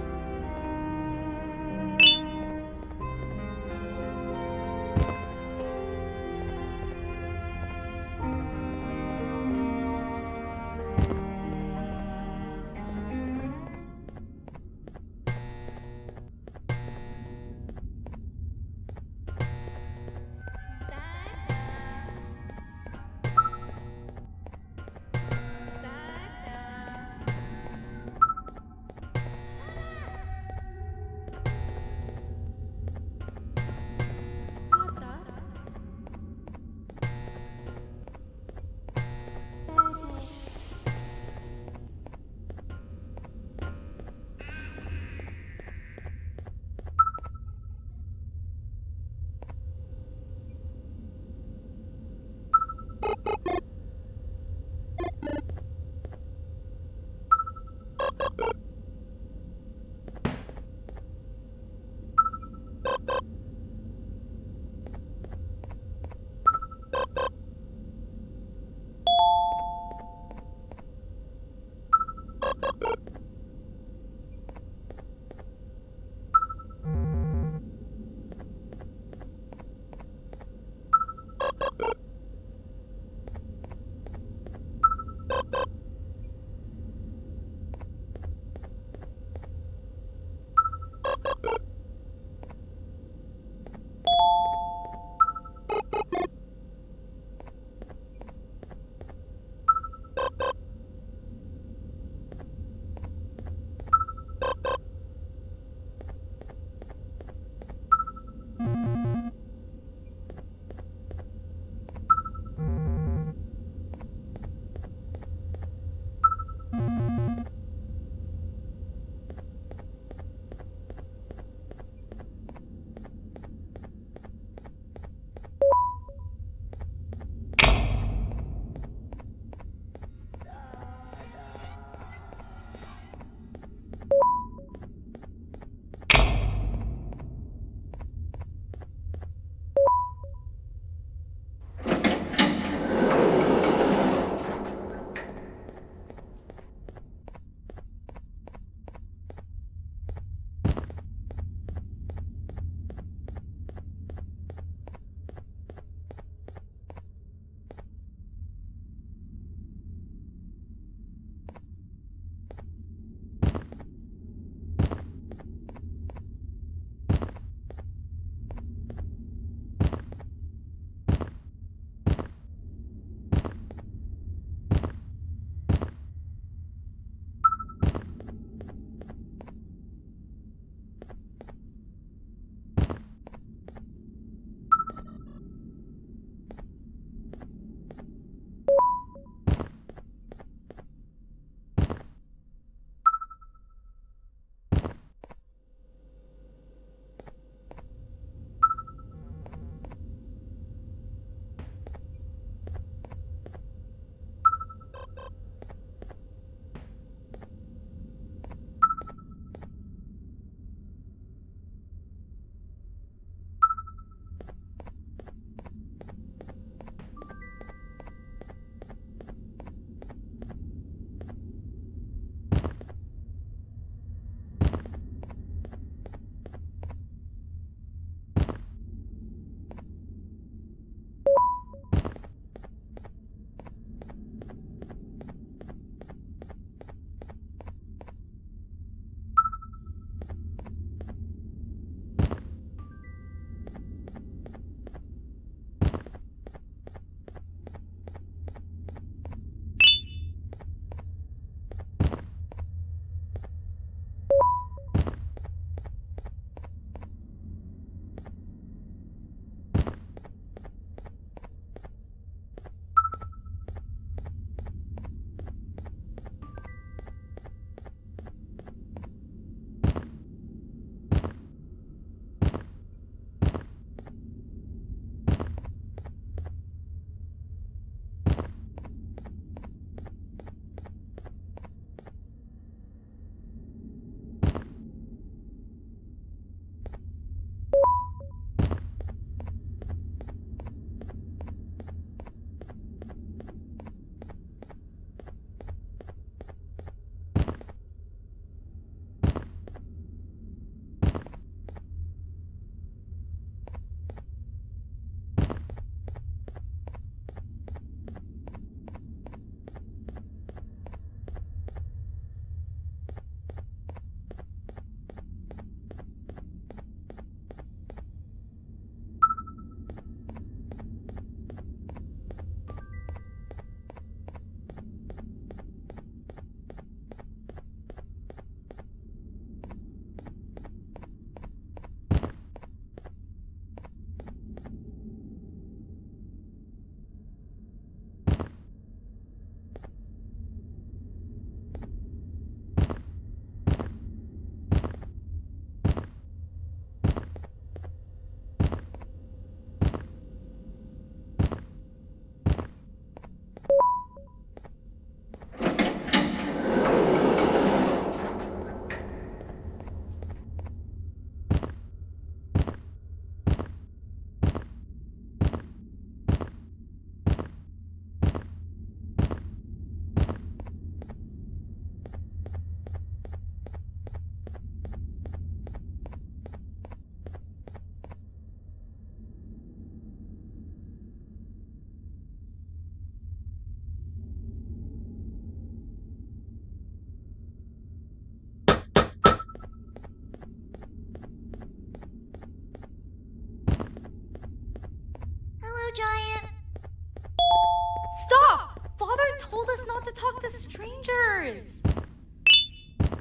told us not to talk to strangers.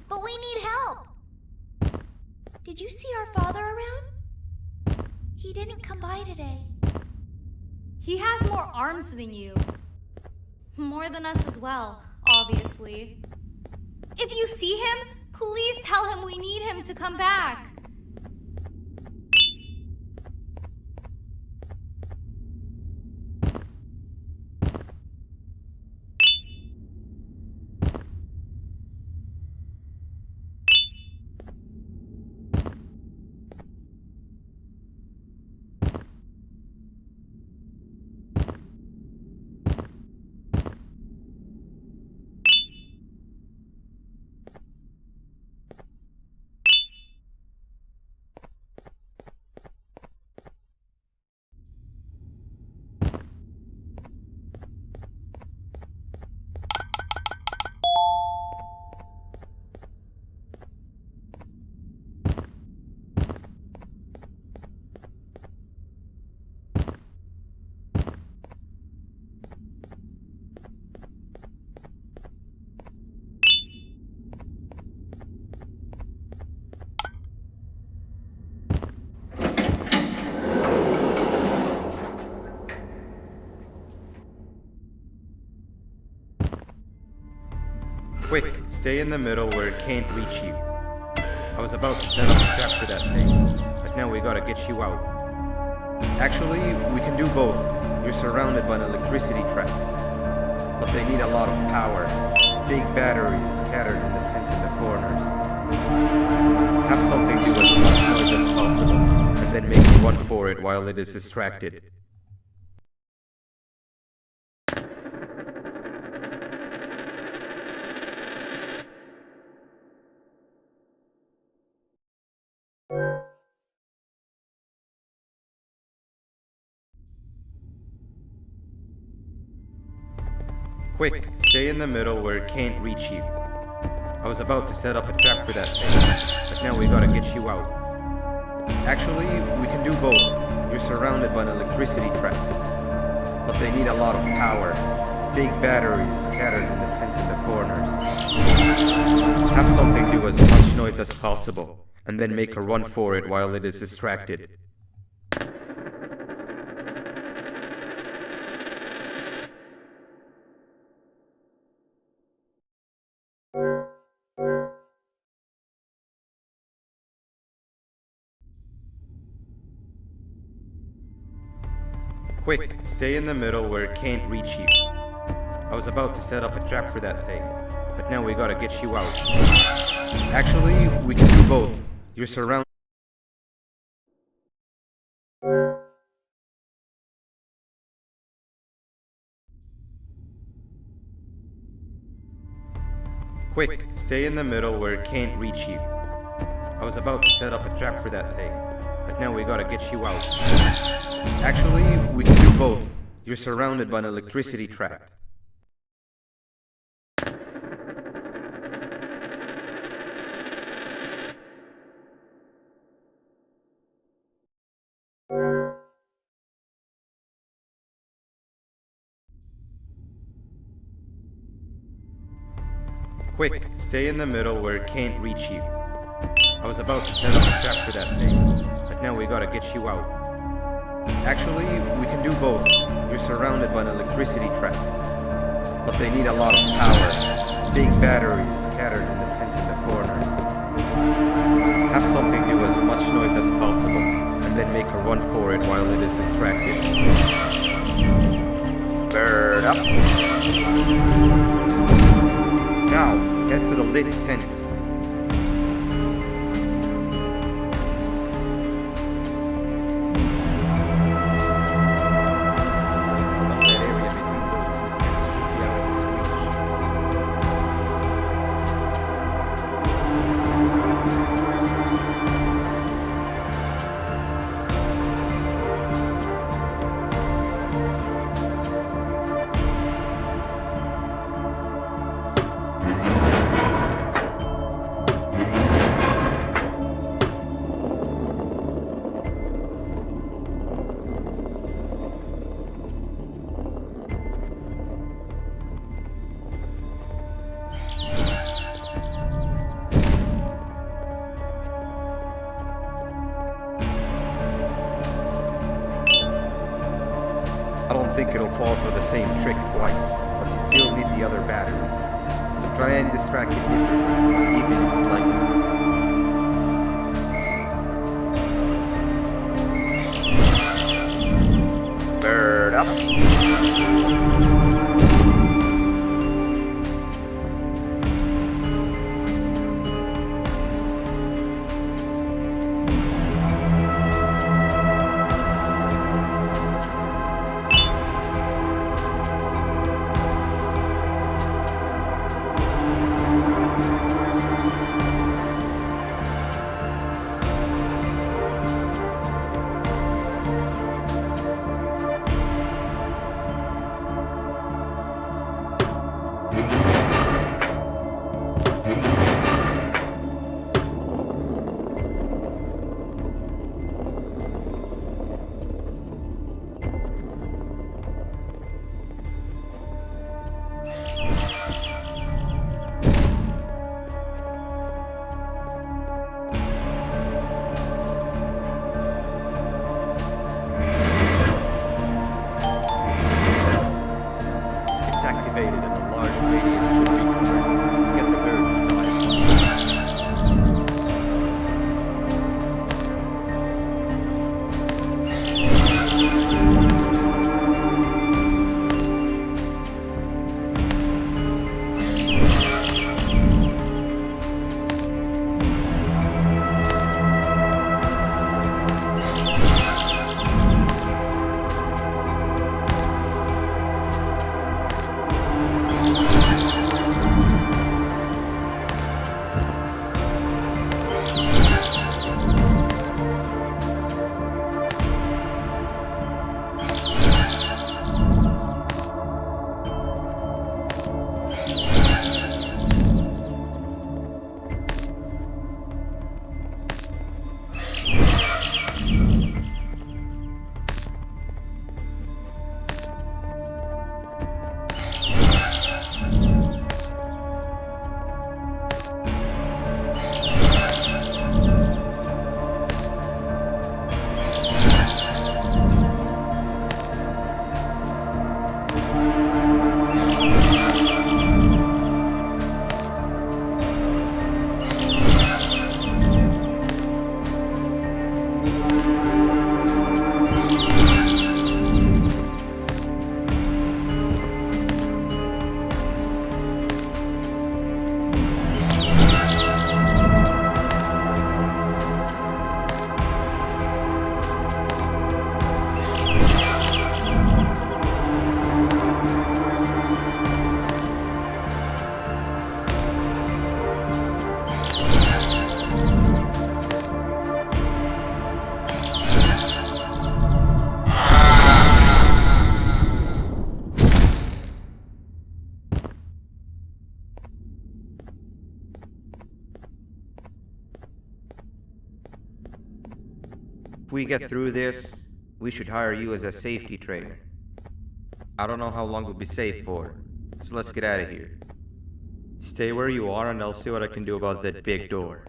But we need help. Did you see our father around? He didn't come by today. He has more arms than you. More than us as well, obviously. If you see him, please tell him we need him to come back. Quick, stay in the middle where it can't reach you. I was about to set up a trap for that thing, but now we gotta get you out. Actually, we can do both. You're surrounded by an electricity trap, but they need a lot of power. Big batteries scattered in the pens in the corners. Have something do as much noise as possible, and then make a run for it while it is distracted. Quick, stay in the middle where it can't reach you. I was about to set up a trap for that thing, but now we gotta get you out. Actually, we can do both. You're surrounded by an electricity trap, but they need a lot of power. Big batteries scattered in the pens in the corners. Have something do as much noise as possible, and then make a run for it while it is distracted. Quick, stay in the middle where it can't reach you. I was about to set up a trap for that thing, but now we gotta get you out. Actually, we can do both. You're surrounded. Quick, stay in the middle where it can't reach you. I was about to set up a trap for that thing, but now we gotta get you out. Actually, we can do both. You're surrounded by an electricity trap. Quick, stay in the middle where it can't reach you. I was about to set up a trap for that thing, but now we gotta get you out. Actually, we can do both. You're surrounded by an electricity trap, but they need a lot of power. Big batteries scattered in the pens in the corners. Have something do as much noise as possible, and then make a run for it while it is distracted. Bird up. Now, head to the lit tents. think it'll fall for the same trick twice, but you still need the other battery. So try and distract it differently, even slightly. Bird up. If we get through this, we should hire you as a safety trainer. I don't know how long we'll be safe for, so let's get out of here. Stay where you are and I'll see what I can do about that big door.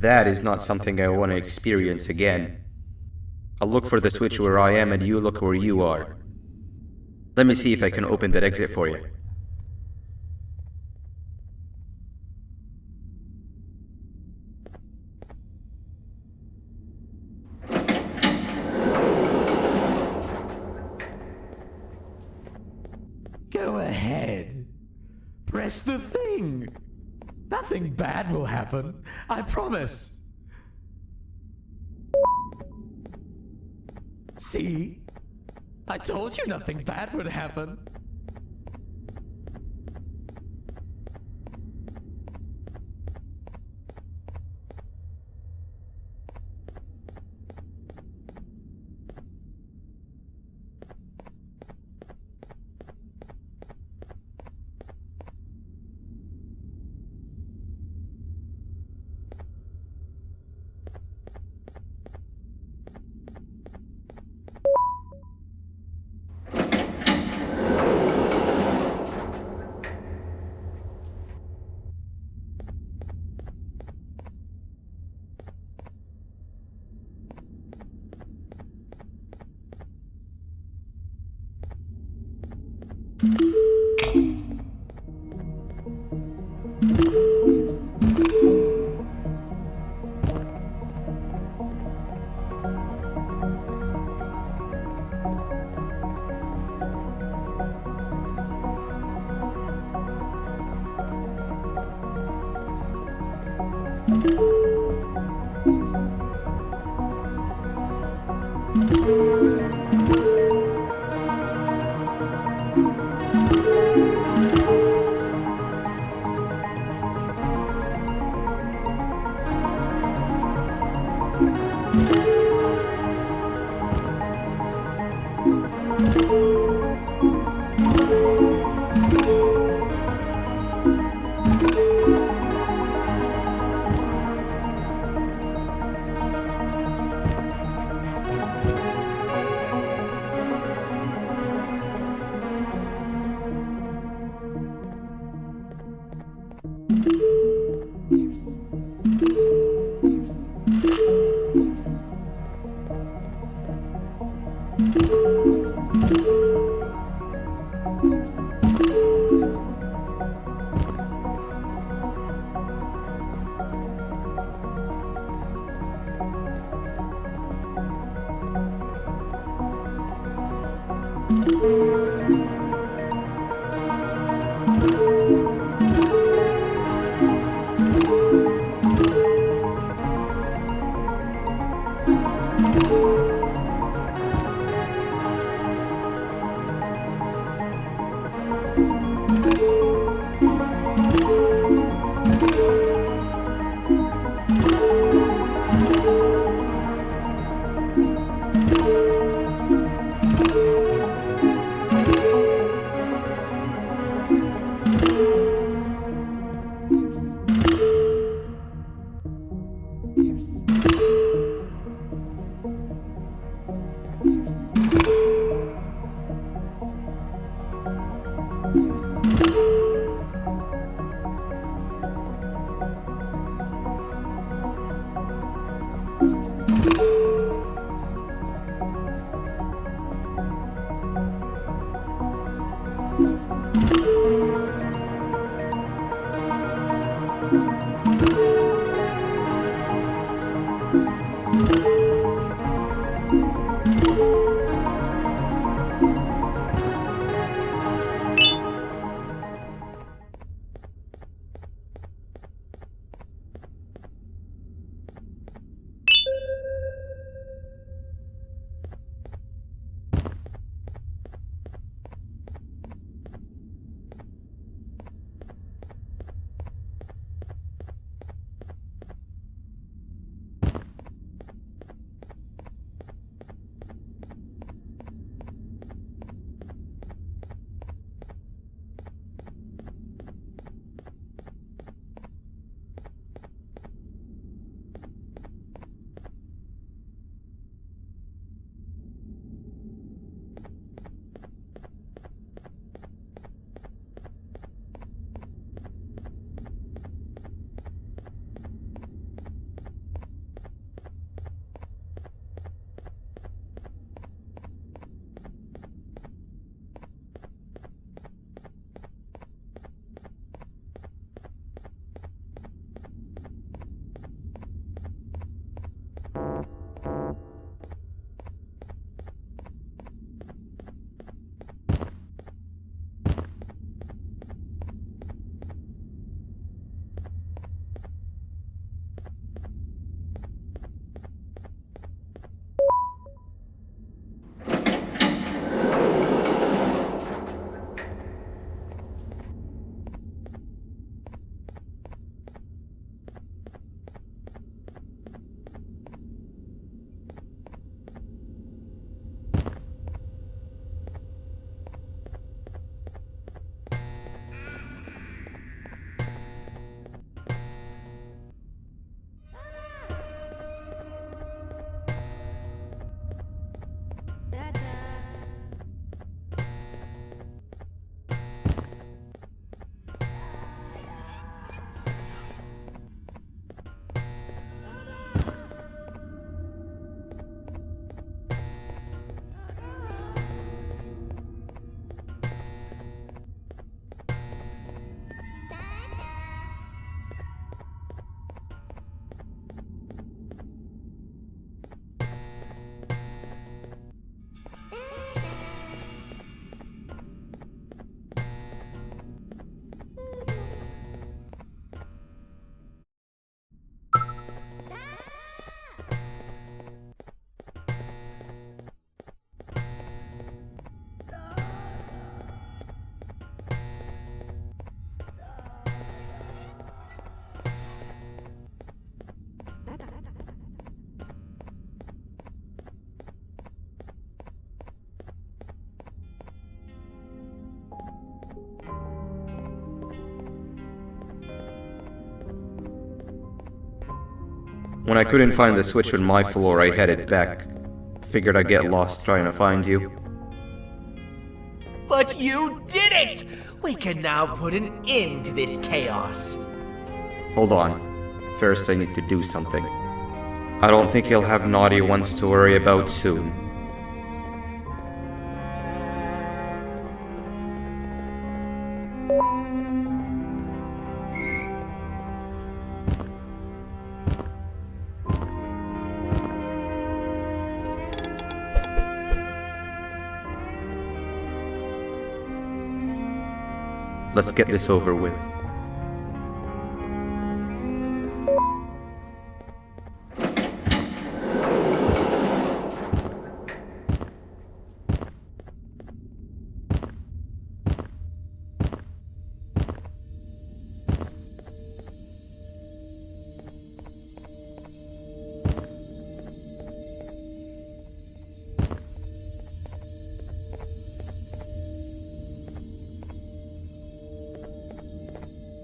That is not something I want to experience again. I'll look for the switch where I am and you look where you are. Let me see if I can open that exit for you. Go ahead. Press the thing. Nothing bad will happen. I promise. See? I told you nothing bad would happen. When I couldn't find the switch on my floor, I headed back. Figured I'd get lost trying to find you. But you did it! We can now put an end to this chaos. Hold on. First I need to do something. I don't think you'll have naughty ones to worry about soon. Let's get this over with.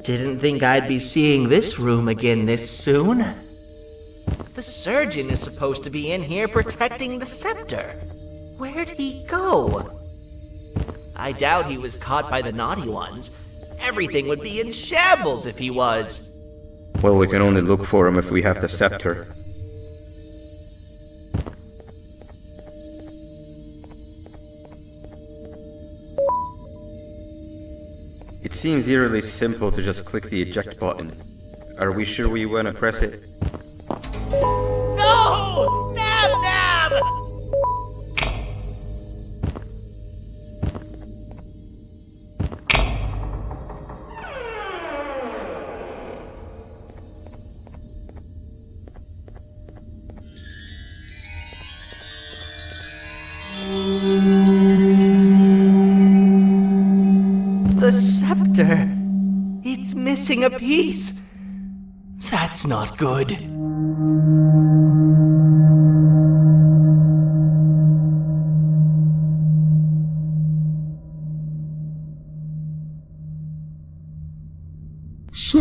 Didn't think I'd be seeing this room again this soon. The surgeon is supposed to be in here protecting the scepter. Where'd he go? I doubt he was caught by the naughty ones. Everything would be in shambles if he was. Well, we can only look for him if we have the scepter. It seems eerily simple to just click the eject button. Are we sure we want to press it? No! Nab Nab! The scepter. It's missing a piece. That's not good. So,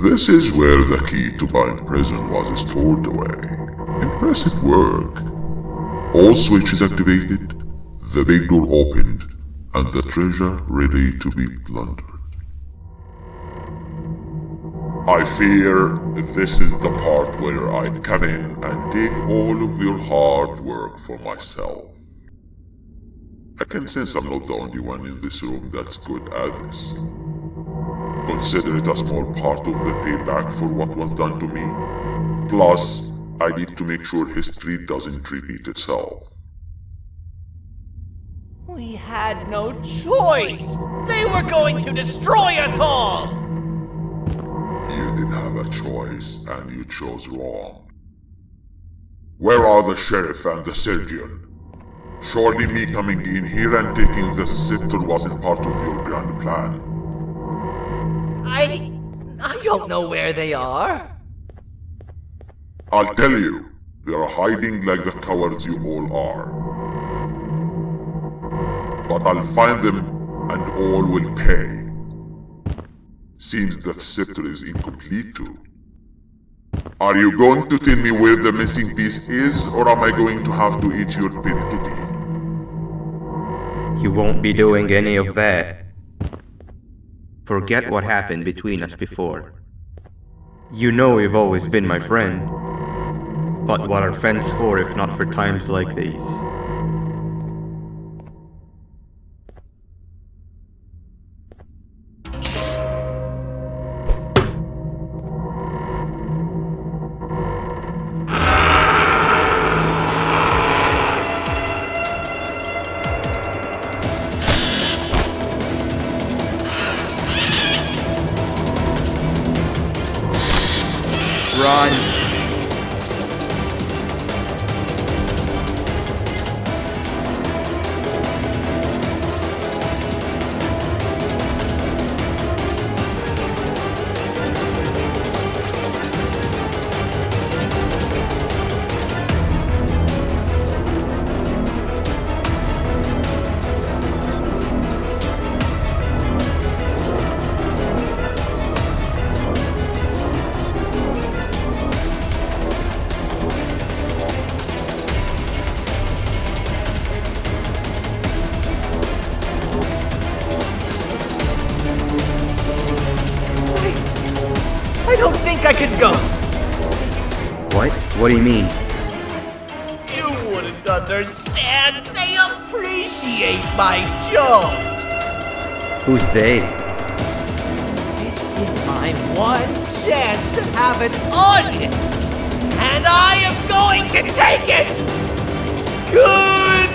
this is where the key to Bind Prison was stored away. Impressive work. All switches activated, the big door opened, and the treasure ready to be plundered. I fear this is the part where I come in and take all of your hard work for myself. I can sense I'm not the only one in this room that's good at this. Consider it a small part of the payback for what was done to me. Plus, I need to make sure history doesn't repeat itself. We had no choice! They were going to destroy us all! You did have a choice, and you chose wrong. Where are the sheriff and the surgeon? Surely me coming in here and taking the scepter wasn't part of your grand plan. I don't know where they are. I'll tell you, they're hiding like the cowards you all are. But I'll find them, and all will pay. Seems that scepter is incomplete too. Are you going to tell me where the missing piece is, or am I going to have to eat your pet kitty? You won't be doing any of that. Forget what happened between us before. You know you've always been my friend. But what are friends for if not for times like these? Run! think I could go. What? What do you mean? You wouldn't understand. They appreciate my jokes. Who's they? This is my one chance to have an audience. And I am going to take it. Goodbye.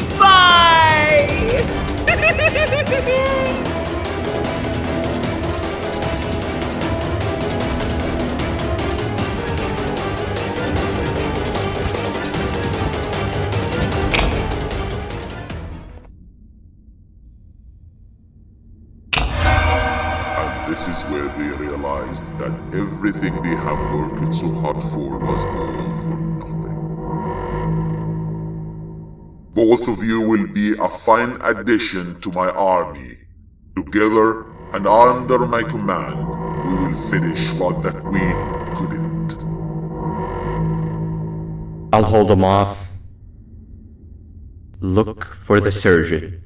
This is where they realized that everything they have worked so hard for was all for nothing. Both of you will be a fine addition to my army. Together and under my command, we will finish what the Queen couldn't. I'll hold them off. Look for the surgeon.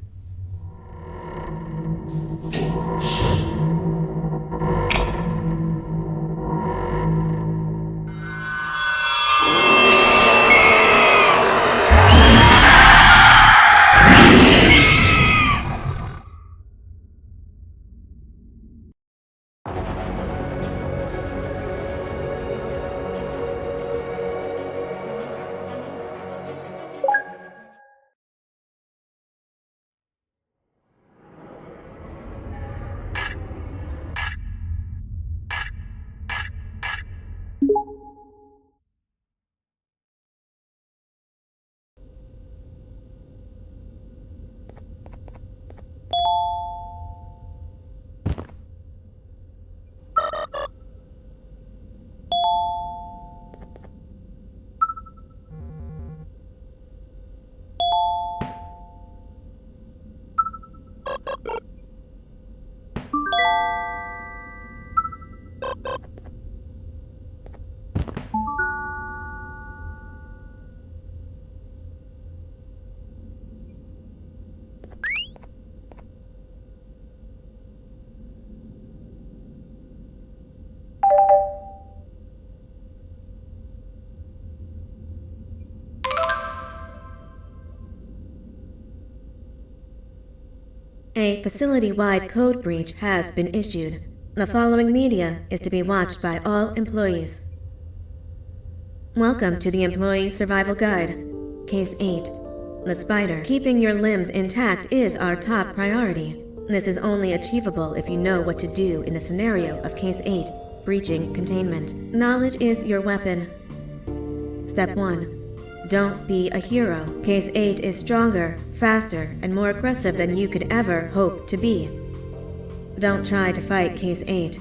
A facility-wide code breach has been issued. The following media is to be watched by all employees. Welcome to the Employee Survival Guide, Case 8. The spider. Keeping your limbs intact is our top priority. This is only achievable if you know what to do in the scenario of Case 8, breaching containment. Knowledge is your weapon. Step 1. Don't be a hero. Case 8 is stronger, faster, and more aggressive than you could ever hope to be. Don't try to fight Case 8.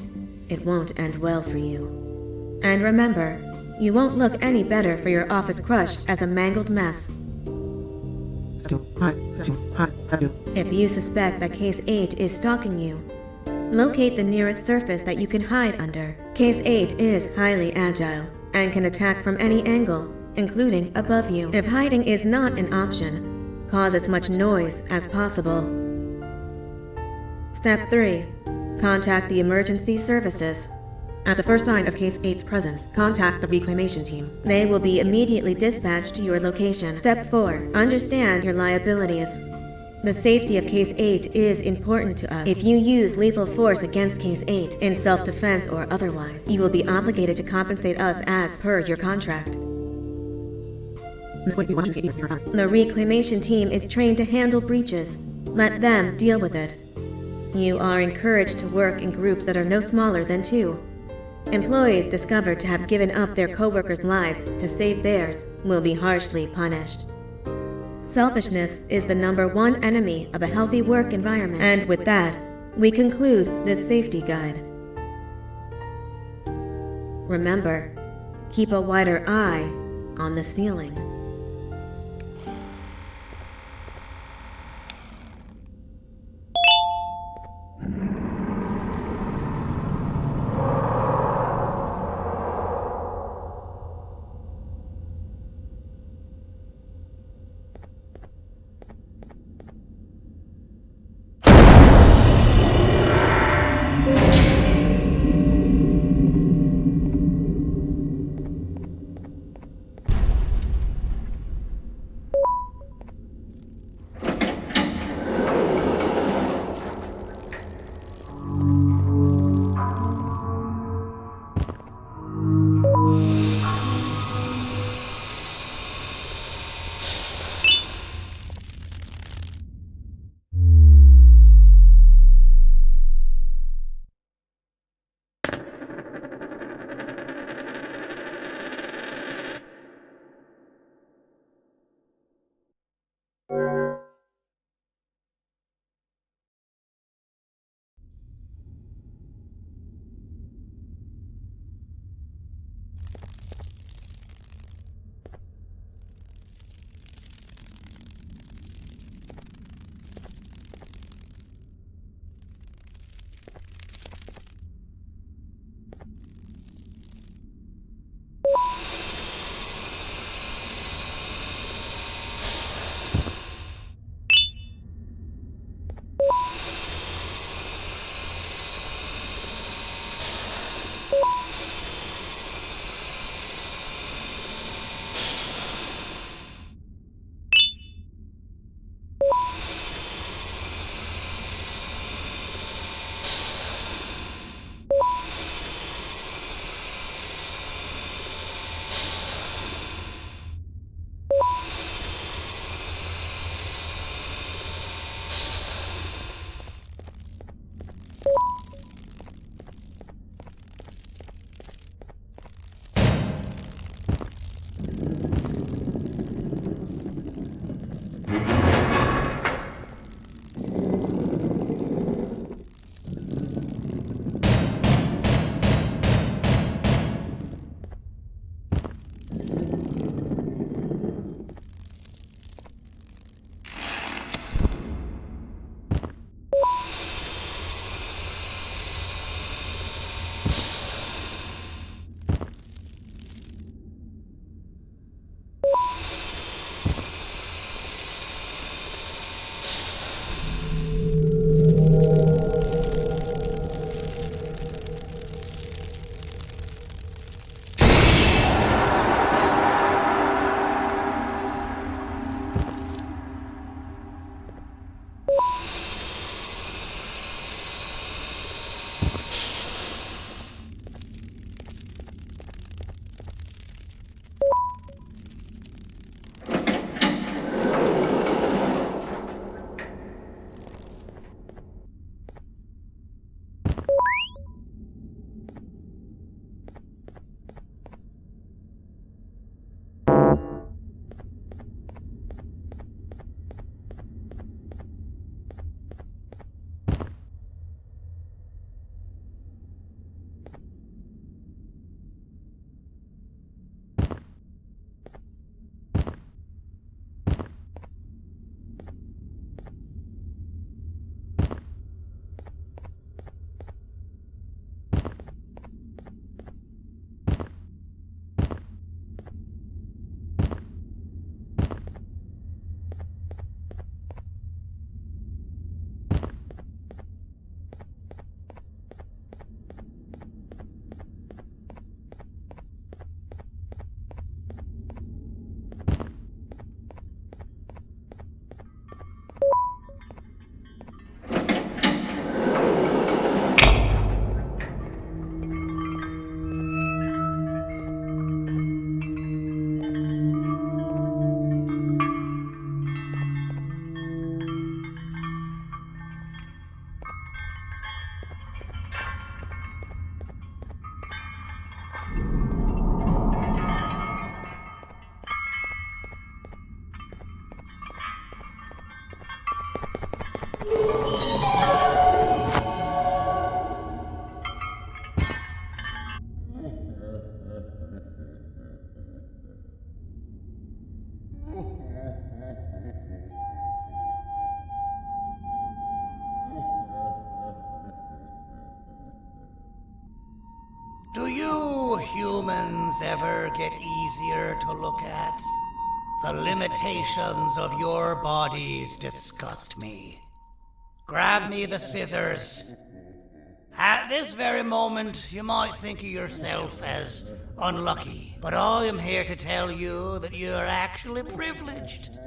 It won't end well for you. And remember, you won't look any better for your office crush as a mangled mess. If you suspect that Case 8 is stalking you, locate the nearest surface that you can hide under. Case 8 is highly agile and can attack from any angle, including above you. If hiding is not an option, cause as much noise as possible. Step 3. Contact the emergency services. At the first sign of Case 8's presence, contact the reclamation team. They will be immediately dispatched to your location. Step 4. Understand your liabilities. The safety of Case 8 is important to us. If you use lethal force against Case 8, in self-defense or otherwise, you will be obligated to compensate us as per your contract. The reclamation team is trained to handle breaches. Let them deal with it. You are encouraged to work in groups that are no smaller than 2. Employees discovered to have given up their co-workers' lives to save theirs will be harshly punished. Selfishness is the #1 enemy of a healthy work environment. And with that, we conclude this safety guide. Remember, keep a wider eye on the ceiling. Do you humans ever get easier to look at? The limitations of your bodies disgust me. Grab me the scissors. At this very moment, you might think of yourself as unlucky, but I am here to tell you that you are actually privileged.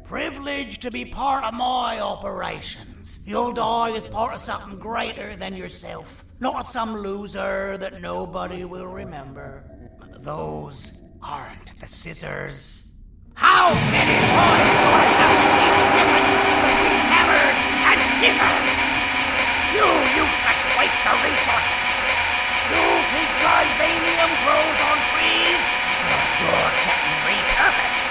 Privileged to be part of my operations. You'll die as part of something greater than yourself, not as some loser that nobody will remember. Those aren't the scissors. How many times do I have to keep the difference between hammers and scissors? You useless waste of resources! You think Vibanium grows on trees? You're getting repurposed!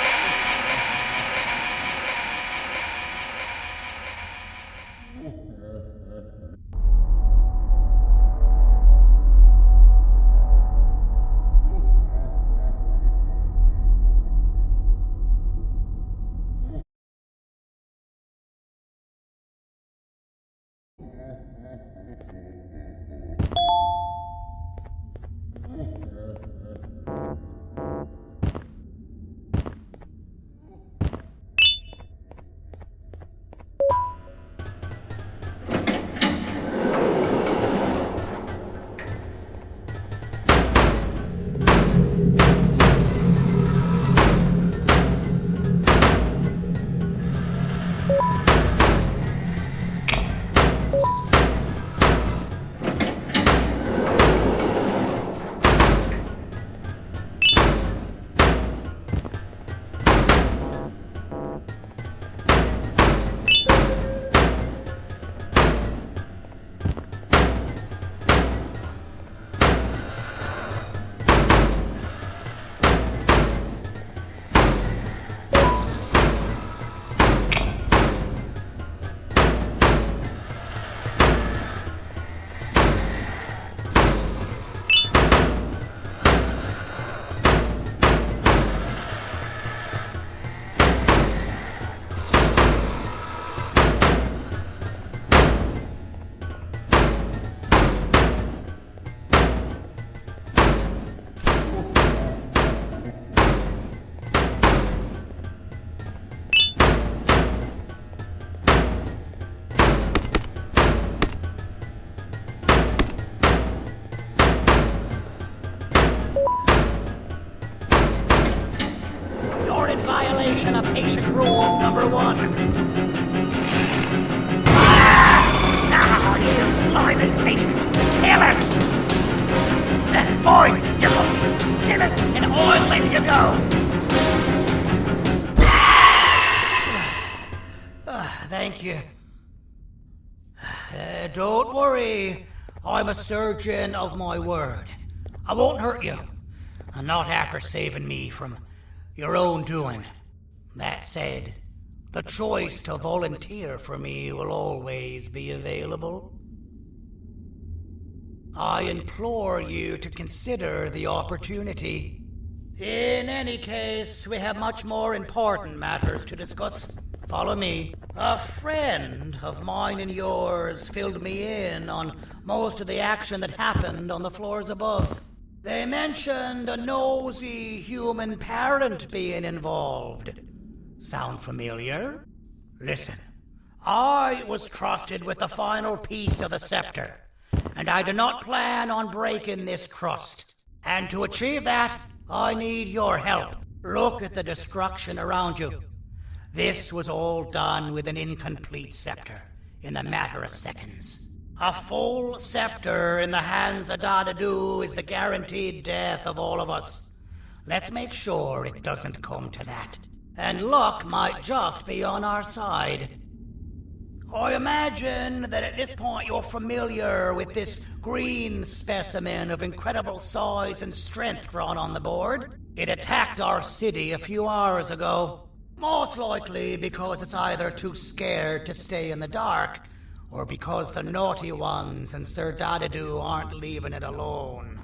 go. Thank you. Don't worry. I'm a surgeon of my word. I won't hurt you. And not after saving me from your own doing. That said, the choice to volunteer for me will always be available. I implore you to consider the opportunity. In any case, we have much more important matters to discuss. Follow me. A friend of mine and yours filled me in on most of the action that happened on the floors above. They mentioned a nosy human parent being involved. Sound familiar? Listen, I was trusted with the final piece of the scepter, and I do not plan on breaking this trust. And to achieve that, I need your help. Look at the destruction around you. This was all done with an incomplete scepter, in a matter of seconds. A full scepter in the hands of Dadadu is the guaranteed death of all of us. Let's make sure it doesn't come to that. And luck might just be on our side. I imagine that at this point you're familiar with this green specimen of incredible size and strength drawn on the board. It attacked our city a few hours ago. Most likely because it's either too scared to stay in the dark, or because the naughty ones and Sir Dadadu aren't leaving it alone.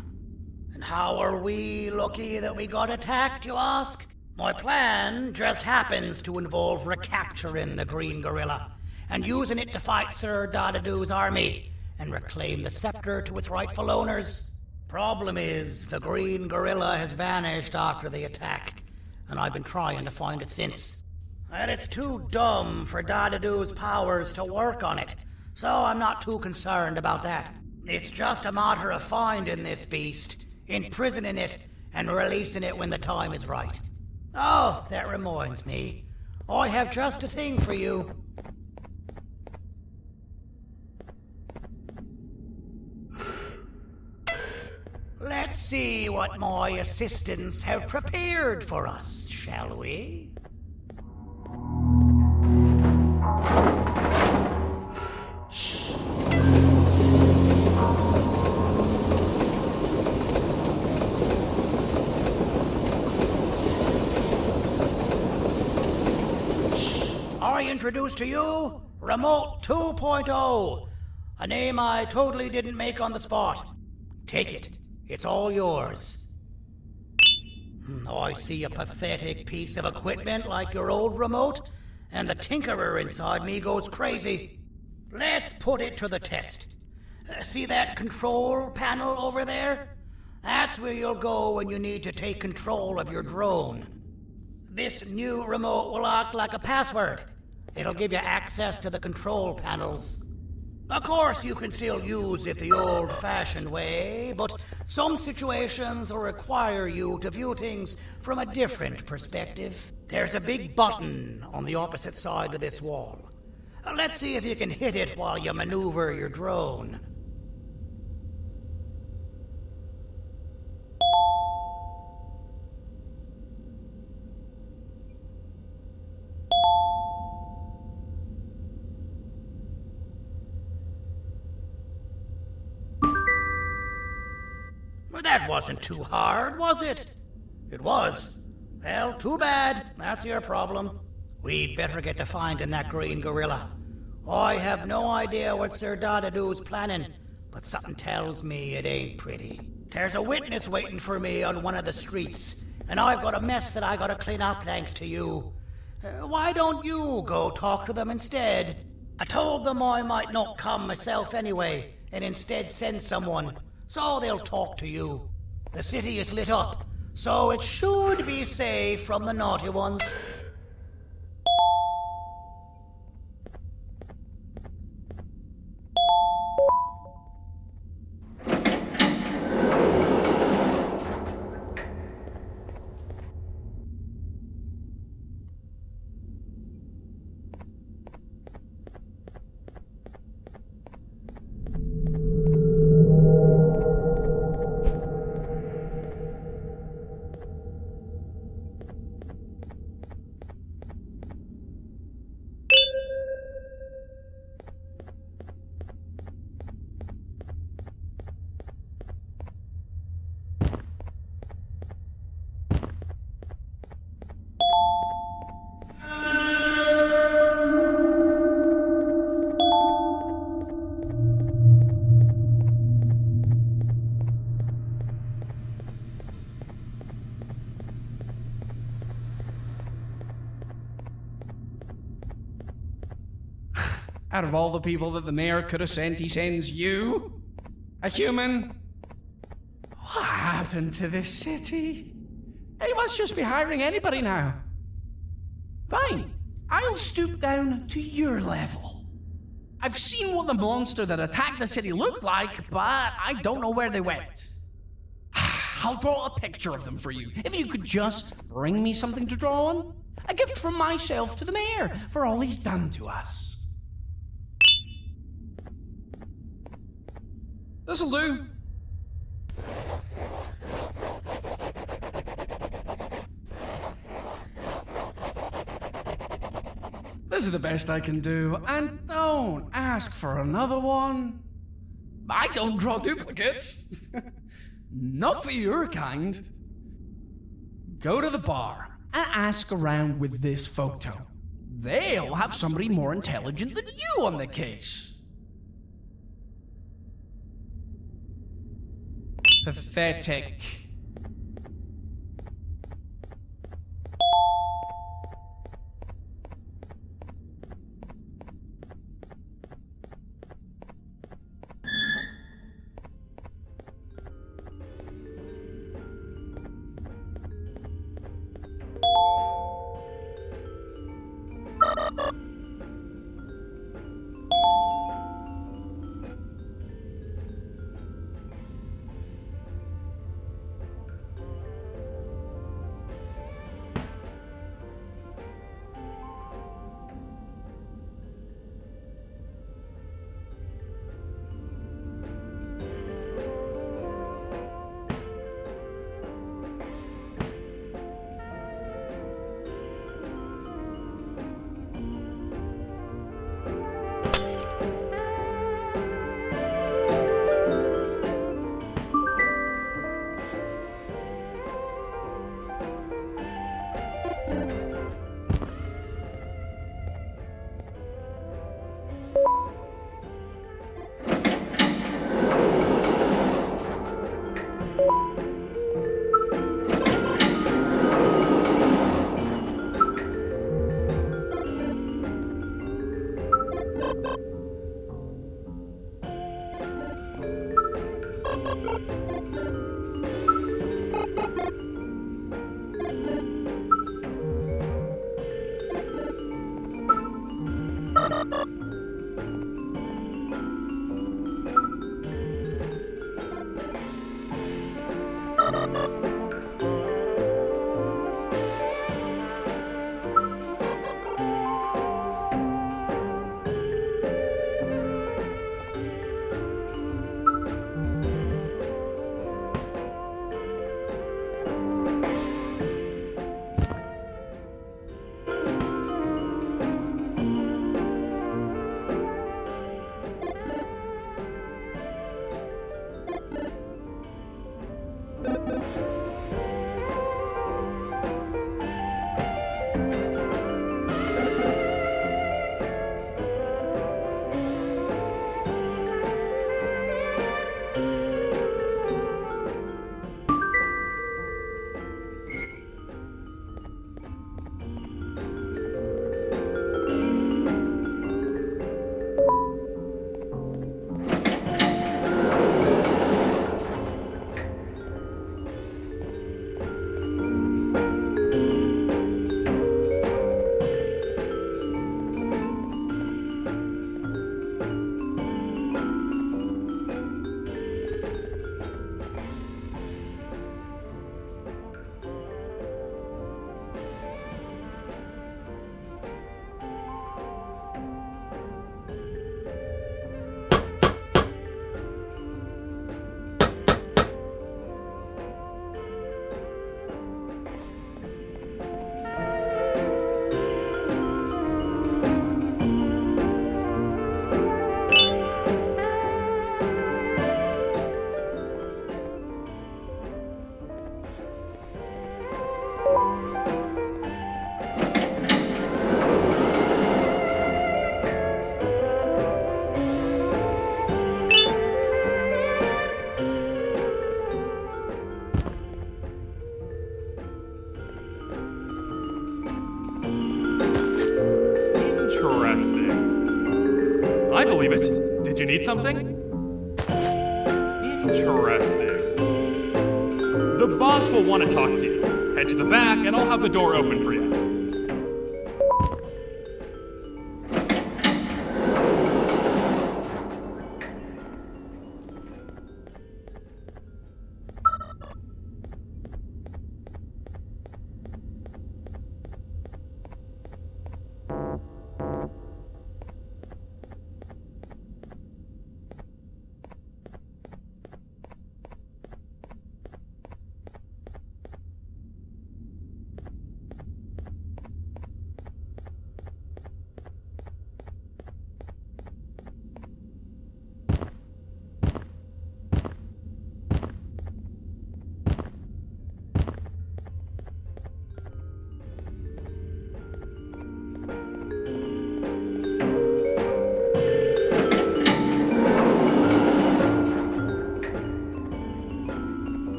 And how are we lucky that we got attacked, you ask? My plan just happens to involve recapturing the green gorilla, and using it to fight Sir Dadadu's army, and reclaim the scepter to its rightful owners. Problem is, the green gorilla has vanished after the attack, and I've been trying to find it since. And it's too dumb for Dadadu's powers to work on it, so I'm not too concerned about that. It's just a matter of finding this beast, imprisoning it, and releasing it when the time is right. Oh, that reminds me. I have just a thing for you. Let's see what my assistants have prepared for us, shall we? I introduce to you Remote 2.0, a name I totally didn't make on the spot. Take it. It's all yours. I see a pathetic piece of equipment like your old remote, and the tinkerer inside me goes crazy. Let's put it to the test. See that control panel over there? That's where you'll go when you need to take control of your drone. This new remote will act like a password. It'll give you access to the control panels. Of course, you can still use it the old-fashioned way, but some situations will require you to view things from a different perspective. There's a big button on the opposite side of this wall. Let's see if you can hit it while you maneuver your drone. That wasn't too hard, was it? It was. Well, too bad. That's your problem. We'd better get to finding that green gorilla. I have no idea what Sir Dadadu's planning, but something tells me it ain't pretty. There's a witness waiting for me on one of the streets, and I've got a mess that I gotta clean up thanks to you. Why don't you go talk to them instead? I told them I might not come myself anyway, and instead send someone, so they'll talk to you. The city is lit up, so it should be safe from the naughty ones. Out of all the people that the mayor could have sent, he sends you? A human? What happened to this city? He must just be hiring anybody now. Fine, I'll stoop down to your level. I've seen what the monster that attacked the city looked like, but I don't know where they went. I'll draw a picture of them for you, if you could just bring me something to draw on. A gift from myself to the mayor for all he's done to us. This'll do. This is the best I can do, and don't ask for another one. I don't draw duplicates. Not for your kind. Go to the bar and ask around with this photo. They'll have somebody more intelligent than you on the case. Pathetic. I believe it. Did you need something? Interesting. The boss will want to talk to you. Head to the back and I'll have the door open for you.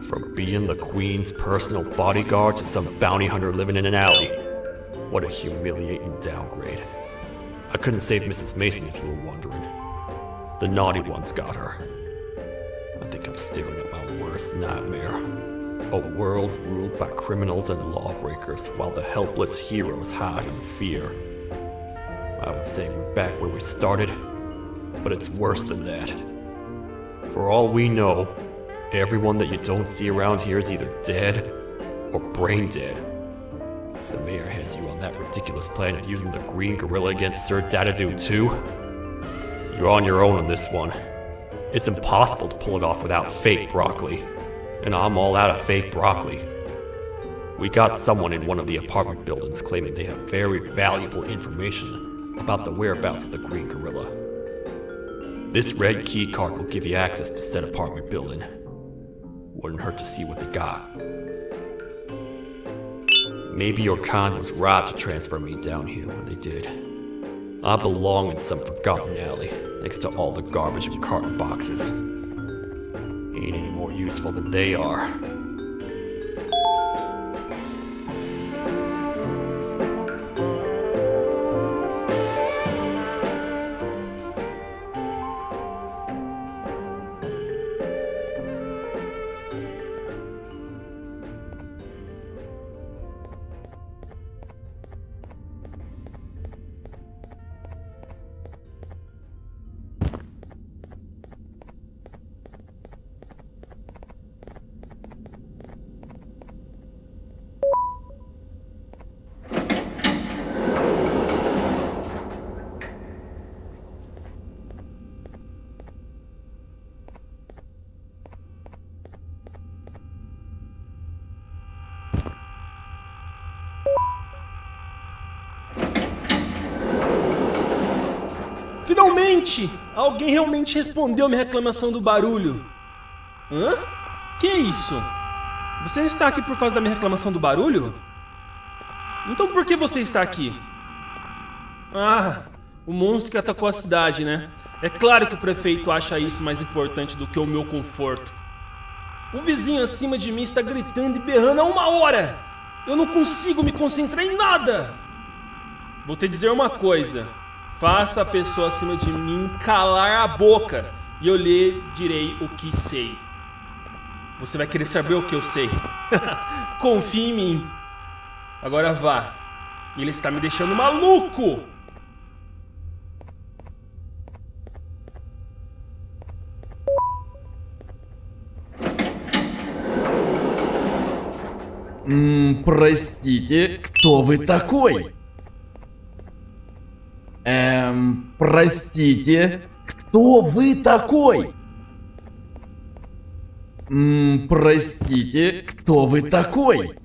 From being the Queen's personal bodyguard to some bounty hunter living in an alley. What a humiliating downgrade. I couldn't save Mrs. Mason if you were wondering. The naughty ones got her. I think I'm staring at my worst nightmare. A world ruled by criminals and lawbreakers while the helpless heroes hide in fear. I would say we're back where we started, but it's worse than that. For all we know, everyone that you don't see around here is either dead or brain dead. The mayor has you on that ridiculous plan of using the green gorilla against Sir Dadadoo too. You're on your own on this one. It's impossible to pull it off without fake broccoli. And I'm all out of fake broccoli. We got someone in one of the apartment buildings claiming they have very valuable information about the whereabouts of the green gorilla. This red key card will give you access to said apartment building. Wouldn't hurt to see what they got. Maybe your con was right to transfer me down here when they did. I belong in some forgotten alley, next to all the garbage and carton boxes. Ain't any more useful than they are. Finalmente! Alguém realmente respondeu minha reclamação do barulho. Hã? Que é isso? Você não está aqui por causa da minha reclamação do barulho? Então por que você está aqui? Ah, o monstro que atacou a cidade, né? É claro que o prefeito acha isso mais importante do que o meu conforto. O vizinho acima de mim está gritando e berrando há 1 hora! Eu não consigo me concentrar em nada! Vou te dizer uma coisa. Faça a pessoa acima de mim calar a boca e eu lhe direi o que sei. Você vai querer saber o que eu sei. Confie em mim. Agora vá. Ele está me deixando maluco! Простите, кто вы такой? Простите, кто вы такой? Простите, кто вы такой?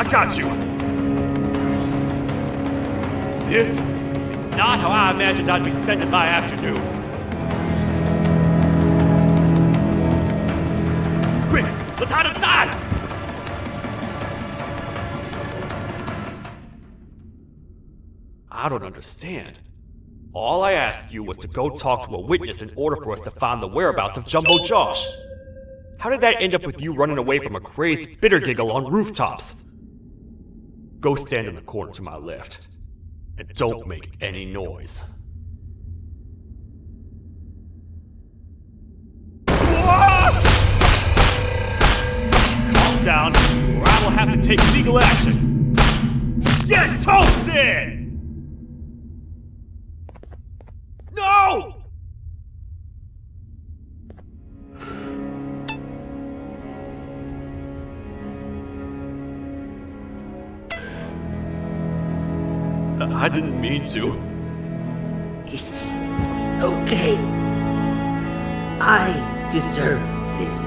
I got you. This is not how I imagined I'd be spending my afternoon. Quick, let's hide inside! I don't understand. All I asked you was to go talk to a witness in order for us to find the whereabouts of Jumbo Josh. How did that end up with you running away from a crazed bitter giggle on rooftops? Go stand in the corner to my left. And don't make any noise. Calm down, or I will have to take legal action. Get toasted! No! I didn't mean to. It's okay. I deserve this.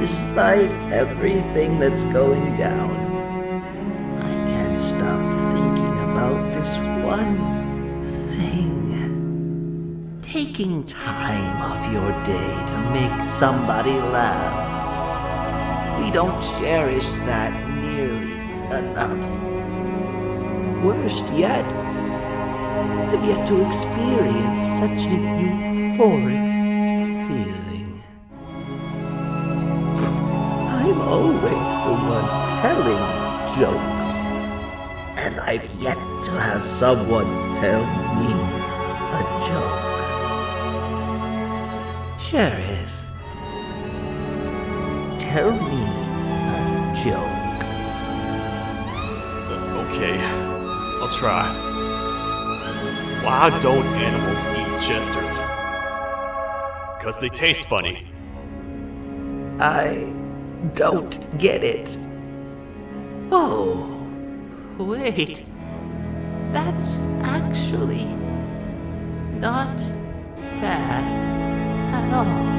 Despite everything that's going down, I can't stop thinking about this one thing. Taking time off your day to make somebody laugh. We don't cherish that nearly enough. Worst yet, I've yet to experience such a euphoric feeling. I'm always the one telling jokes, and I've yet to have someone tell me a joke. Sheriff, tell me a joke. Okay. I'll try. Why don't animals eat jesters? 'Cause they taste funny. I don't get it. Oh, wait. That's actually not bad at all.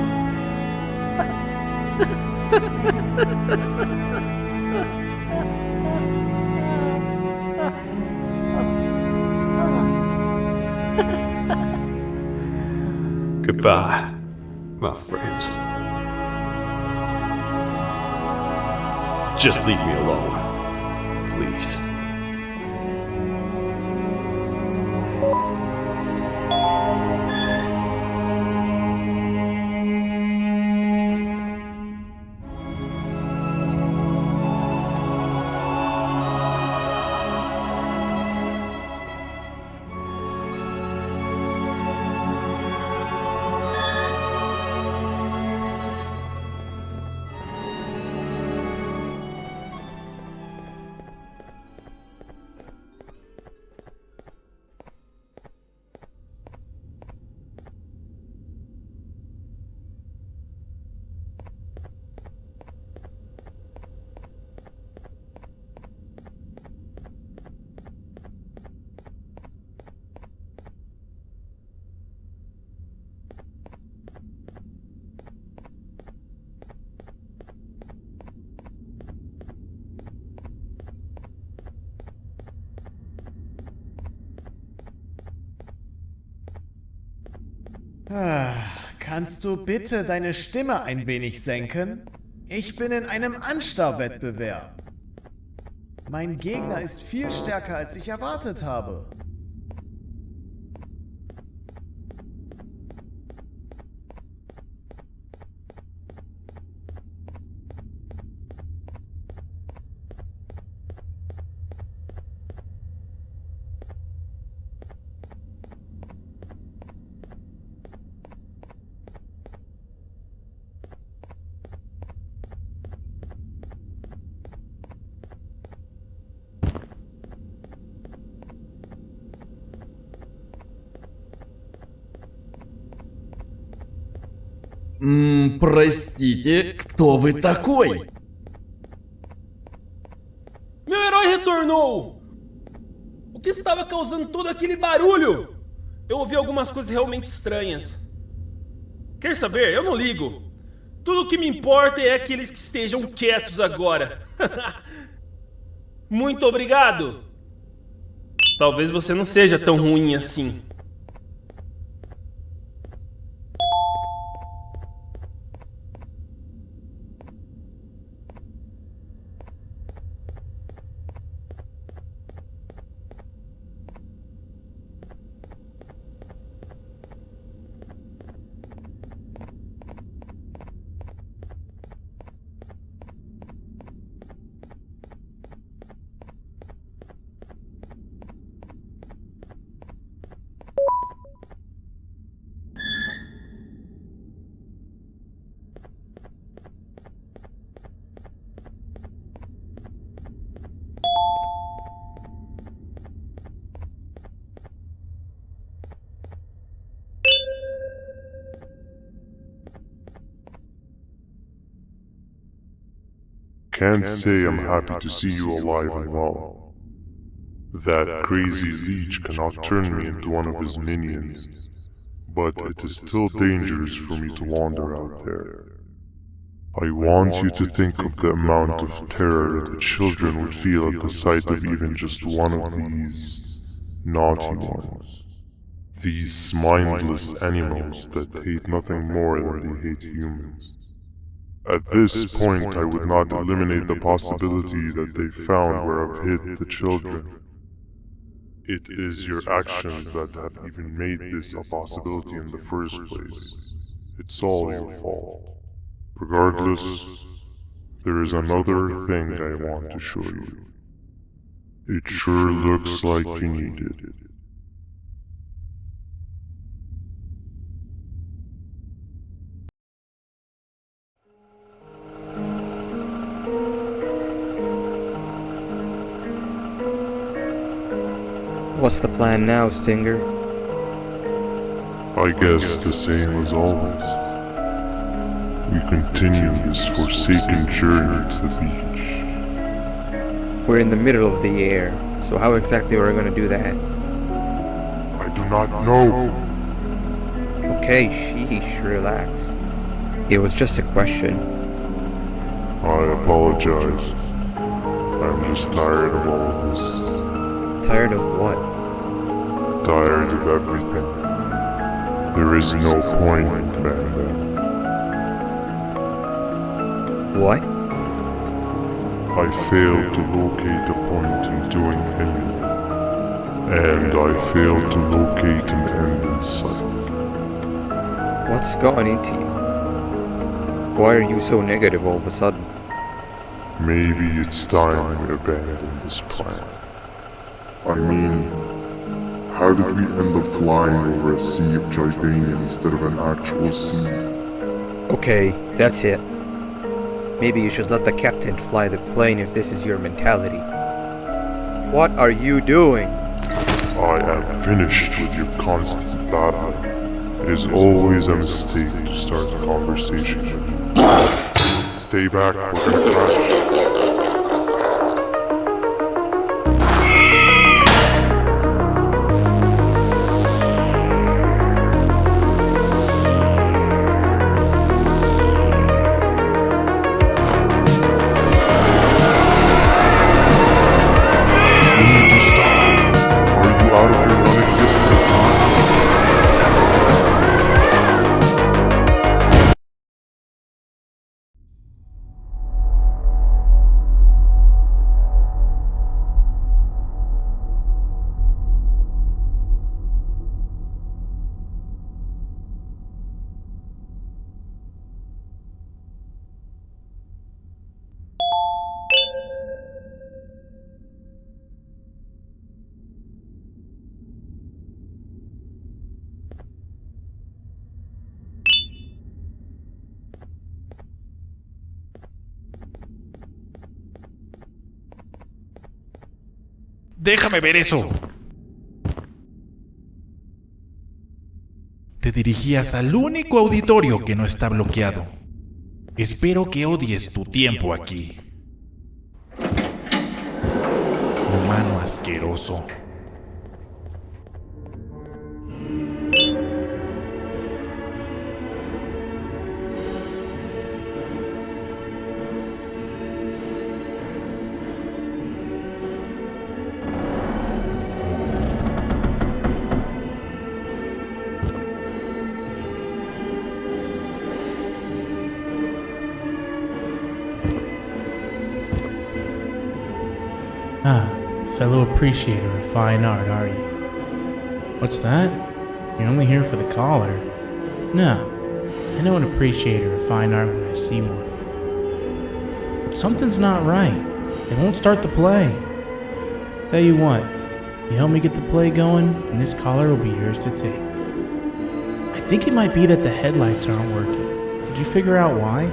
Goodbye, my friend. Just leave me alone, please. Kannst du bitte deine Stimme ein wenig senken? Ich bin in einem Anstarrwettbewerb. Mein Gegner ist viel stärker, als ich erwartet habe. Простите, кто вы такой? Meu herói retornou! O que estava causando todo aquele barulho? Eu ouvi algumas coisas realmente estranhas. Quer saber? Eu não ligo. Tudo o que me importa é aqueles que estejam quietos agora. Muito obrigado! Talvez você não seja tão ruim assim. Can't say I'm happy to see you alive and well. That crazy leech cannot turn me into one of his minions, but it is still dangerous for me to wander out there. I want you to think of the amount of terror that children would feel at the sight of even just one of these naughty ones. These mindless animals that hate nothing more than they hate humans. At this point, I would not eliminate the possibility that they found where I've hid the children. It is your actions that have even made this a possibility in the first place. It's all your fault. Regardless, there is another thing I want to show you. It sure looks like you need it. What's the plan now, Stinger? I guess the same as always. We continue this forsaken journey to the beach. We're in the middle of the air, so how exactly are we going to do that? I do not know. Okay, sheesh, relax. It was just a question. I apologize. I'm just tired of all of this. Tired of what? Tired of everything. There is no point, Banban. What? I failed to locate a point in doing anything. And I failed to locate an end in sight. What's gone into you? Why are you so negative all of a sudden? Maybe it's time we abandon this plan. I mean, how did we end up flying over a sea of Gibania instead of an actual sea? Okay, that's it. Maybe you should let the captain fly the plane if this is your mentality. What are you doing? I am finished with your constant babbling. It is always a mistake to start a conversation with you. Stay back, we're gonna crash. Déjame ver eso. Te dirigías al único auditorio que no está bloqueado. Espero que odies tu tiempo aquí. Humano asqueroso. Ah, fellow appreciator of fine art, are you? What's that? You're only here for the collar? No, I know an appreciator of fine art when I see one. But something's not right. They won't start the play. Tell you what, you help me get the play going, and this collar will be yours to take. I think it might be that the headlights aren't working. Did you figure out why?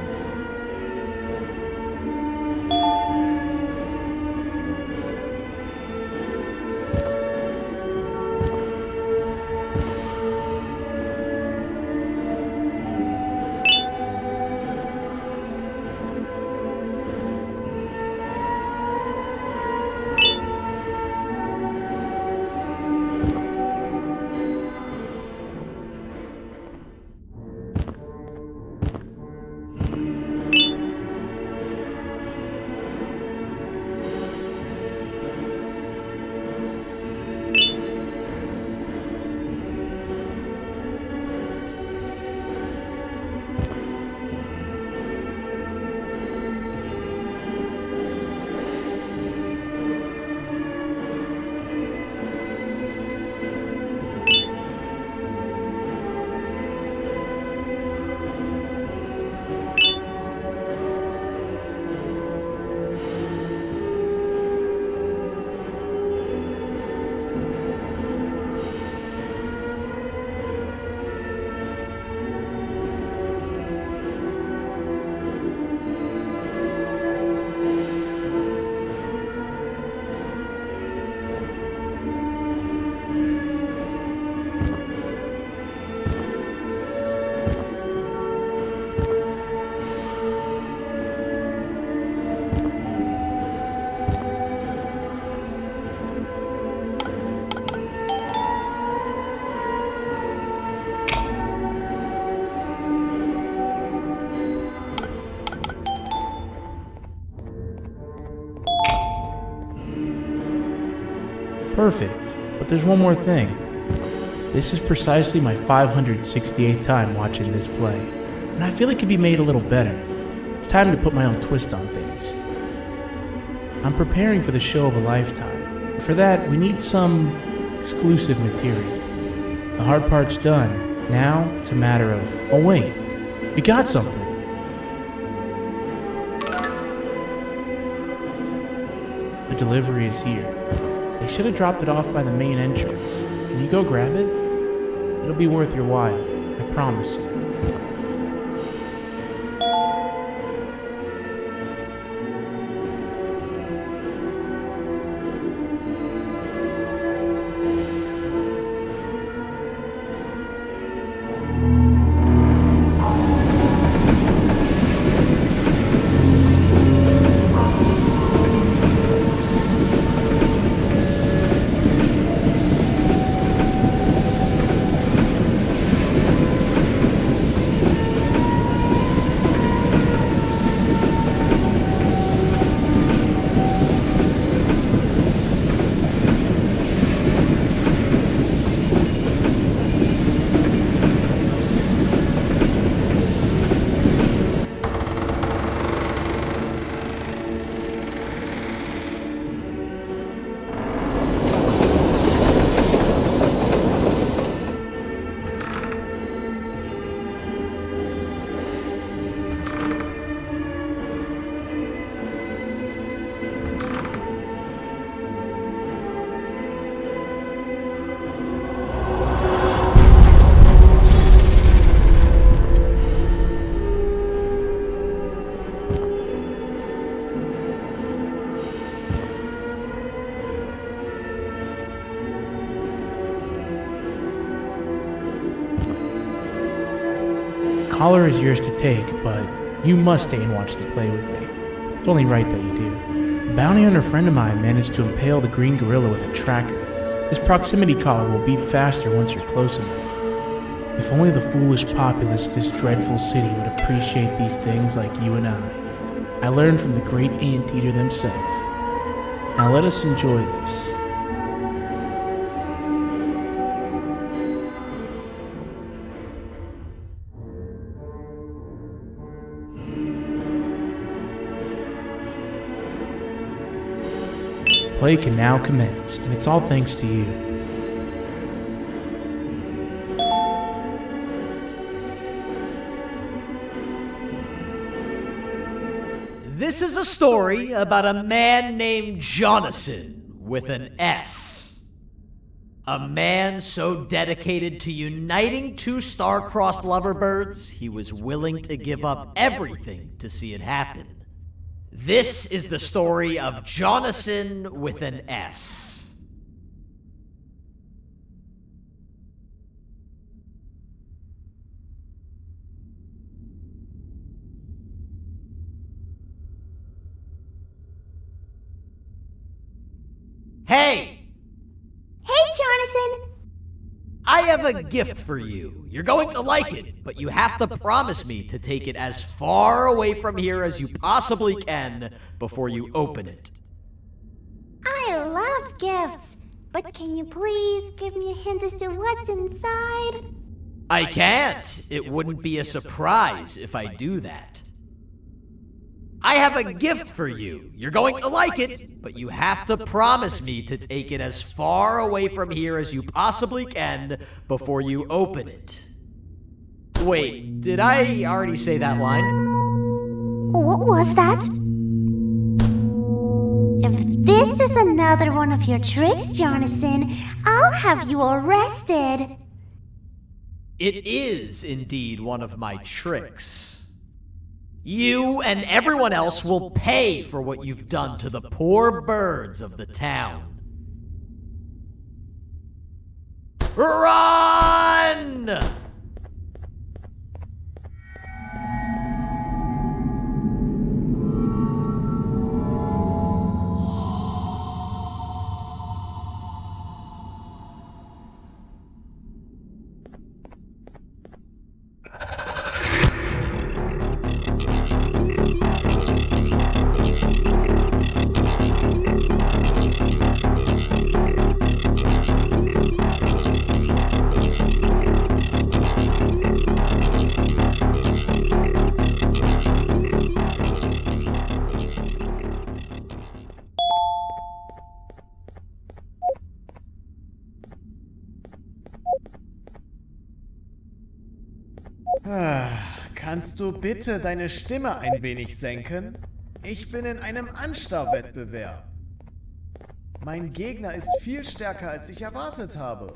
Perfect, but there's one more thing. This is precisely my 568th time watching this play, and I feel it could be made a little better. It's time to put my own twist on things. I'm preparing for the show of a lifetime, and for that we need some exclusive material. The hard part's done. Now it's a matter of, oh wait, we got something. The delivery is here. They should have dropped it off by the main entrance. Can you go grab it? It'll be worth your while, I promise you. Collar is yours to take, but you must stay and watch the play with me. It's only right that you do. A bounty hunter friend of mine managed to impale the green gorilla with a tracker. This proximity collar will beat faster once you're close enough. If only the foolish populace of this dreadful city would appreciate these things like you and I learned from the great anteater themselves. Now let us enjoy this. Play can now commence, and it's all thanks to you. This is a story about a man named Jonathan with an S. A man so dedicated to uniting two star-crossed loverbirds, he was willing to give up everything to see it happen. This is the story of Jonathan with an S. Hey! Hey, Jonathan! I have a gift for you. You're going to like it, but you have to promise me to take it as far away from here as you possibly can before you open it. I love gifts, but can you please give me a hint as to what's inside? I can't. It wouldn't be a surprise if I do that. I have a gift for you. You're going to like it, but you have to promise me to take it as far away from here as you possibly can before you open it. Wait, did I already say that line? What was that? If this is another one of your tricks, Jonathan, I'll have you arrested. It is indeed one of my tricks. You and everyone else will pay for what you've done to the poor birds of the town. Run! Kannst du bitte deine Stimme ein wenig senken? Ich bin in einem Anstarrwettbewerb. Mein Gegner ist viel stärker, als ich erwartet habe.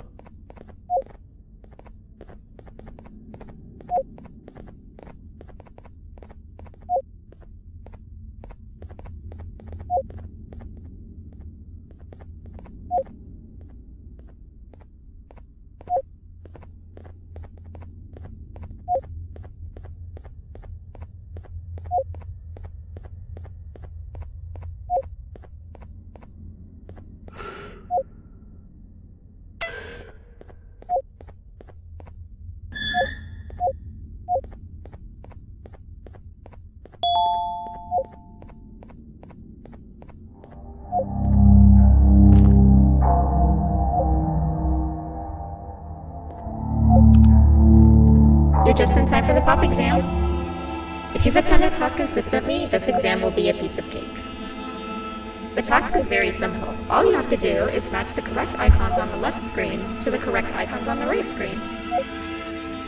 You're just in time for the pop exam. If you've attended class consistently, this exam will be a piece of cake. The task is very simple. All you have to do is match the correct icons on the left screens to the correct icons on the right screens.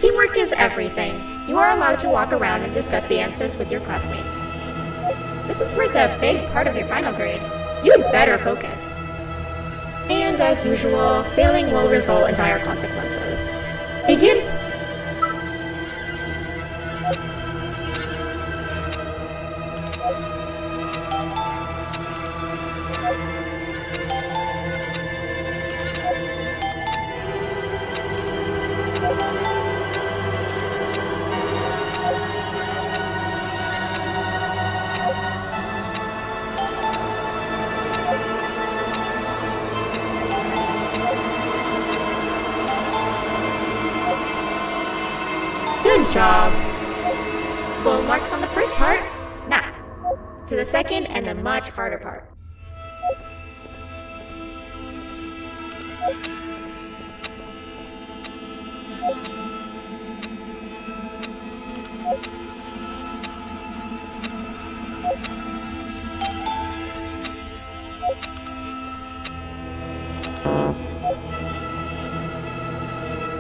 Teamwork is everything. You are allowed to walk around and discuss the answers with your classmates. This is worth a big part of your final grade. You'd better focus. And as usual, failing will result in dire consequences. Begin! Good job! Full marks on the first part. Now, to the second and the much harder part.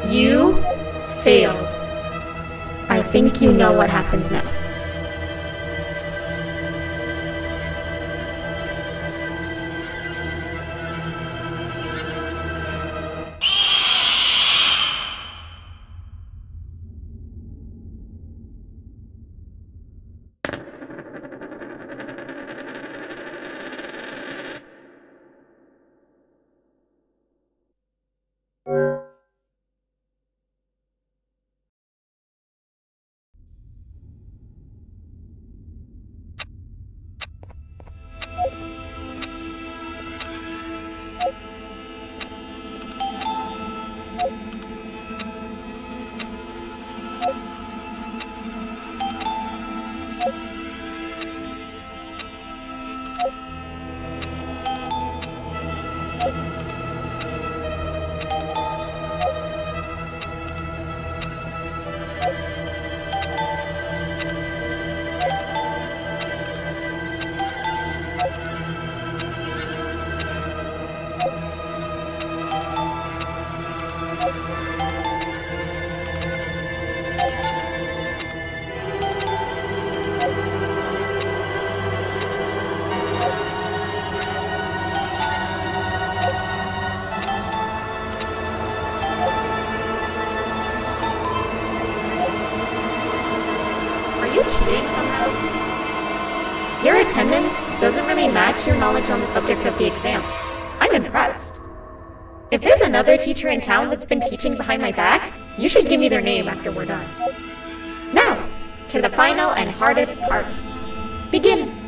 You failed. I think you know what happens now. Are you cheating somehow? Your attendance doesn't really match your knowledge on the subject of the exam. I'm impressed. If there's another teacher in town that's been teaching behind my back, you should give me their name after we're done. Now, to the final and hardest part. Begin!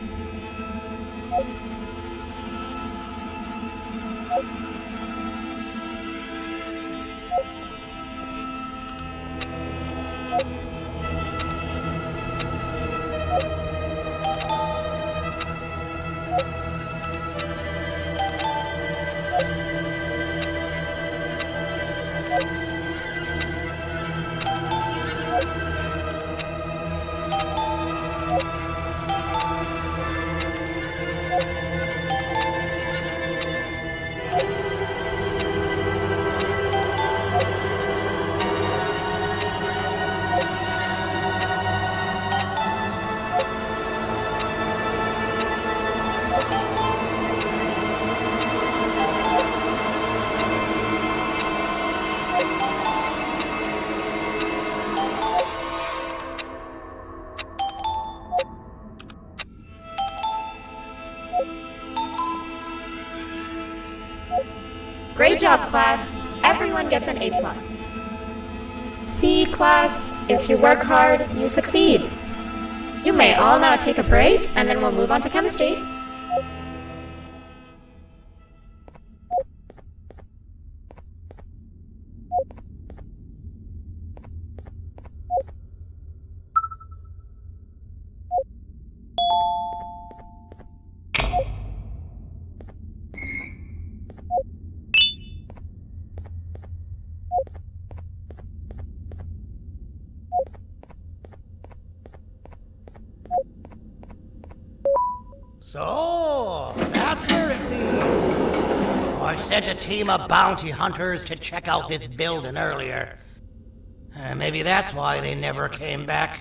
Great job, class. Everyone gets an A+. C, class, if you work hard, you succeed. You may all now take a break, and then we'll move on to chemistry. So, that's where it leads. I sent a team of bounty hunters to check out this building earlier. Maybe that's why they never came back.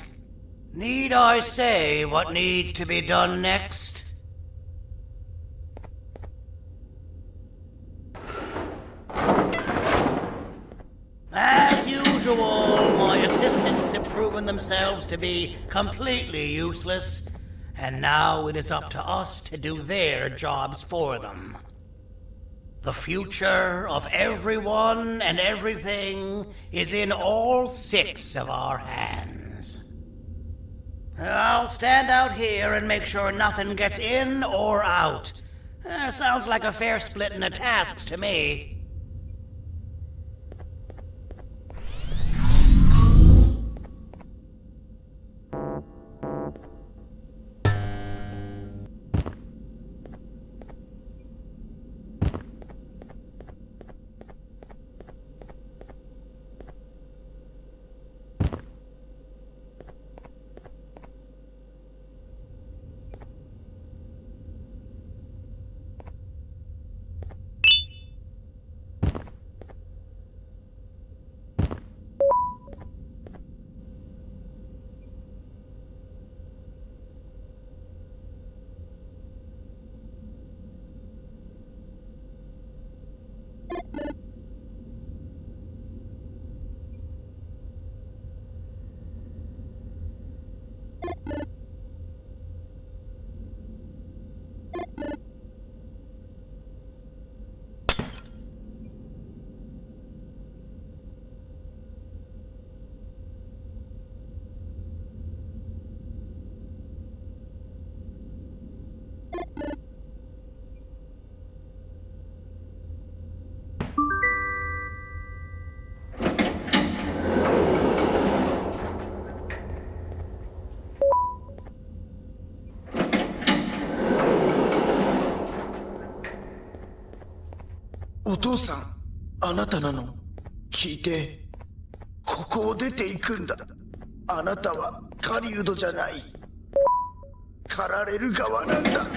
Need I say what needs to be done next? As usual, my assistants have proven themselves to be completely useless. And now it is up to us to do their jobs for them. The future of everyone and everything is in all 6 of our hands. I'll stand out here and make sure nothing gets in or out. Sounds like a fair splitting of tasks to me. お父さん、あなたなの？聞いて。ここを出ていくんだ。あなたは狩人じゃない。狩られる側なんだ。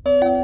you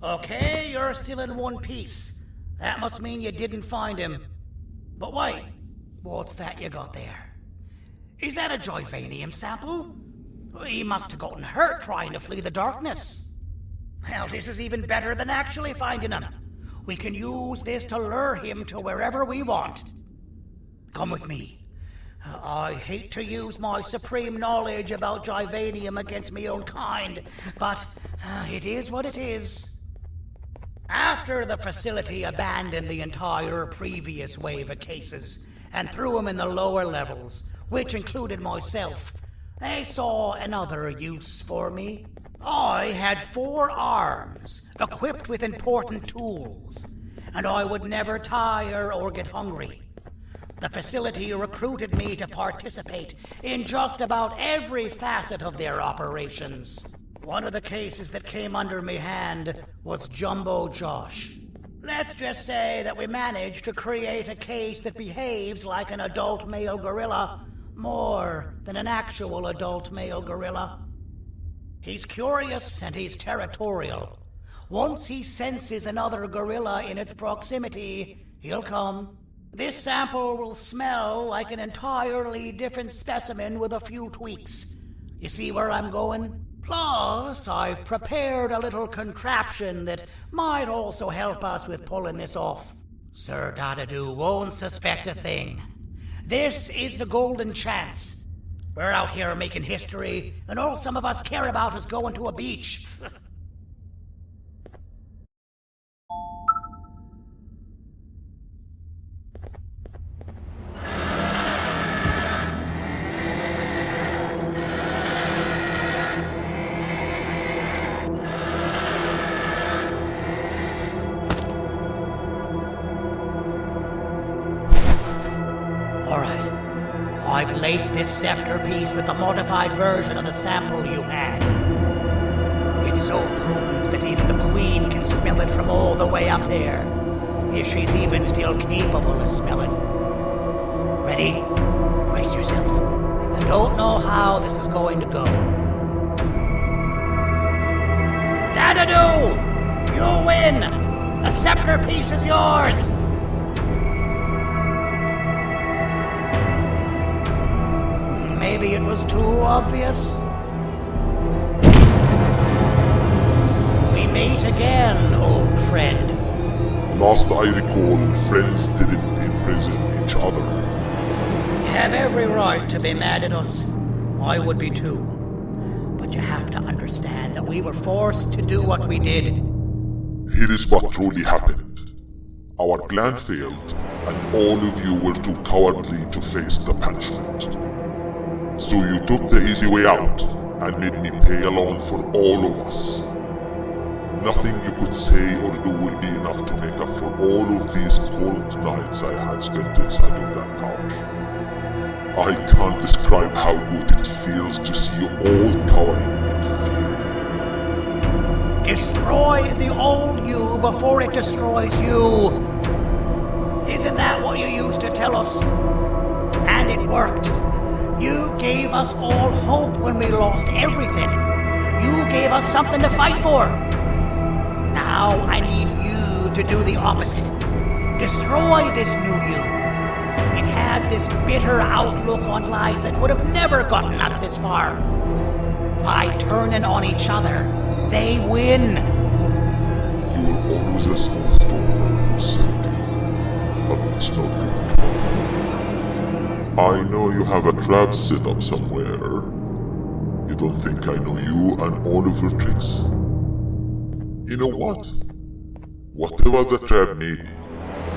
Okay, you're still in one piece. That must mean you didn't find him. But wait, what's that you got there? Is that a Joyvanium sample? He must have gotten hurt trying to flee the darkness. Well, this is even better than actually finding him. We can use this to lure him to wherever we want. Come with me. I hate to use my supreme knowledge about Joyvanium against my own kind, but it is what it is. After the facility abandoned the entire previous wave of cases and threw them in the lower levels, which included myself, they saw another use for me. I had 4 arms, equipped with important tools, and I would never tire or get hungry. The facility recruited me to participate in just about every facet of their operations. One of the cases that came under me hand was Jumbo Josh. Let's just say that we managed to create a case that behaves like an adult male gorilla, more than an actual adult male gorilla. He's curious and he's territorial. Once he senses another gorilla in its proximity, he'll come. This sample will smell like an entirely different specimen with a few tweaks. You see where I'm going? Plus, I've prepared a little contraption that might also help us with pulling this off. Sir Dadadoo won't suspect a thing. This is the golden chance. We're out here making history, and all some of us care about is going to a beach. Alright, I've laced this scepter piece with the modified version of the sample you had. It's so potent that even the Queen can smell it from all the way up there, if she's even still capable of smelling. Ready? Brace yourself. I don't know how this is going to go. Dadadoo! You win! The scepter piece is yours! Maybe it was too obvious. We meet again, old friend. Last I recall, friends didn't imprison each other. You have every right to be mad at us. I would be too. But you have to understand that we were forced to do what we did. Here is what truly happened. Our plan failed, and all of you were too cowardly to face the punishment. So you took the easy way out, and made me pay alone for all of us. Nothing you could say or do will be enough to make up for all of these cold nights I had spent inside of that pouch. I can't describe how good it feels to see you all cowering in fear. Destroy the old you before it destroys you. Isn't that what you used to tell us? And it worked. You gave us all hope when we lost everything. You gave us something to fight for. Now I need you to do the opposite. Destroy this new you. It has this bitter outlook on life that would have never gotten us this far. By turning on each other, they win. You were always a small storm, Sandy. But it's not going to work. I know you have a trap set up somewhere. You don't think I know you and all of your tricks? You know what? Whatever the trap may be,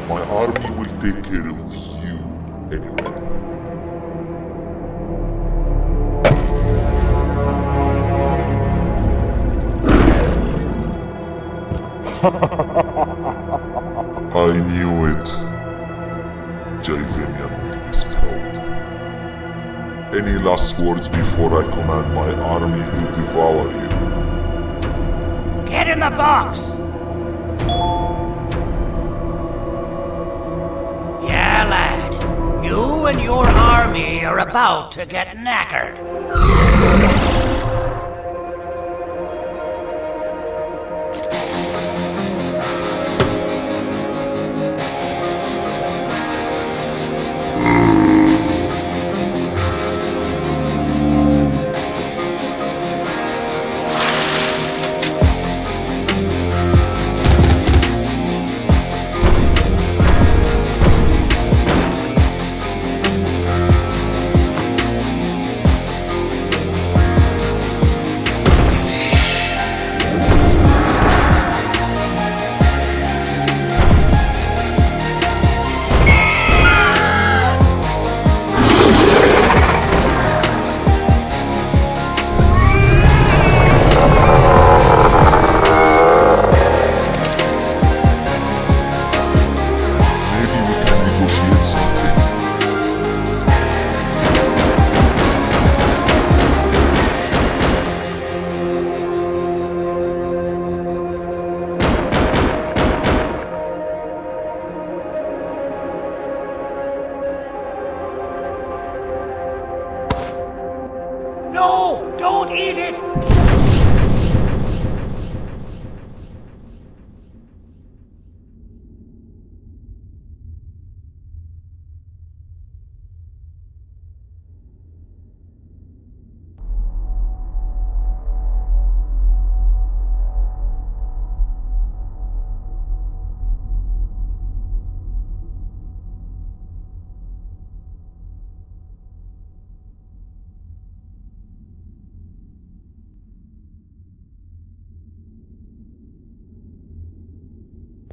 my army will take care of you anyway. I knew it. Javanian will be spelled. Any last words before I command my army to devour you? Get in the box! Yeah, lad. You and your army are about to get knackered.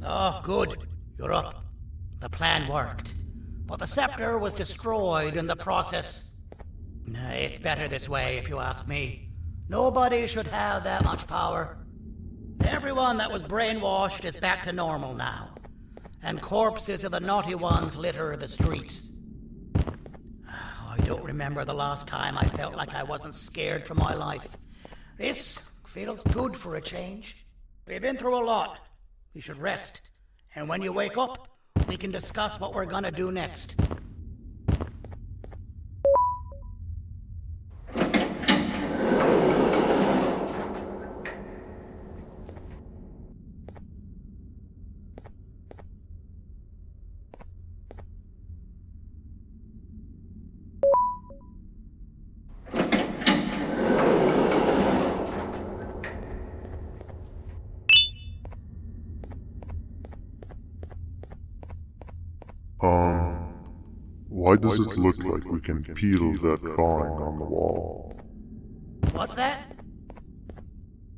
Oh, good. You're up. The plan worked. But the scepter was destroyed in the process. It's better this way, if you ask me. Nobody should have that much power. Everyone that was brainwashed is back to normal now. And corpses of the naughty ones litter the streets. I don't remember the last time I felt like I wasn't scared for my life. This feels good for a change. We've been through a lot. You should rest. And when you wake up, we can discuss what we're gonna do next. Why does it look like we can peel that drawing on the wall? What's that?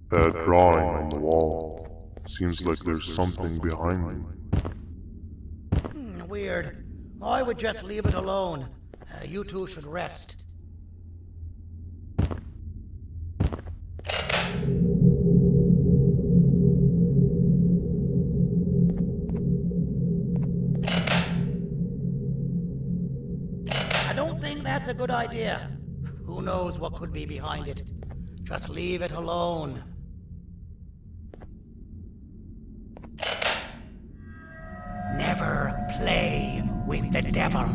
That drawing on the wall. Seems like there's something behind it. Weird. I would just leave it alone. You two should rest. I don't think that's a good idea. Who knows what could be behind it? Just leave it alone. Never play with the devil.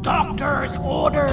Doctor's orders!